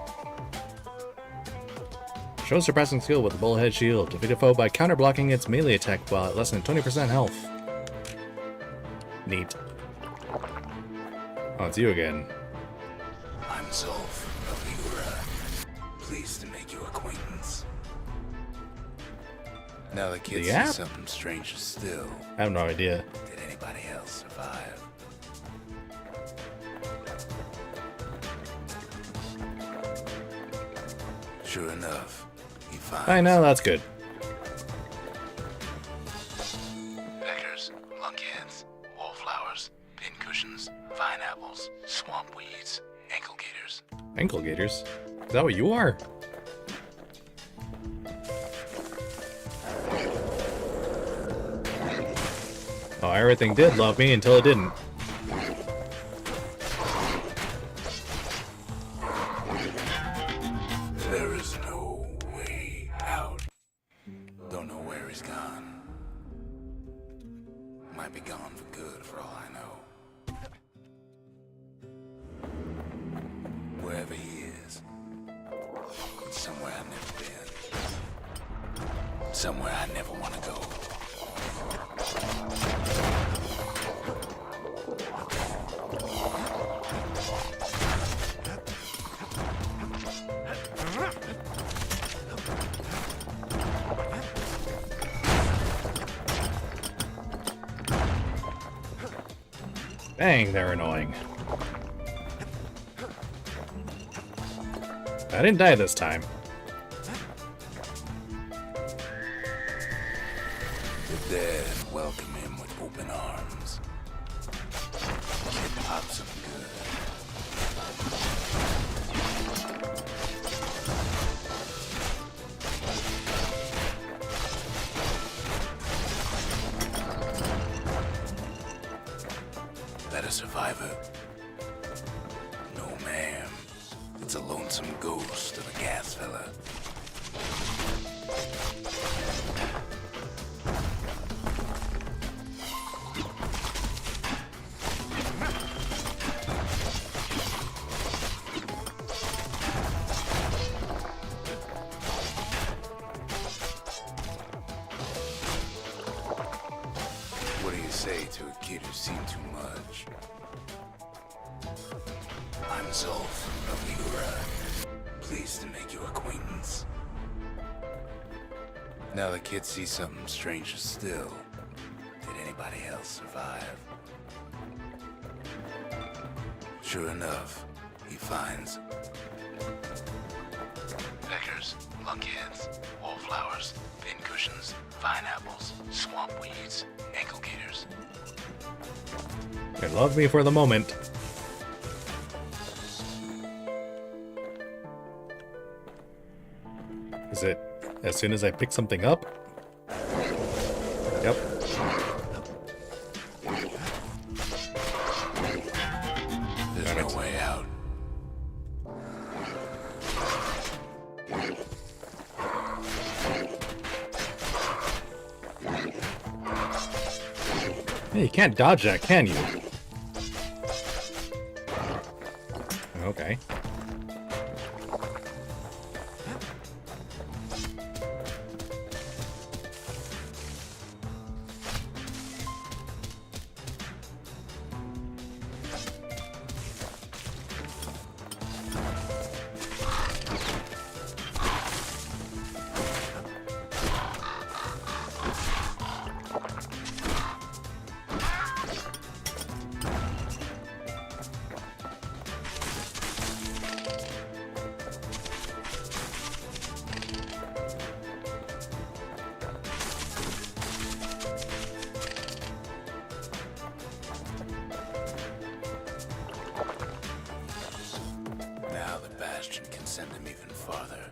Show surpassing skill with the bullhead shield. Defeat a foe by counter-blocking its melee attack while at less than 20% health. Neat. Oh, it's you again. I'm Zolf of Ura. Pleased to make your acquaintance. Now the kid The app? sees something stranger still. I have no idea. Did anybody else survive? Sure enough, he finds I know, that's good. peckers, lunkheads, wallflowers, pincushions, vine apples, swamp weeds, ankle gators. Ankle gators? Is that what you are? Oh, everything did love me until it didn't. There is no way out. Don't know where he's gone. Might be gone for good for all I know. Wherever he is. It's somewhere I've never been. Somewhere I never want to go. Dang, they're annoying. I didn't die this time. The dead welcome him with open arms. Kid pops him good. That a survivor? No, ma'am. It's a lonesome ghost of a gas fella. What do you say to a kid who's seen too much? I'm Zolf of Ura. Pleased to make your acquaintance. Now the kid sees something stranger still. Did anybody else survive? Sure enough, he finds peckers, lunkheads, wallflowers, pincushions, pineapples, swamp weeds, ankle gaiters. They love me for the moment. Is it as soon as I pick something up? Yep. There's no way out. Hey, you can't dodge that, can you? Okay. Now the Bastion can send him even farther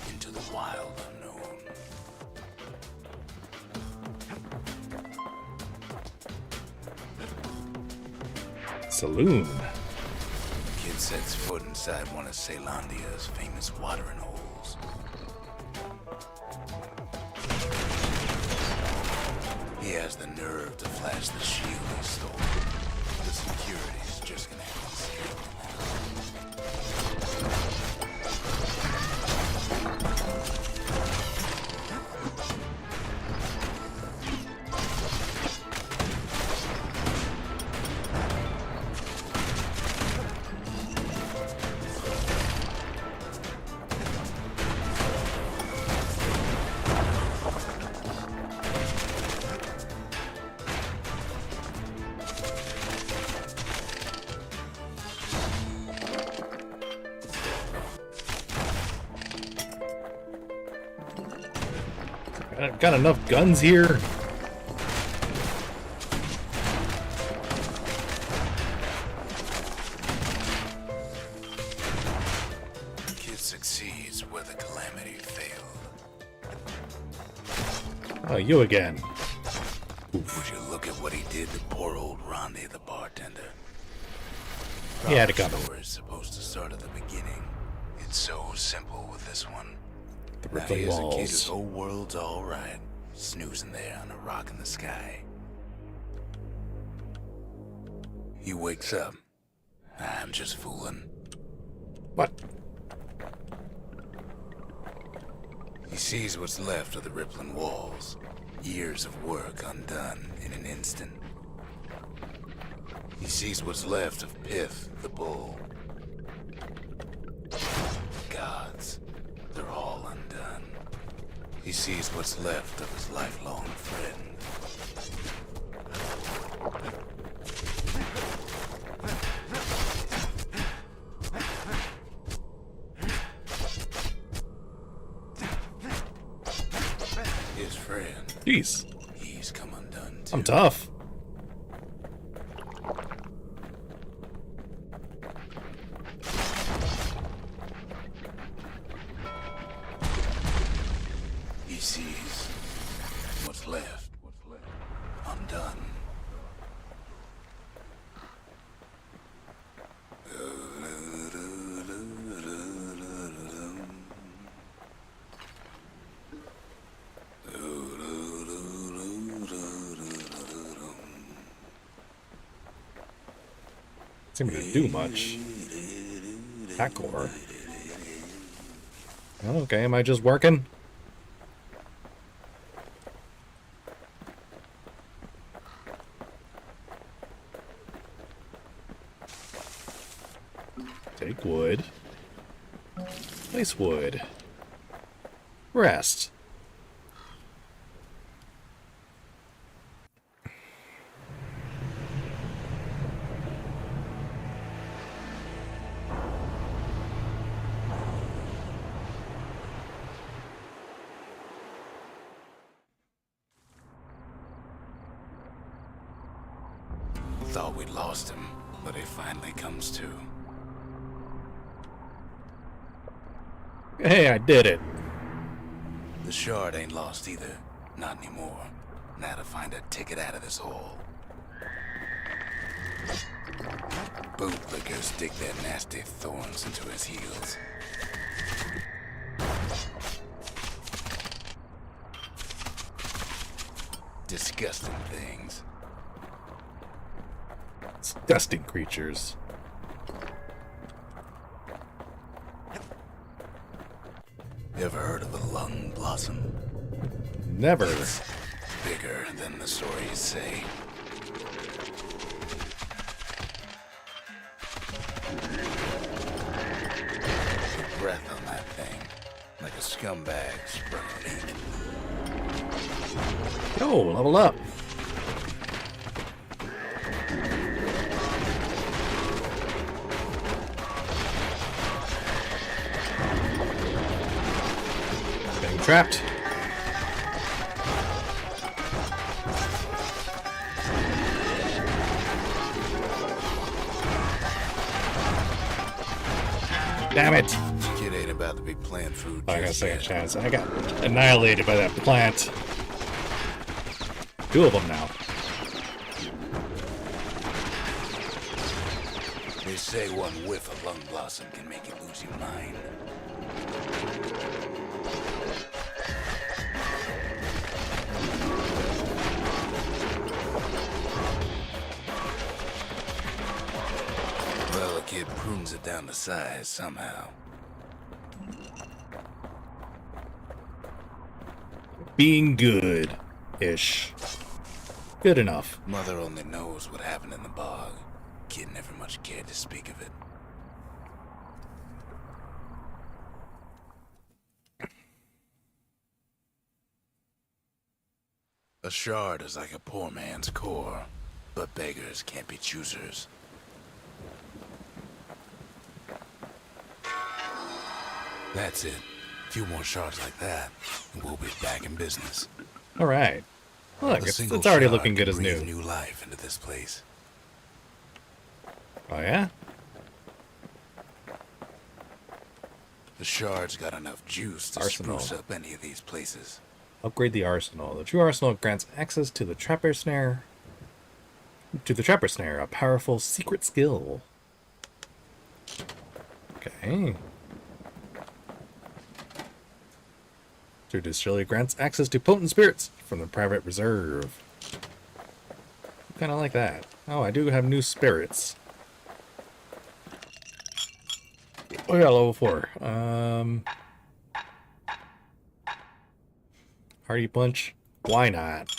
into the wild unknown. Saloon. Kid sets foot inside one of Ceylondia's famous watering holes. He has the nerve to flash the shield he stole. The security's just gonna have to see it. Got enough guns here. Kid succeeds where the calamity failed. Oh, you again. Would you look at what he did to poor old Ronde the bartender? He had it coming. Story's supposed to start at the beginning. It's so simple with this one. The Now rippling here's a kid whose walls. whole world's all right, snoozing there on a rock in the sky. He wakes up. I'm just fooling. What? He sees what's left of the rippling walls. Years of work undone in an instant. He sees what's left of Pith the bull. Gods, they're all undone. He sees what's left of his lifelong friend. His friend, Jeez. he's come undone too. I'm tough. He sees what's left undone. Seem to do much. Hackor. Okay, am I just working? Take wood. Place wood. Rest. Thought we'd lost him, but he finally comes to. Hey, I did it. The shard ain't lost either. Not anymore. Now to find a ticket out of this hole. Bootlickers dig their nasty thorns into his heels. Disgusting things. Disgusting creatures. Ever heard of a lung blossom? Never. It's bigger than the stories say. The breath on that thing, like a scumbag sprung a leak. Yo, level up. Getting trapped. Damn it. Kid ain't about to be playing food. I got a just second yet. chance. I got annihilated by that plant. Two of them now. They say one whiff of lung blossom can make you lose your mind. Well, the kid prunes it down to size somehow. Being good-ish. Good enough. Mother only knows what happened in the bog. Kid never much cared to speak of it. A shard is like a poor man's core, but beggars can't be choosers. That's it. A few more shards like that, and we'll be back in business. Alright. Look, A it's single already shard looking good can as breathe new. new life into this place. Oh yeah? The shard's got enough juice to Arsenal. spruce up any of these places. Upgrade the arsenal. The true arsenal grants access to the trapper snare. To the trapper snare, a powerful secret skill. Okay. True distillery grants access to potent spirits from the private reserve. Kind of like that. Oh, I do have new spirits. Oh yeah, level 4. Hardy Punch. Why not?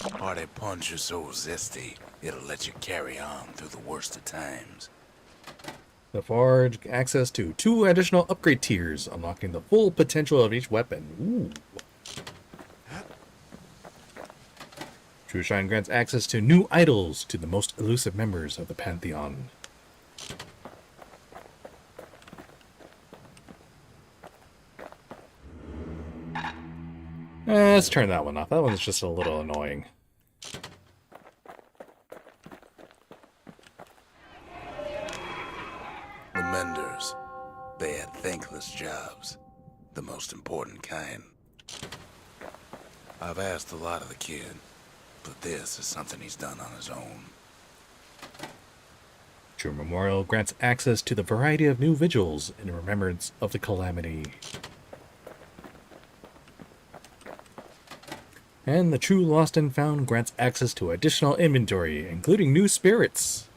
Hardy Punch is so zesty, it'll let you carry on through the worst of times. The Forge, access to 2 additional upgrade tiers, unlocking the full potential of each weapon. Ooh. True Shine grants access to new idols to the most elusive members of the Pantheon. Let's turn that one off. That one's just a little annoying. The menders, they had thankless jobs, the most important kind. I've asked a lot of the kid, but this is something he's done on his own. True Memorial grants access to the variety of new vigils in remembrance of the calamity. And the True Lost and Found grants access to additional inventory, including new spirits.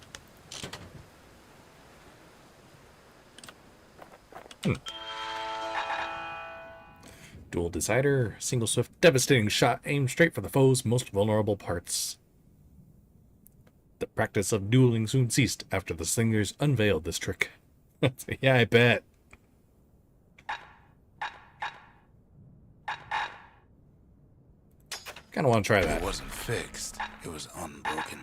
Dual Decider, single swift devastating shot aimed straight for the foe's most vulnerable parts. The practice of dueling soon ceased after the slingers unveiled this trick. Yeah, I bet. Kind of want to try that. It wasn't fixed. It was unbroken.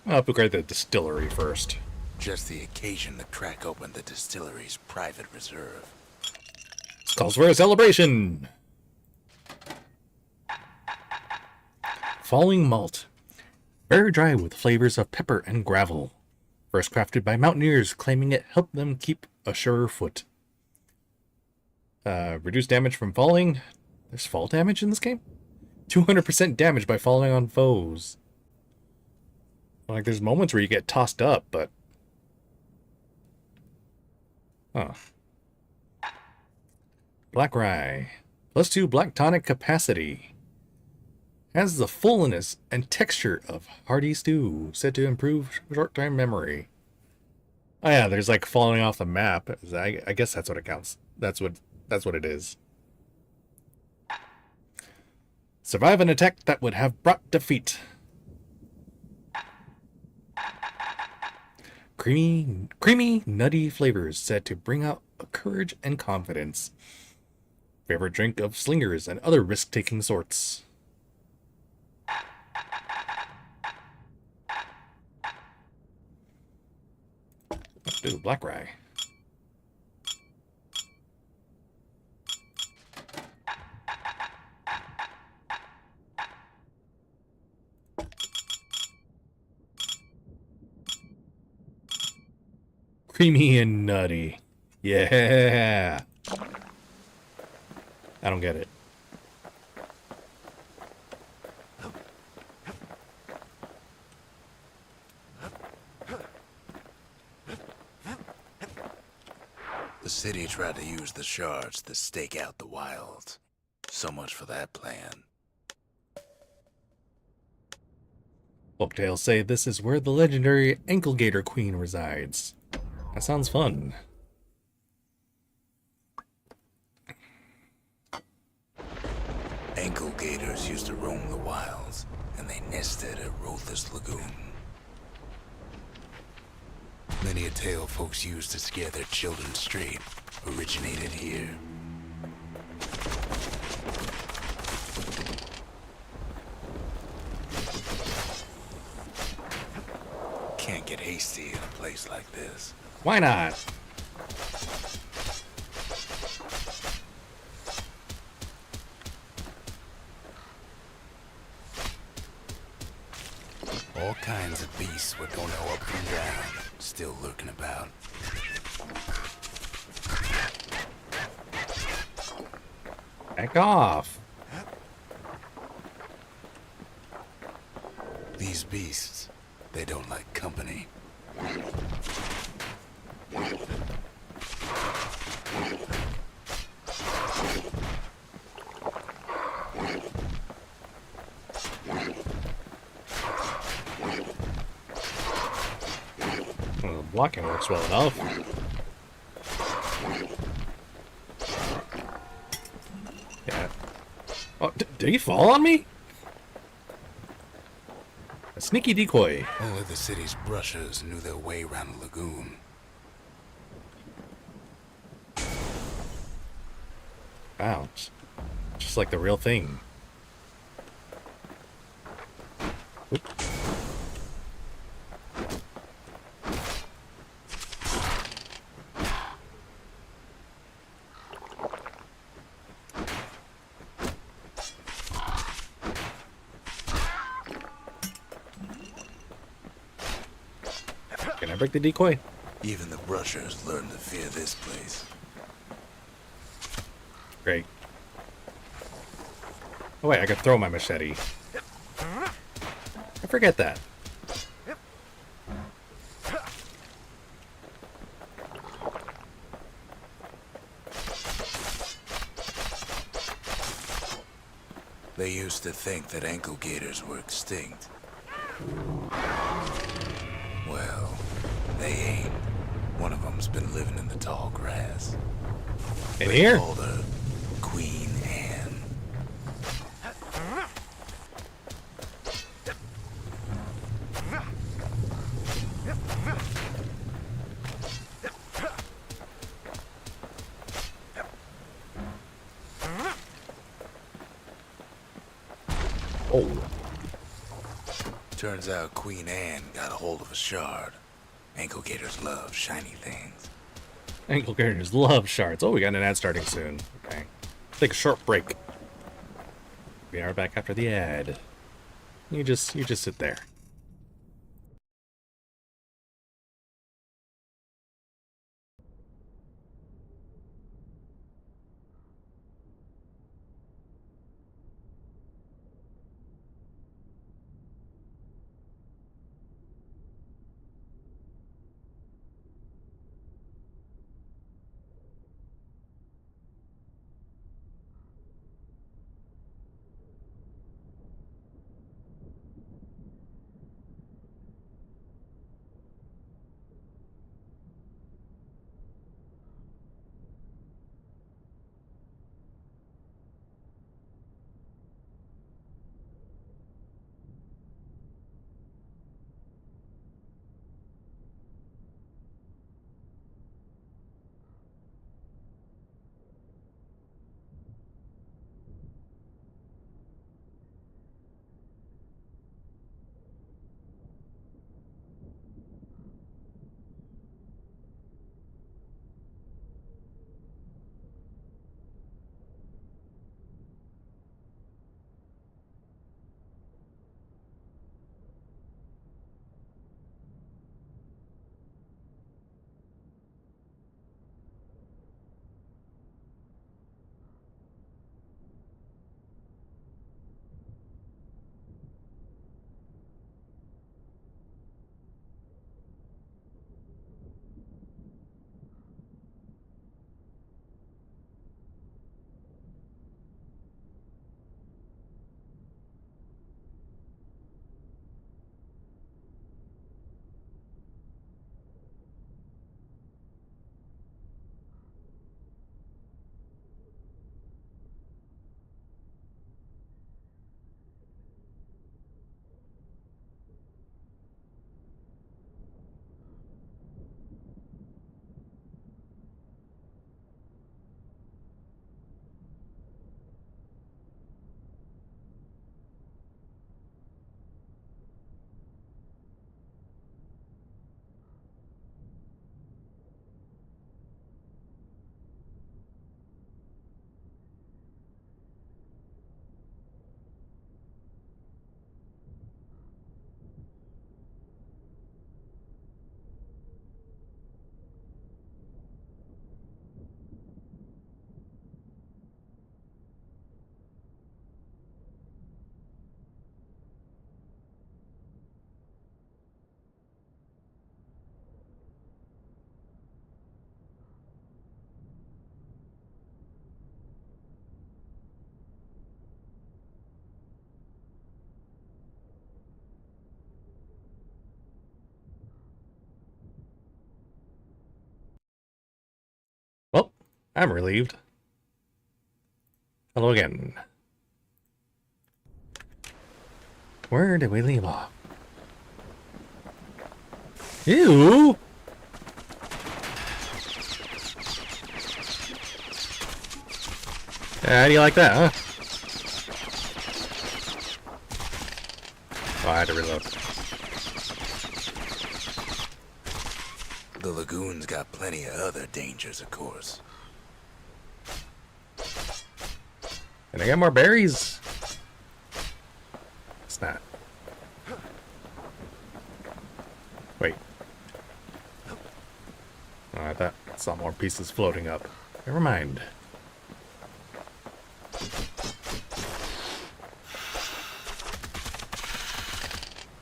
I'll upgrade the distillery first. Just the occasion to crack open the distillery's private reserve. This calls for a celebration! Falling malt. Very dry with flavors of pepper and gravel. First crafted by mountaineers claiming it helped them keep a surer foot. Reduce damage from falling. There's fall damage in this game? 200% damage by falling on foes. Like, there's moments where you get tossed up, but... Huh. Black Rye. +2 black tonic capacity. Has the fullness and texture of hearty stew, said to improve short-term memory. Oh yeah, there's like falling off the map. I guess that's what it counts. That's what it is. Survive an attack that would have brought defeat. Creamy, nutty flavors said to bring out courage and confidence. Favorite drink of slingers and other risk-taking sorts. Let's do Black Rye. Creamy and nutty. Yeah. I don't get it. The city tried to use the shards to stake out the wilds. So much for that plan. Folktales say this is where the legendary Ankle Gator Queen resides. That sounds fun. Ankle gators used to roam the wilds, and they nested at Rothes Lagoon. Many a tale folks used to scare their children straight originated here. Can't get hasty in a place like this. Why not? All kinds of beasts we don't know up and down, still lurking about. Back off. These beasts, they don't like company. Well, the blocking works well enough. Yeah. Oh, did he fall on me? A sneaky decoy. Only the city's brushers knew their way around the lagoon. Wow. Just like the real thing. Oop. Can I break the decoy? Even the brushers learned to fear this place. Great. Oh wait, I could throw my machete. I forget that. They used to think that ankle gators were extinct. Well, they ain't. One of them's been living in the tall grass. In They here? called her Queen Anne. Oh. Turns out Queen Anne got a hold of a shard. Ankle gators love shiny things. Ankle characters love shards. Oh, we got an ad starting soon. Okay. Take a short break. We are back after the ad. You just sit there. Well, I'm relieved. Hello again. Where did we leave off? Ew! How do you like that, huh? Oh, I had to reload. The lagoon's got plenty of other dangers, of course. And I got more berries. It's not. Wait. Oh, I thought I saw more pieces floating up. Never mind.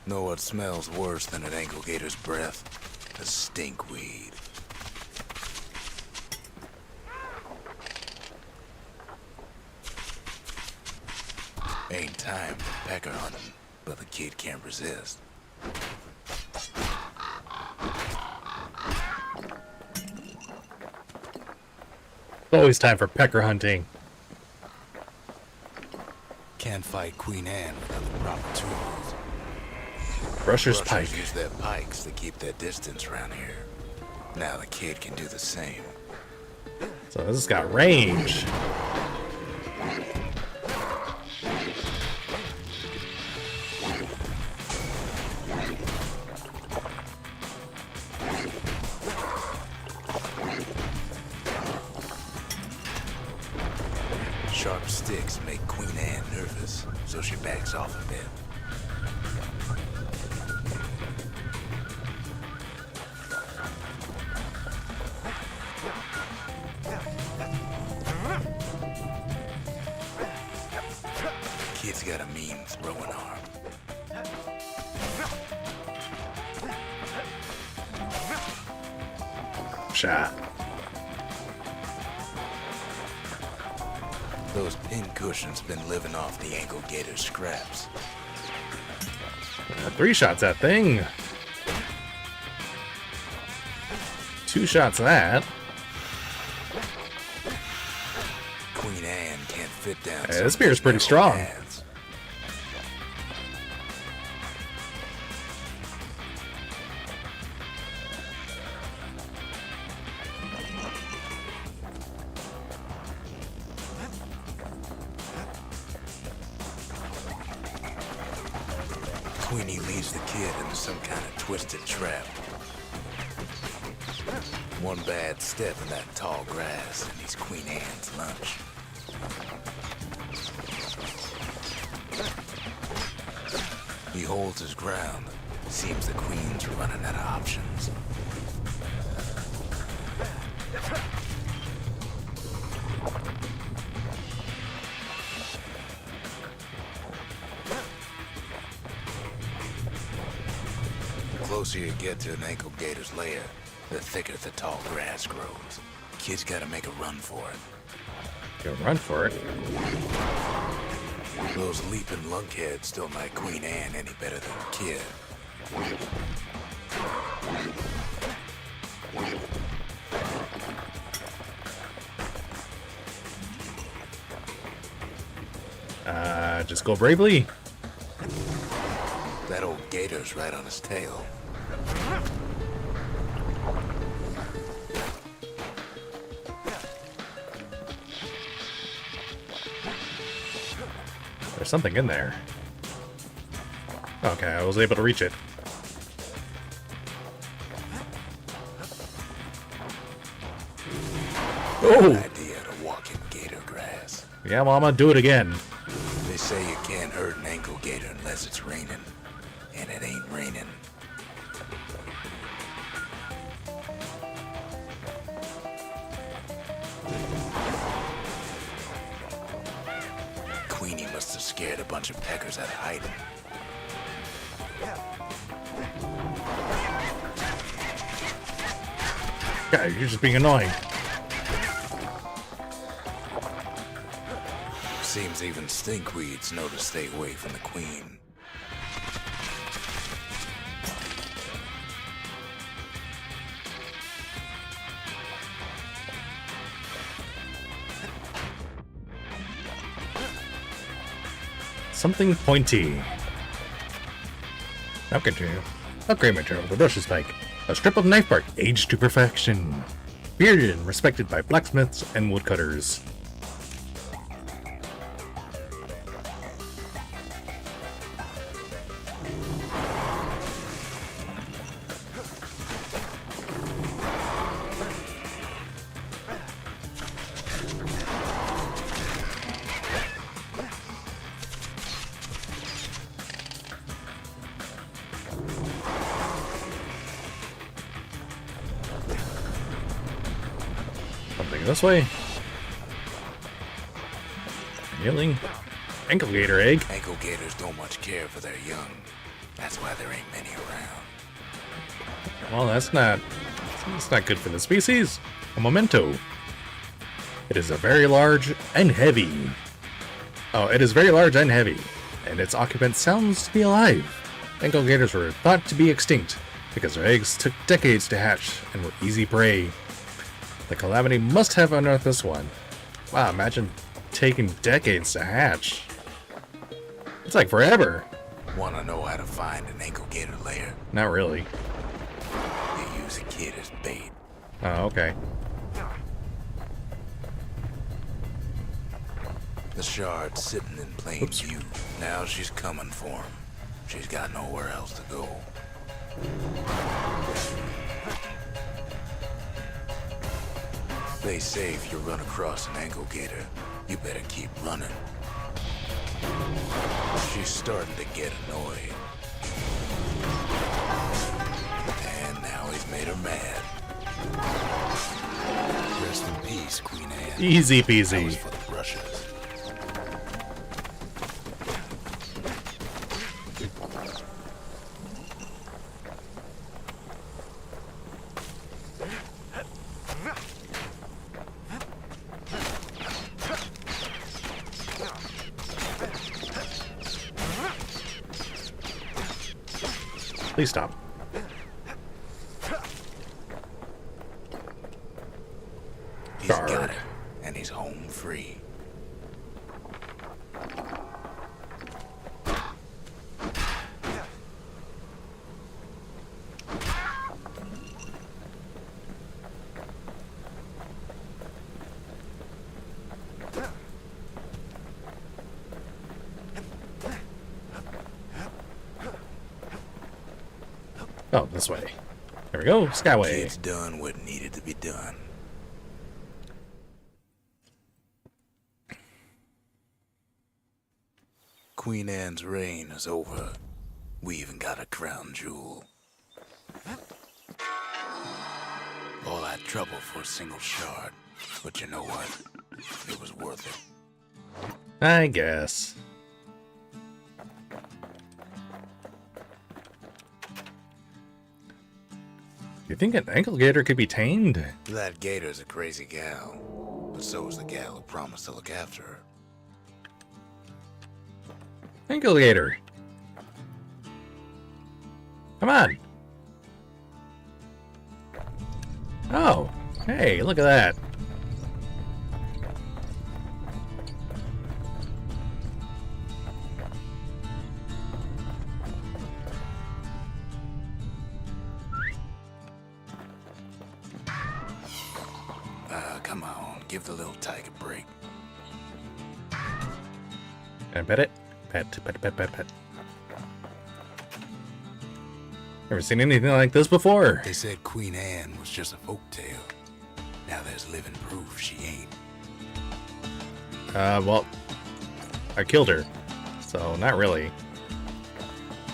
Know what smells worse than an ankle gator's breath? The stinkweed. Ain't time for pecker hunting, but the kid can't resist. Always time for pecker hunting. Can't fight Queen Anne without the proper tools. Brusher's pike. Brushers use their pikes to keep their distance around here. Now the kid can do the same. So this has got range. Sharp sticks make Queen Anne nervous, so she backs off a bit. Kid's got a mean throwing arm. Shot. Those pin cushions been living off the ankle gator scraps. 3 shots that thing. 2 shots of that. Queen Anne can't fit down. Hey, some this of beer's those pretty narrow strong. paths. Queenie leads the kid into some kind of twisted trap. One bad step in that tall grass and he's Queen Anne's lunch. He holds his ground. Seems the Queen's running out of options. The closer you get to an ankle gator's lair, the thicker the tall grass grows. Kid's gotta make a run for it. Go run for it. Those leaping lunkheads don't like Queen Anne any better than the kid. Just go bravely. That old gator's right on his tail. There's something in there. Okay, I was able to reach it. Oh! Idea to walk in gator grass. Yeah, well, I'm gonna do it again. They say you can't hurt an ankle gator unless it's raining. And it ain't raining. Queenie must have scared a bunch of peckers out of hiding. Yeah, you're just being annoying. Seems even stinkweeds know to stay away from the Queen. Something pointy. Now continue. Upgrade material, the brush's pike. A strip of knife bark aged to perfection. Bearded and respected by blacksmiths and woodcutters. Something this way. Healing. Ankle gator egg. Ankle gators don't much care for their young. That's why there ain't many around. Well, that's not good for the species. A memento. It is a very large and heavy. Oh, it is very large and heavy, and its occupant sounds to be alive. Ankle gators were thought to be extinct because their eggs took decades to hatch and were easy prey. The Calamity must have unearthed this one. Wow, imagine taking decades to hatch. It's like forever. Wanna know how to find an ankle gator lair? Not really. You use a kid as bait. Oh, okay. The shard's sitting in plain view. Now she's coming for him. She's got nowhere else to go. They say if you run across an ankle gator, you better keep running. She's starting to get annoyed. And now he's made her mad. Rest in peace, Queen Anne. Easy That was peasy. for the brushes. Please stop. He's Guard. got it, and he's home free. Oh, this way. There we go. Skyway. Kid's done what needed to be done. Queen Anne's reign is over. We even got a crown jewel. All that trouble for a single shard. But you know what? It was worth it. I guess. Do you think an ankle gator could be tamed? That gator's a crazy gal. But so is the gal who promised to look after her. Ankle gator. Come on. Oh, hey, look at that. Come on, give the little tyke a break. And pet it. Pet. Never seen anything like this before. They said Queen Anne was just a folktale. Now there's living proof she ain't. Well, I killed her, so not really.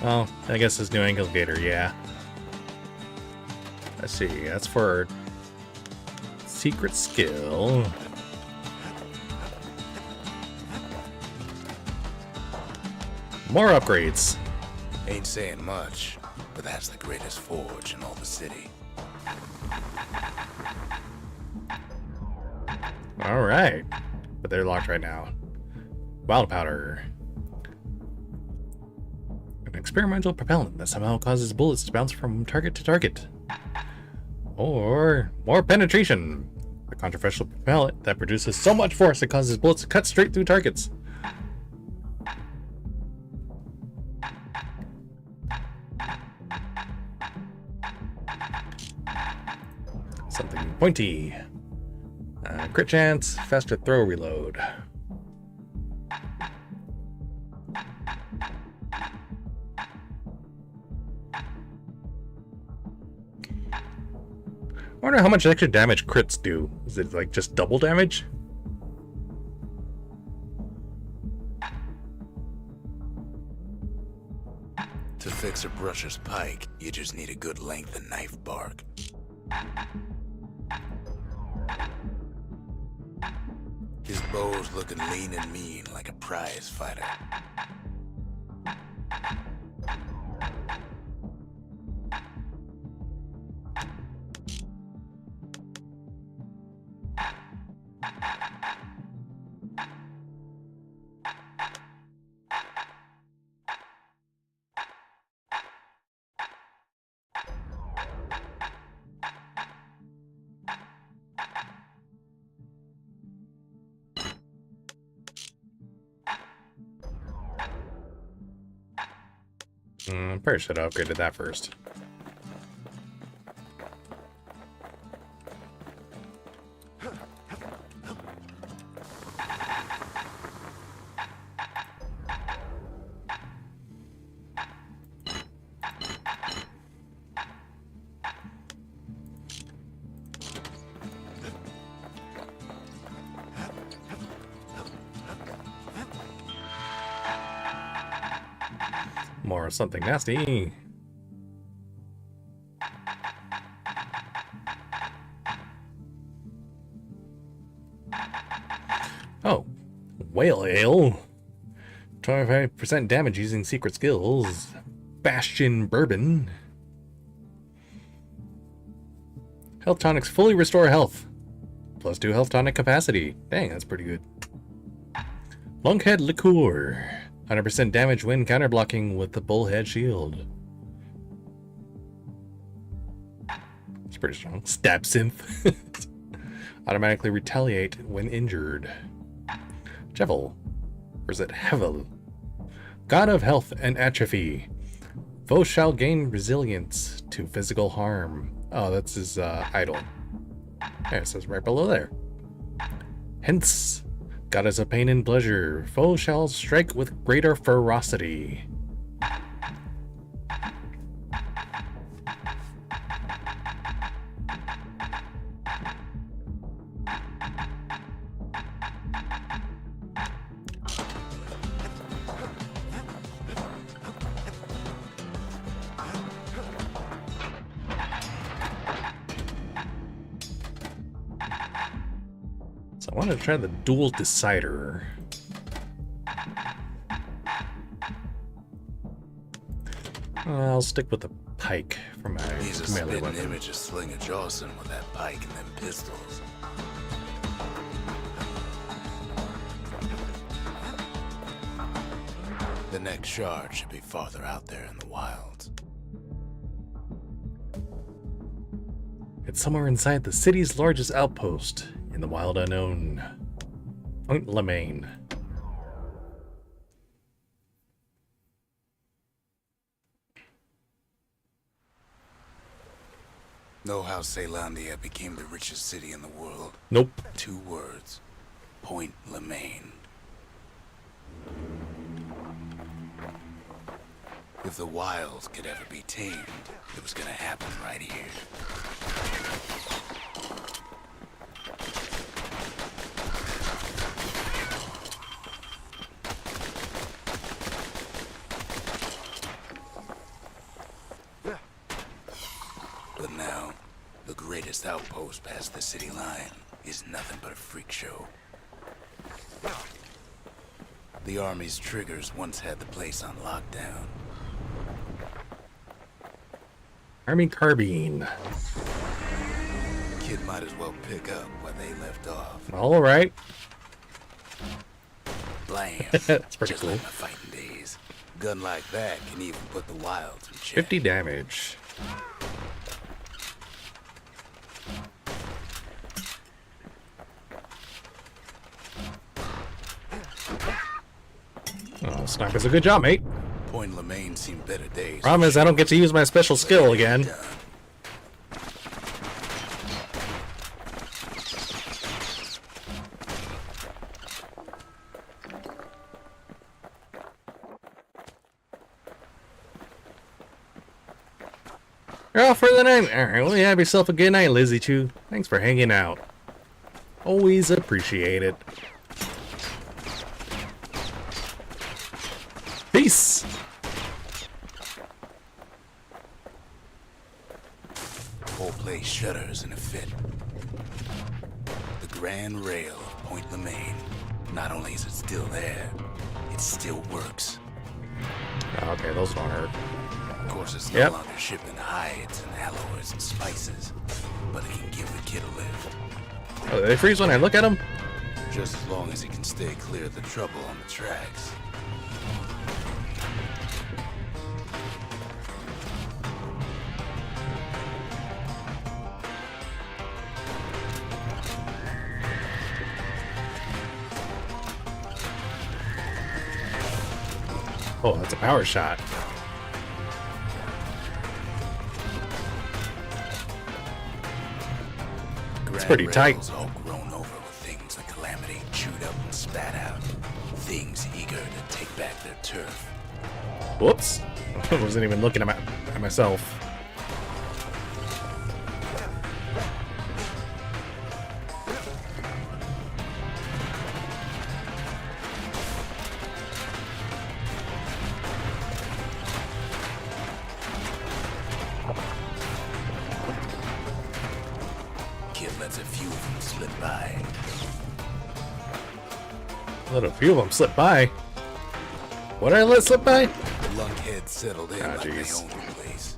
Well, I guess this new ankle gator, yeah. Let's see, that's for secret skill. More upgrades. Ain't saying much, but that's the greatest forge in all the city. Alright. But they're locked right now. Wild powder. An experimental propellant that somehow causes bullets to bounce from target to target. Or more penetration. A controversial propellant that produces so much force it causes bullets to cut straight through targets. Something pointy. Crit chance, faster throw reload. I wonder how much extra damage crits do. Is it like just double damage? To fix a brusher's pike, you just need a good length of knife bark. His bow's looking lean and mean like a prize fighter. Probably should have upgraded that first. More something nasty. Oh, whale ale. 25% damage using secret skills. Bastion bourbon. Health tonics fully restore health. +2 health tonic capacity. Dang, that's pretty good. Lunkhead liqueur. 100% damage when counterblocking with the bullhead shield. It's pretty strong. Stab synth. Automatically retaliate when injured. Jevel. Or is it Hevel? God of health and atrophy. Foes shall gain resilience to physical harm. Oh, that's his idol. Yeah, it says right below there. Hence. Goddess of pain and pleasure. Foes shall strike with greater ferocity. So I want to try the dual decider. I'll stick with the pike for my He's a melee spitting weapon. image of Slinger Jawson with that pike and them pistols. The next shard should be farther out there in the wilds. It's somewhere inside the city's largest outpost in the wild unknown. Point Lemaine. Know how Caelondia became the richest city in the world? Nope. 2 words. Point Lemaine. If the wilds could ever be tamed, it was gonna happen right here. But now, the greatest outpost past the city line is nothing but a freak show. The army's triggers once had the place on lockdown. Army carbine. Kid might as well pick up where they left off. All right. Blam. That's pretty Just cool. like my fighting days. Gun like that can even put the wilds in check. 50 damage. Oh, sniper's a good job, mate. Point Lemaine seen better days. Problem is, I don't get to use my special skill again. Done. You're off for the night. Alright, well, you have yourself a good night, Lizzie Chew. Thanks for hanging out. Always appreciate it. Peace! Whole place shudders in a fit. The grand rail of Point Lemaine. Not only is it still there, it still works. Okay, those don't hurt. Of course, it's Yep. no longer shipping hides and alloys and spices, but it can give the kid a lift. Oh, they freeze when I look at them? Just as long as he can stay clear of the trouble on the tracks. Oh, that's a power shot. Grand pretty tight. rails all grown over with things the Calamity chewed up and spat out. Things eager to take back their turf. Whoops. I wasn't even looking at myself. Kid lets a few of them slip by. Let a few of them slip by. What did I let slip by? The lunkheads settled in like they jeez. owned the place.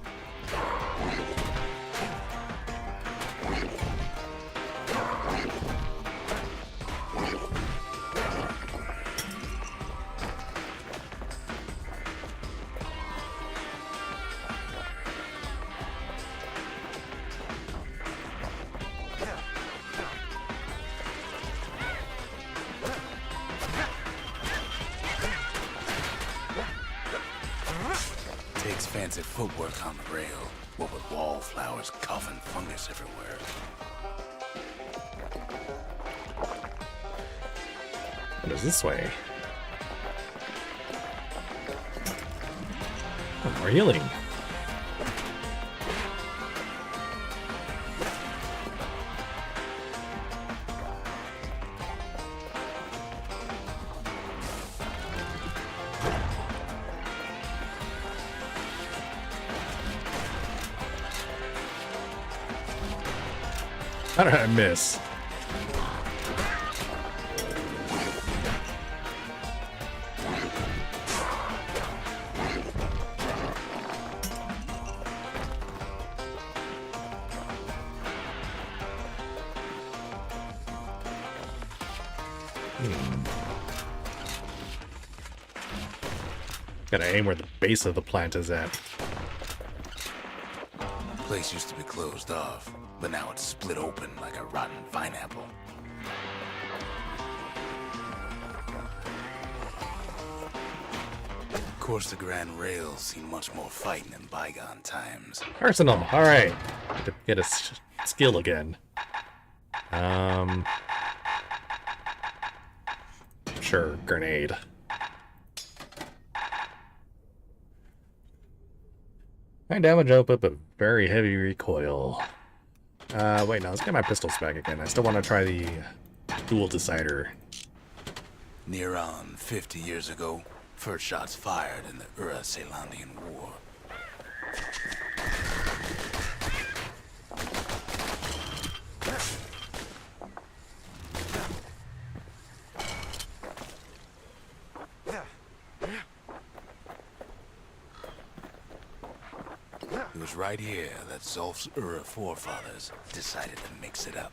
Takes fancy footwork on the rail, what with wallflowers, coughing fungus everywhere. What is this way? Oh, more healing. How did I miss? Gotta aim where the base of the plant is at. Place used to be closed off, but now it's split open like a rotten pineapple. Of course, the Grand Rails seen much more fighting in bygone times. Arsenal, alright. Get a skill again. Sure, grenade. High damage output, but very heavy recoil. Wait, no, let's get my pistols back again. I still want to try the dual decider. Near on 50 years ago, first shots fired in the Ura-Celandian War. It was right here that Zolf's Ura forefathers decided to mix it up.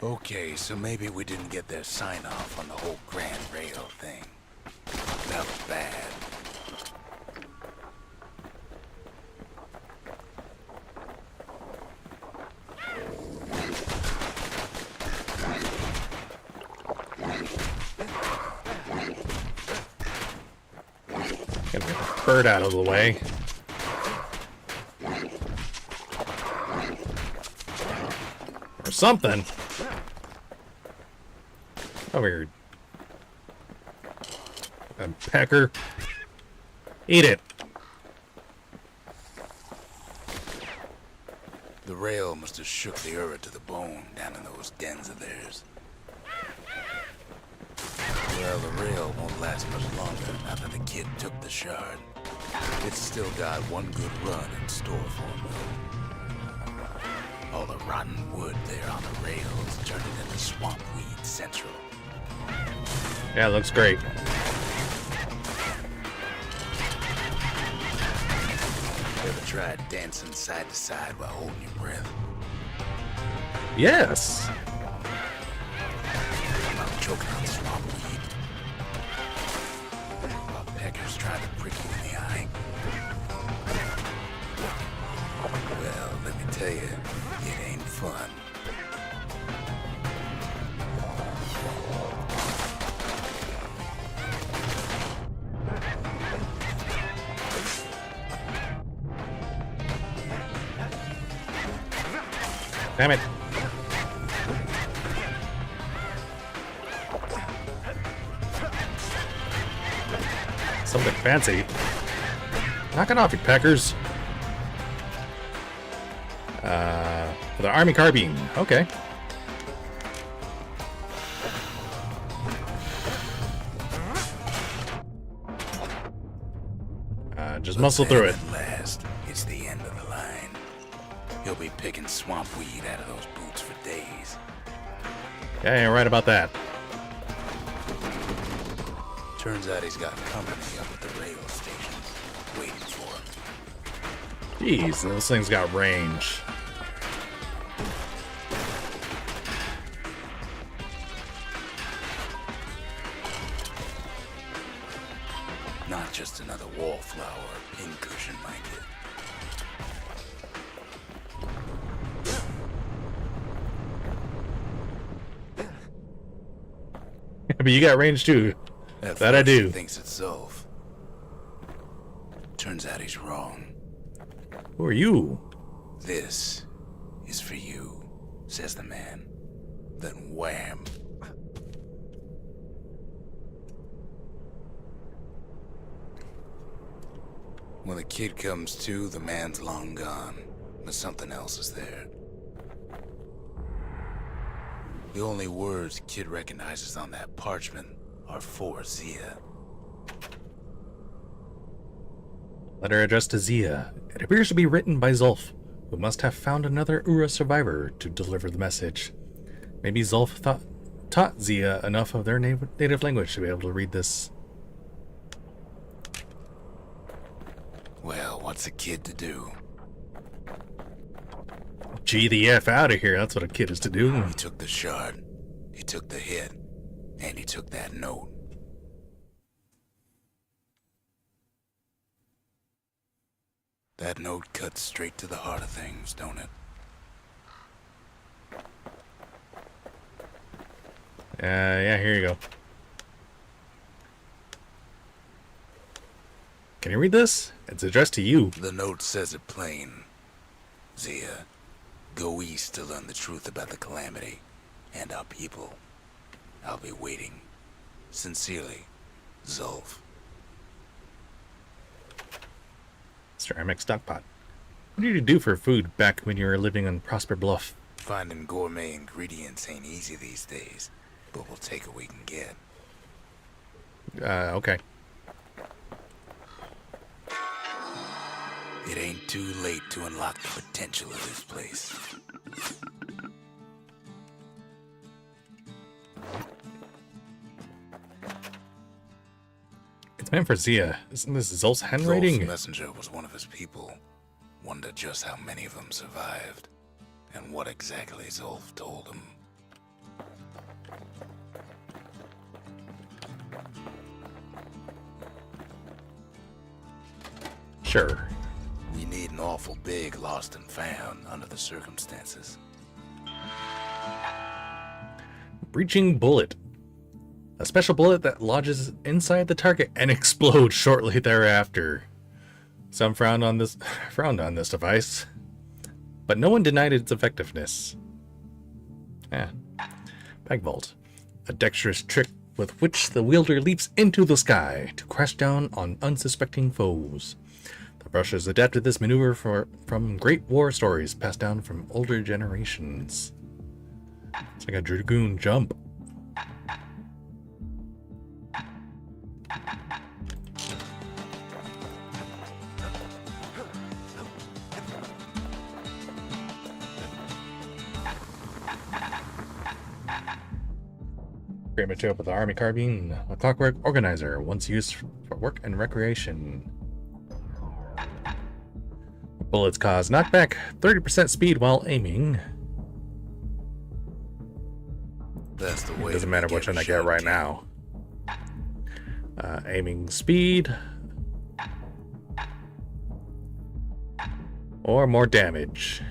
Okay, so maybe we didn't get their sign-off on the whole Grand Rail thing. That was bad. Get the bird out of the way. Or something. Over here. A pecker. Eat it. The rail must have shook the Ura to the bone down in those dens of theirs. Well, the rail won't last much longer now that the kid took the shard. It's still got one good run in store for him, though. All the rotten wood there on the rails turned it into swamp weed central. Yeah, looks great. Ever tried dancing side to side while holding your breath? Yes. While choking on swamp weed. While peckers trying to prick you in the eye. Well, let me tell you, it ain't fun. Damn it. Something fancy. Knock it off, you peckers. For the army carbine. Okay. Just muscle through it. At last, it's the end of the line. He'll be picking swamp weed out of those boots for days. Yeah, you're right about that. Turns out he's got company up at the rail station, waiting for him. Jeez, those things got range. Not just another wallflower or pincushion, mind you. But you got range too. At That I first do. He thinks it's Zolf. Turns out he's wrong. Who are you? This is for you, says the man. Then wham. When the kid comes to, the man's long gone, but something else is there. The only words Kid recognizes on that parchment are for Zia. Letter addressed to Zia. It appears to be written by Zolf, who must have found another Ura survivor to deliver the message. Maybe Zolf taught Zia enough of their native language to be able to read this. Well, what's a kid to do? G the F out of here, that's what a kid is to do. He took the shard, he took the hit, and he took that note. That note cuts straight to the heart of things, don't it? Yeah, here you go. Can you read this? It's addressed to you. The note says it plain. Zia, go east to learn the truth about the calamity and our people. I'll be waiting. Sincerely, Zolf. Ceramic stockpot. What did you do for food back when you were living on Prosper Bluff? Finding gourmet ingredients ain't easy these days, but we'll take what we can get. Okay. It ain't too late to unlock the potential of this place. It's meant for Zia. Isn't this Zolf's Zolf's handwriting? messenger was one of his people. Wonder just how many of them survived, and what exactly Zolf told him. Sure. We need an awful big lost and found under the circumstances. Breaching bullet. A special bullet that lodges inside the target and explodes shortly thereafter. Some frowned on this device, but no one denied its effectiveness. Bag vault. A dexterous trick with which the wielder leaps into the sky to crash down on unsuspecting foes. The Russians adapted this maneuver from great war stories passed down from older generations. It's like a dragoon jump. Great material for the army carbine, a clockwork organizer, once used for work and recreation. Bullets cause knockback, 30% speed while aiming. That's the way. It doesn't matter which one I get right now. Aiming speed. Or more damage.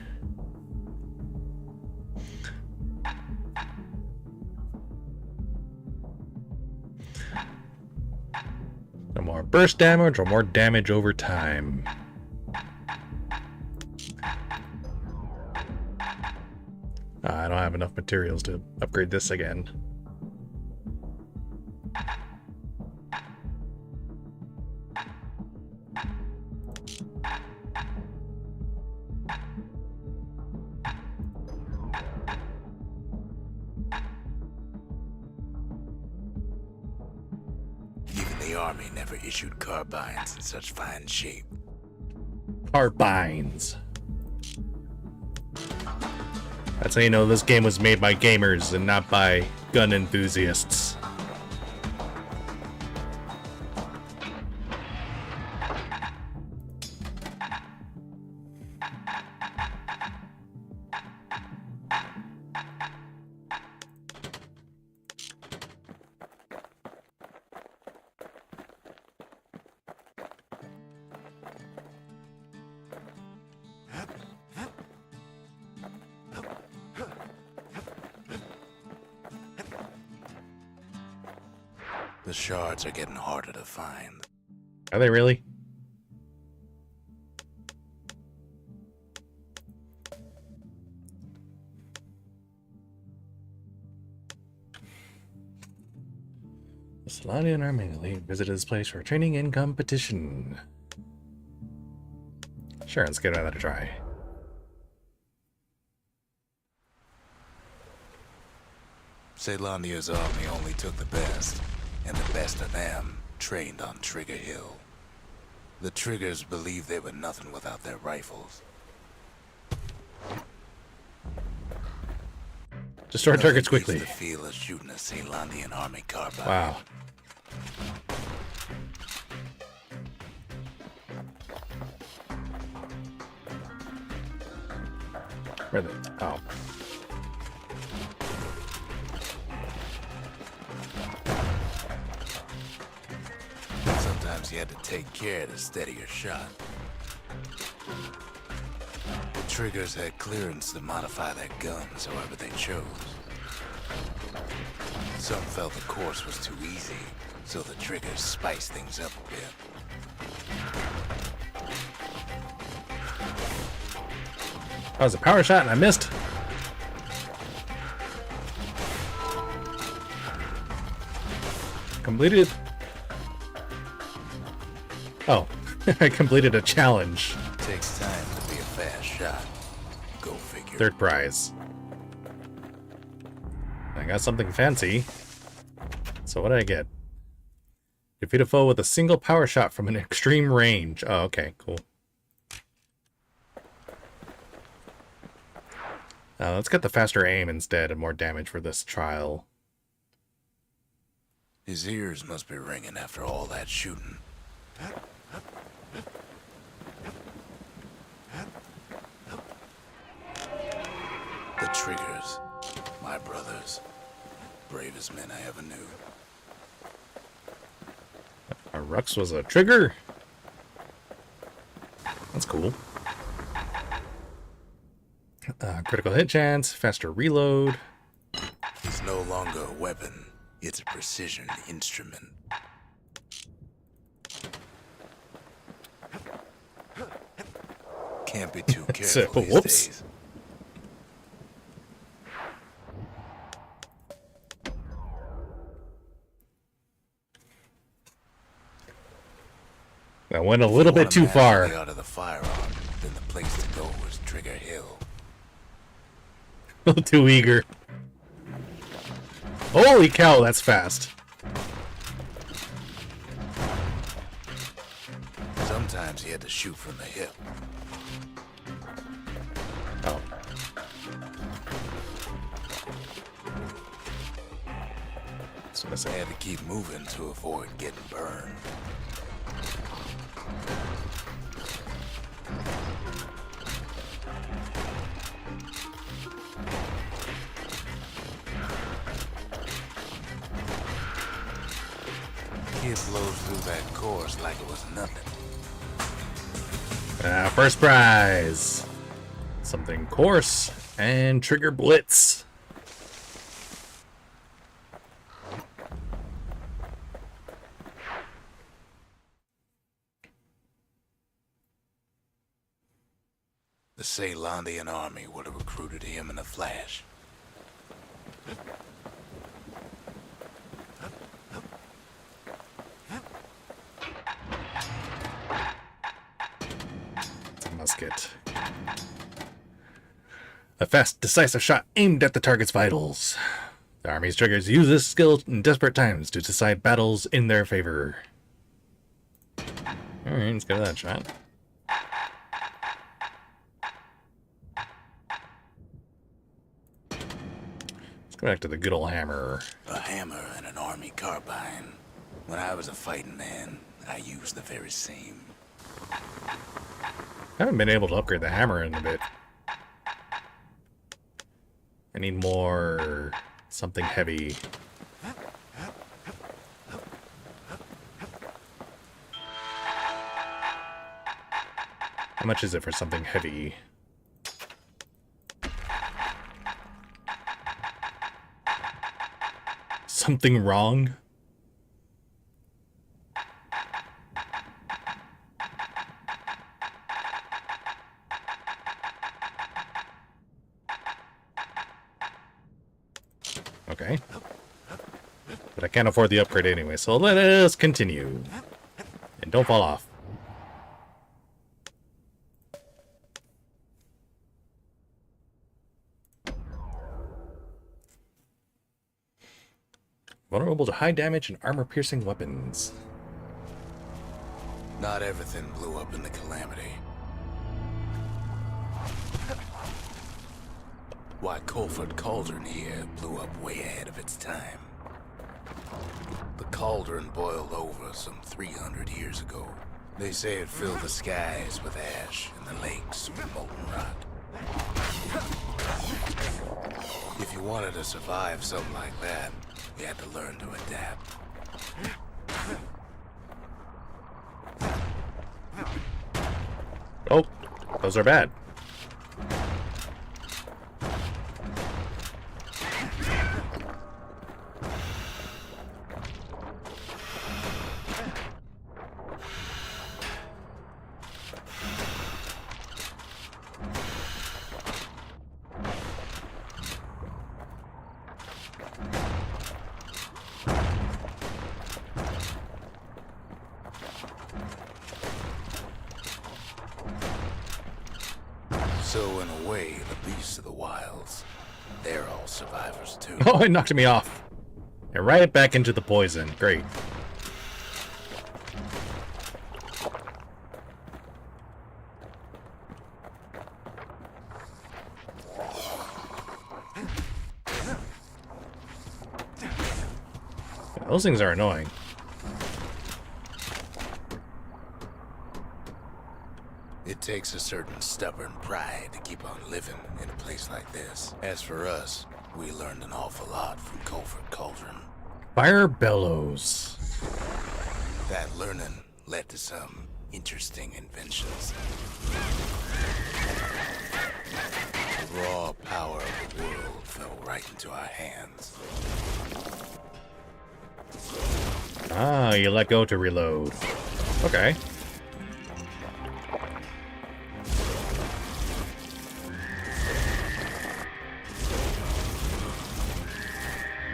No more burst damage or more damage over time. I don't have enough materials to upgrade this again. Even the army never issued carbines in such fine shape. Carbines. That's how you know this game was made by gamers and not by gun enthusiasts. The shards are getting harder to find. Are they really? The Solanian army visited this place for training and competition. Sure, let's give that a try. Caelandia's army only took the best, and the best of them trained on Trigger Hill. The Triggers believed they were nothing without their rifles. Destroy targets quickly. The feel of shooting a Caelandian army carbine. Wow. Where are they? Oh. Sometimes you had to take care to steady your shot. The Triggers had clearance to modify their guns however they chose. Some felt the course was too easy, so the Triggers spiced things up a bit. That was a power shot and I missed. Completed. Oh, I completed a challenge. Takes time to be a fast shot. Go figure. Third prize. I got something fancy. So what did I get? Defeat a foe with a single power shot from an extreme range. Oh, okay, cool. Let's get the faster aim instead and more damage for this trial. His ears must be ringing after all that shooting. The Triggers, my brothers, bravest men I ever knew. Rux was a trigger? That's cool. Critical hit chance, faster reload. It's no longer a weapon, it's a precision instrument. Can't be too careful these whoops. days. I went a little bit too far. Out of the firearm, then the place to go was Trigger Hill. A little too eager. Holy cow, that's fast. Sometimes he had to shoot from the hip. Oh. So I had to keep moving to avoid getting burned. Kid blows through that course like it was nothing. First prize. Something coarse and trigger blitz. The Caelandian army would have recruited him in a flash, It's a musket. A fast, decisive shot aimed at the target's vitals. The army's triggers use this skill in desperate times to decide battles in their favor. Alright, let's go to that shot. Let's go back to the good old hammer. A hammer and an army carbine. When I was a fighting man, I used the very same. I haven't been able to upgrade the hammer in a bit. I need more something heavy. How much is it for something heavy? Something wrong? Okay. But I can't afford the upgrade anyway, so let us continue. And don't fall off. Vulnerable to high damage and armor-piercing weapons. Not everything blew up in the Calamity. Why, Colford Cauldron here blew up way ahead of its time. The cauldron boiled over some 300 years ago. They say it filled the skies with ash and the lakes with molten rock. If you wanted to survive something like that, you had to learn to adapt. Oh, those are bad. So in a way, the beasts of the wilds, they're all survivors too. Oh, it knocked me off. And right back into the poison. Great. Those things are annoying. It takes a certain stubborn pride to keep on living in a place like this. As for us, we learned an awful lot from Colford Cauldron. Fire bellows. That learning led to some interesting inventions. The raw power of the world fell right into our hands. Ah, you let go to reload. Okay.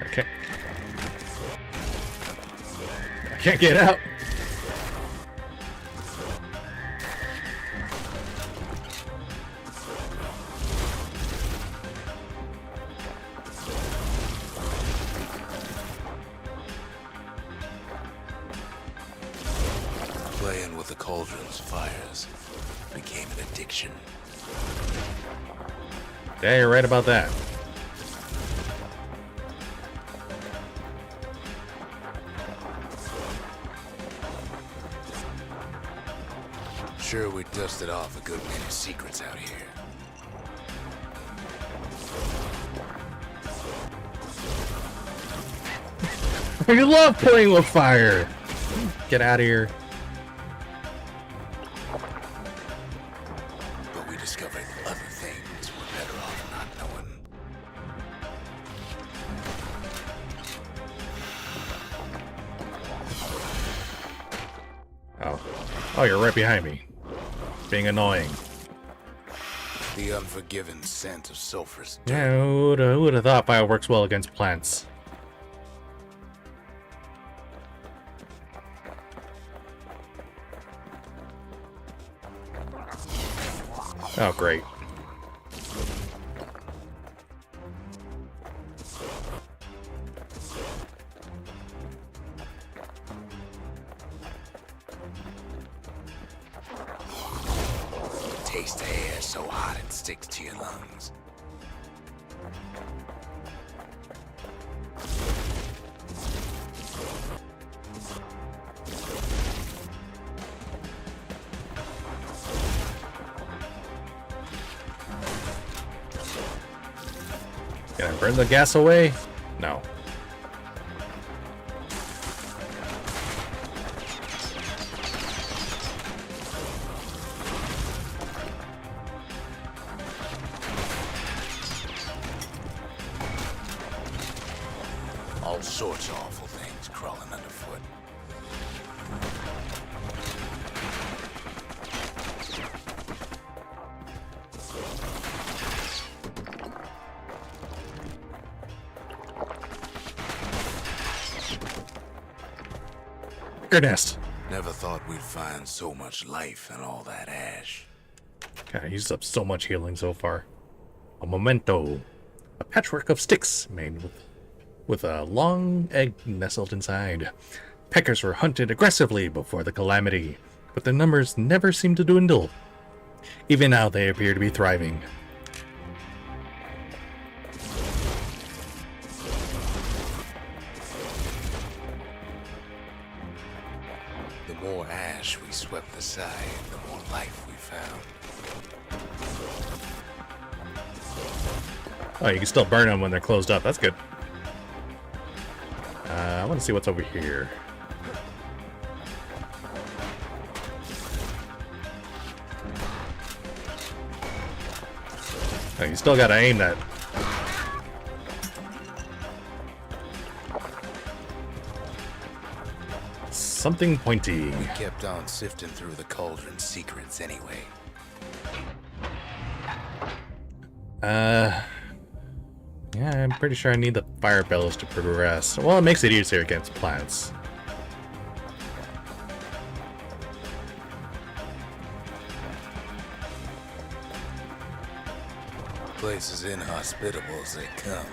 Okay. I can't get out. Playing with the cauldron's fires became an addiction. Yeah, you're right about that. Sure, we dusted off a good many secrets out here. I love playing with fire. Get out of here. But we discovered other things we're better off not knowing. Oh, you're right behind me. Being annoying. The unforgiving scent of sulfurous dirt. Yeah, who would have thought fire works well against plants? Oh, great. Taste the air so hot it sticks to your lungs. Can I burn the gas away? No. All sorts of awful things crawling underfoot. Your nest. Never thought we'd find so much life in all that ash. God, I used up so much healing so far. A memento. A patchwork of sticks made with a long egg nestled inside. Peckers were hunted aggressively before the calamity, but their numbers never seemed to dwindle. Even now they appear to be thriving. The more ash we swept aside, the more life we found. Oh, you can still burn them when they're closed up. That's good. I want to see what's over here. Oh, you still gotta aim that. Something pointy. We kept on sifting through the cauldron's secrets anyway. Yeah, I'm pretty sure I need the fire bellows to progress. Well, it makes it easier against plants. Place as inhospitable as they come.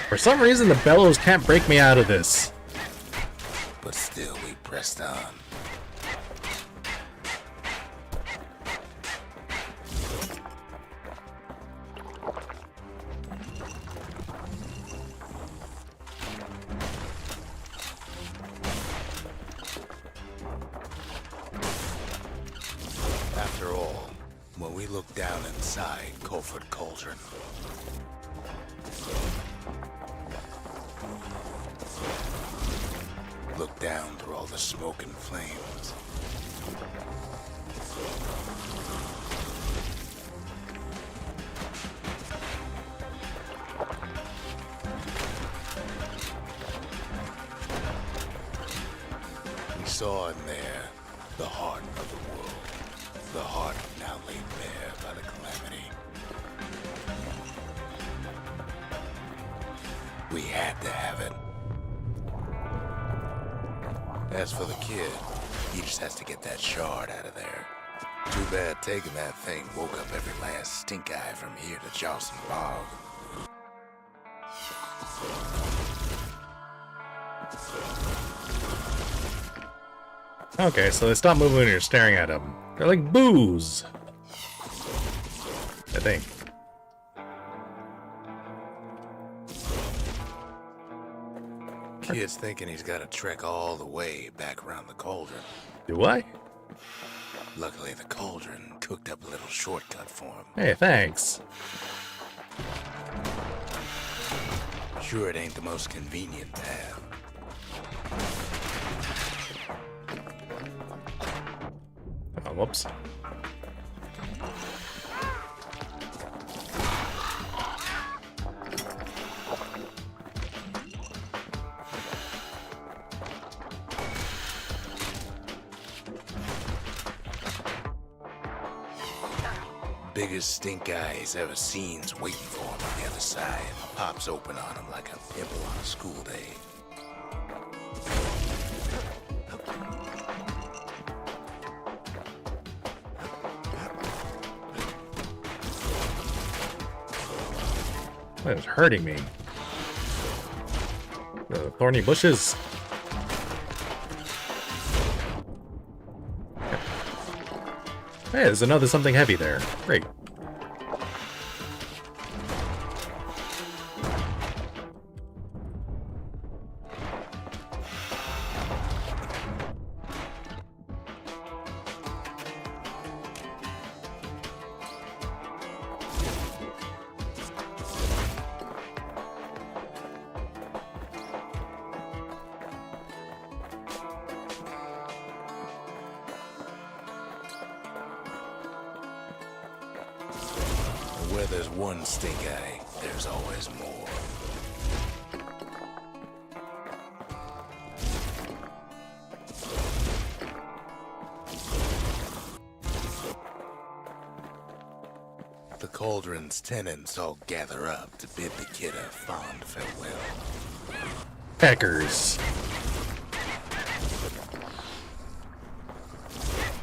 For some reason, the bellows can't break me out of this. But still, we pressed on. After all, when we look down inside Colford Cauldron, look down through all the smoke and flames. We saw in there the heart of the world. The heart now laid bare by the calamity. We had to have it. As for the kid, he just has to get that shard out of there. Too bad taking that thing woke up every last stink eye from here to Charleston Bog. Okay, so they stop moving when you're staring at them. They're like boos. I think. Kid's thinking he's got to trek all the way back around the cauldron. Do I? Luckily, the cauldron cooked up a little shortcut for him. Hey, thanks. Sure, it ain't the most convenient path. Oh, whoops. biggest stink eye he's ever seen's waiting for him on the other side. Pops open on him like a pimple on a school day. That is hurting me. The thorny bushes. Hey, there's another something heavy there. Great. Where there's one stink eye, there's always more. The cauldron's tenants all gather up to bid the kid a fond farewell. Hackers.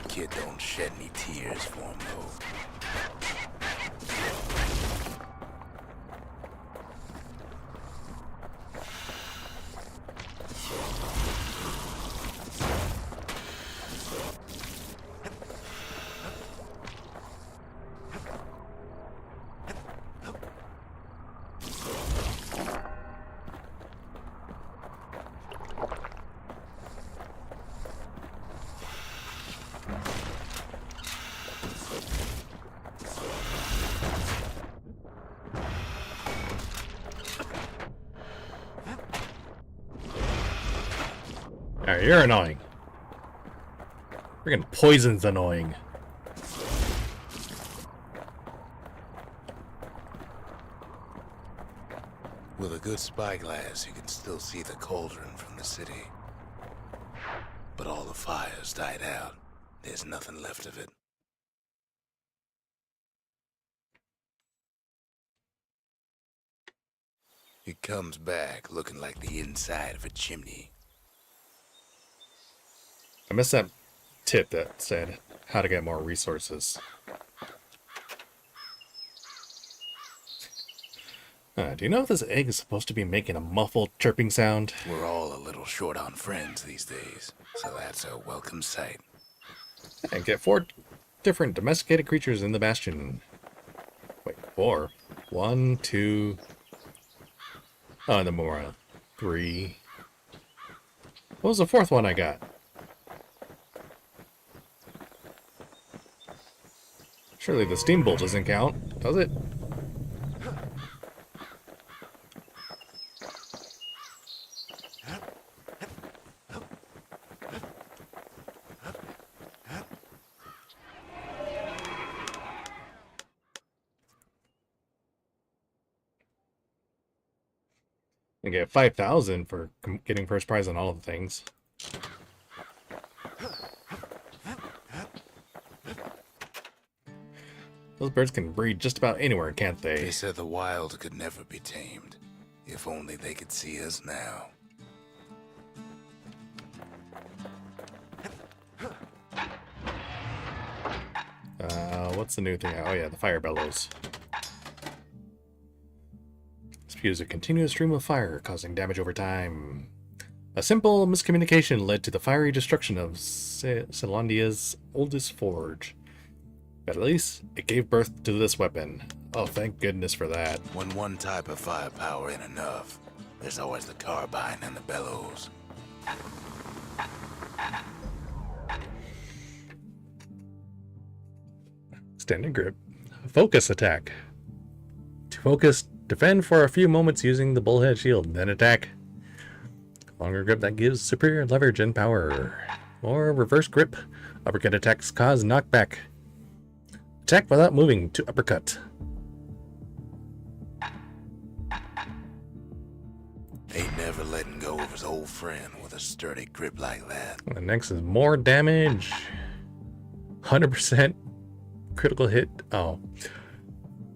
Kid don't shed any tears for him, though. Alright, you're annoying. Freaking poison's annoying. With a good spyglass, you can still see the cauldron from the city. But all the fires died out. There's nothing left of it. It comes back looking like the inside of a chimney. I missed that tip that said how to get more resources. Do you know if this egg is supposed to be making a muffled chirping sound? We're all a little short on friends these days, so that's a welcome sight. And get 4 different domesticated creatures in the Bastion. Wait, 4? 1, 2... Oh, and then more. 3... What was the 4th one I got? Surely the steamboat doesn't count, does it? I get 5,000 for getting first prize on all of the things. Those birds can breed just about anywhere, can't they? They said the wild could never be tamed. If only they could see us now. What's the new thing? Oh yeah, the fire bellows. Spews a continuous stream of fire, causing damage over time. A simple miscommunication led to the fiery destruction of Zelandia's oldest forge. But at least it gave birth to this weapon. Oh, thank goodness for that. When one type of firepower ain't enough, there's always the carbine and the bellows. Standing grip. Focus attack. To focus, defend for a few moments using the bullhead shield, then attack. Longer grip that gives superior leverage and power. Or reverse grip. Uppercut attacks cause knockback. Attack without moving to uppercut. Ain't never letting go of his old friend with a sturdy grip like that. The next is more damage. 100% critical hit. Oh.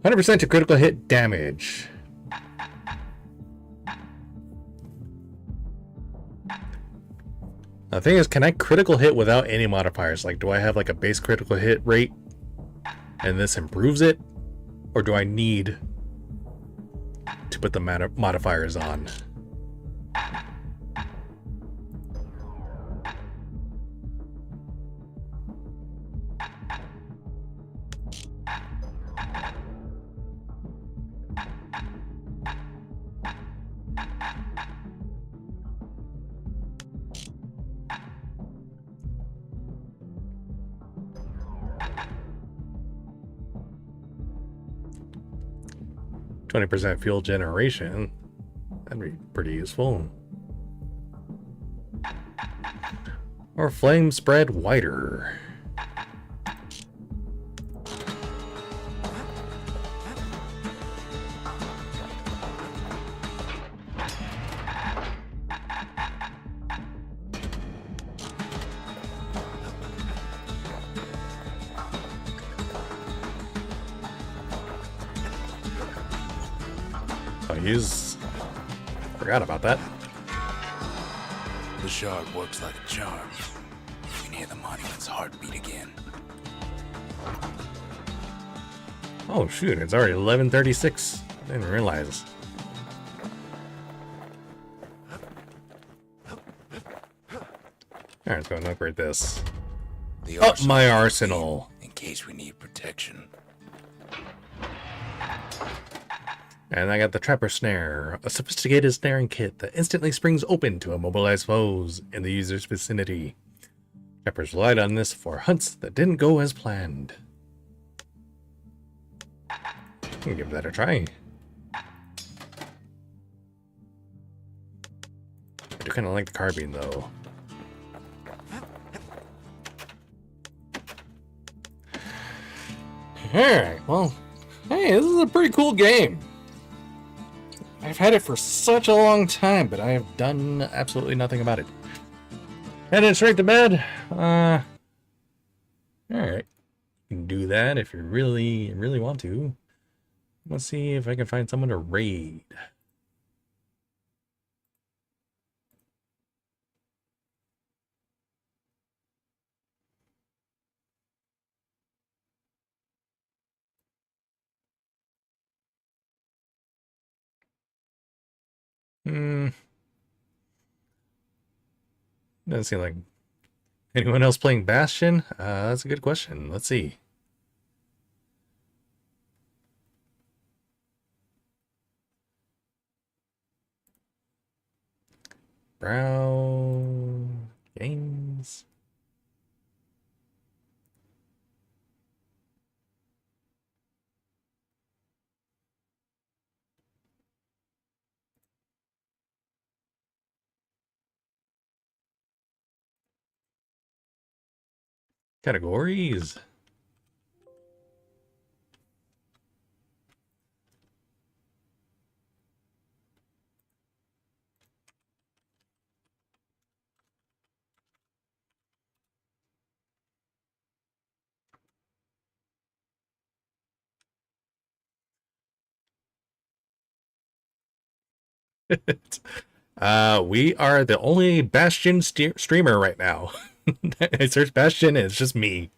100% to critical hit damage. The thing is, can I critical hit without any modifiers? Like, do I have like a base critical hit rate and this improves it? Or do I need to put the modifiers on? 20% fuel generation. That'd be pretty useful. Or flame spread wider. Forgot about that. The shard works like a charm. You can hear the monument's heartbeat again. Oh shoot, it's already 11:36. I didn't realize. Alright, let's go and upgrade this. Up my arsenal. In case we need protection. And I got the Trapper Snare, a sophisticated snaring kit that instantly springs open to immobilize foes in the user's vicinity. Trappers relied on this for hunts that didn't go as planned. I'll give that a try. I do kind of like the carbine though. Alright, well, hey, this is a pretty cool game. I've had it for such a long time, but I have done absolutely nothing about it. Heading straight to bed. Alright. You can do that if you really, really want to. Let's see if I can find someone to raid. Doesn't seem like anyone else playing Bastion. That's a good question. Let's see. Brown games. Categories. We are the only Bastion streamer right now. I search Bastion and it's just me.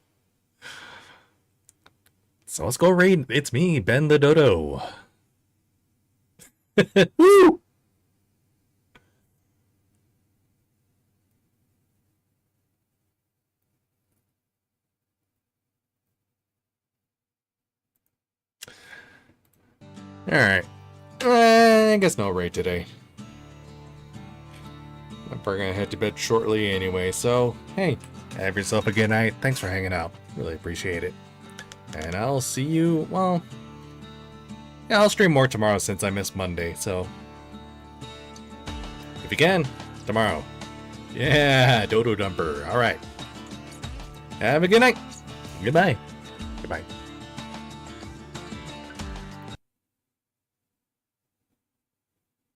So let's go raid. It's me, Ben the Dodo. Woo! Alright. I guess no raid today. I'm probably gonna head to bed shortly anyway, so hey, have yourself a good night. Thanks for hanging out. Really appreciate it. And I'll see you, well, yeah, I'll stream more tomorrow since I missed Monday, so if you can, tomorrow. Yeah, Dodo Dumper. Alright. Have a good night. Goodbye. Goodbye.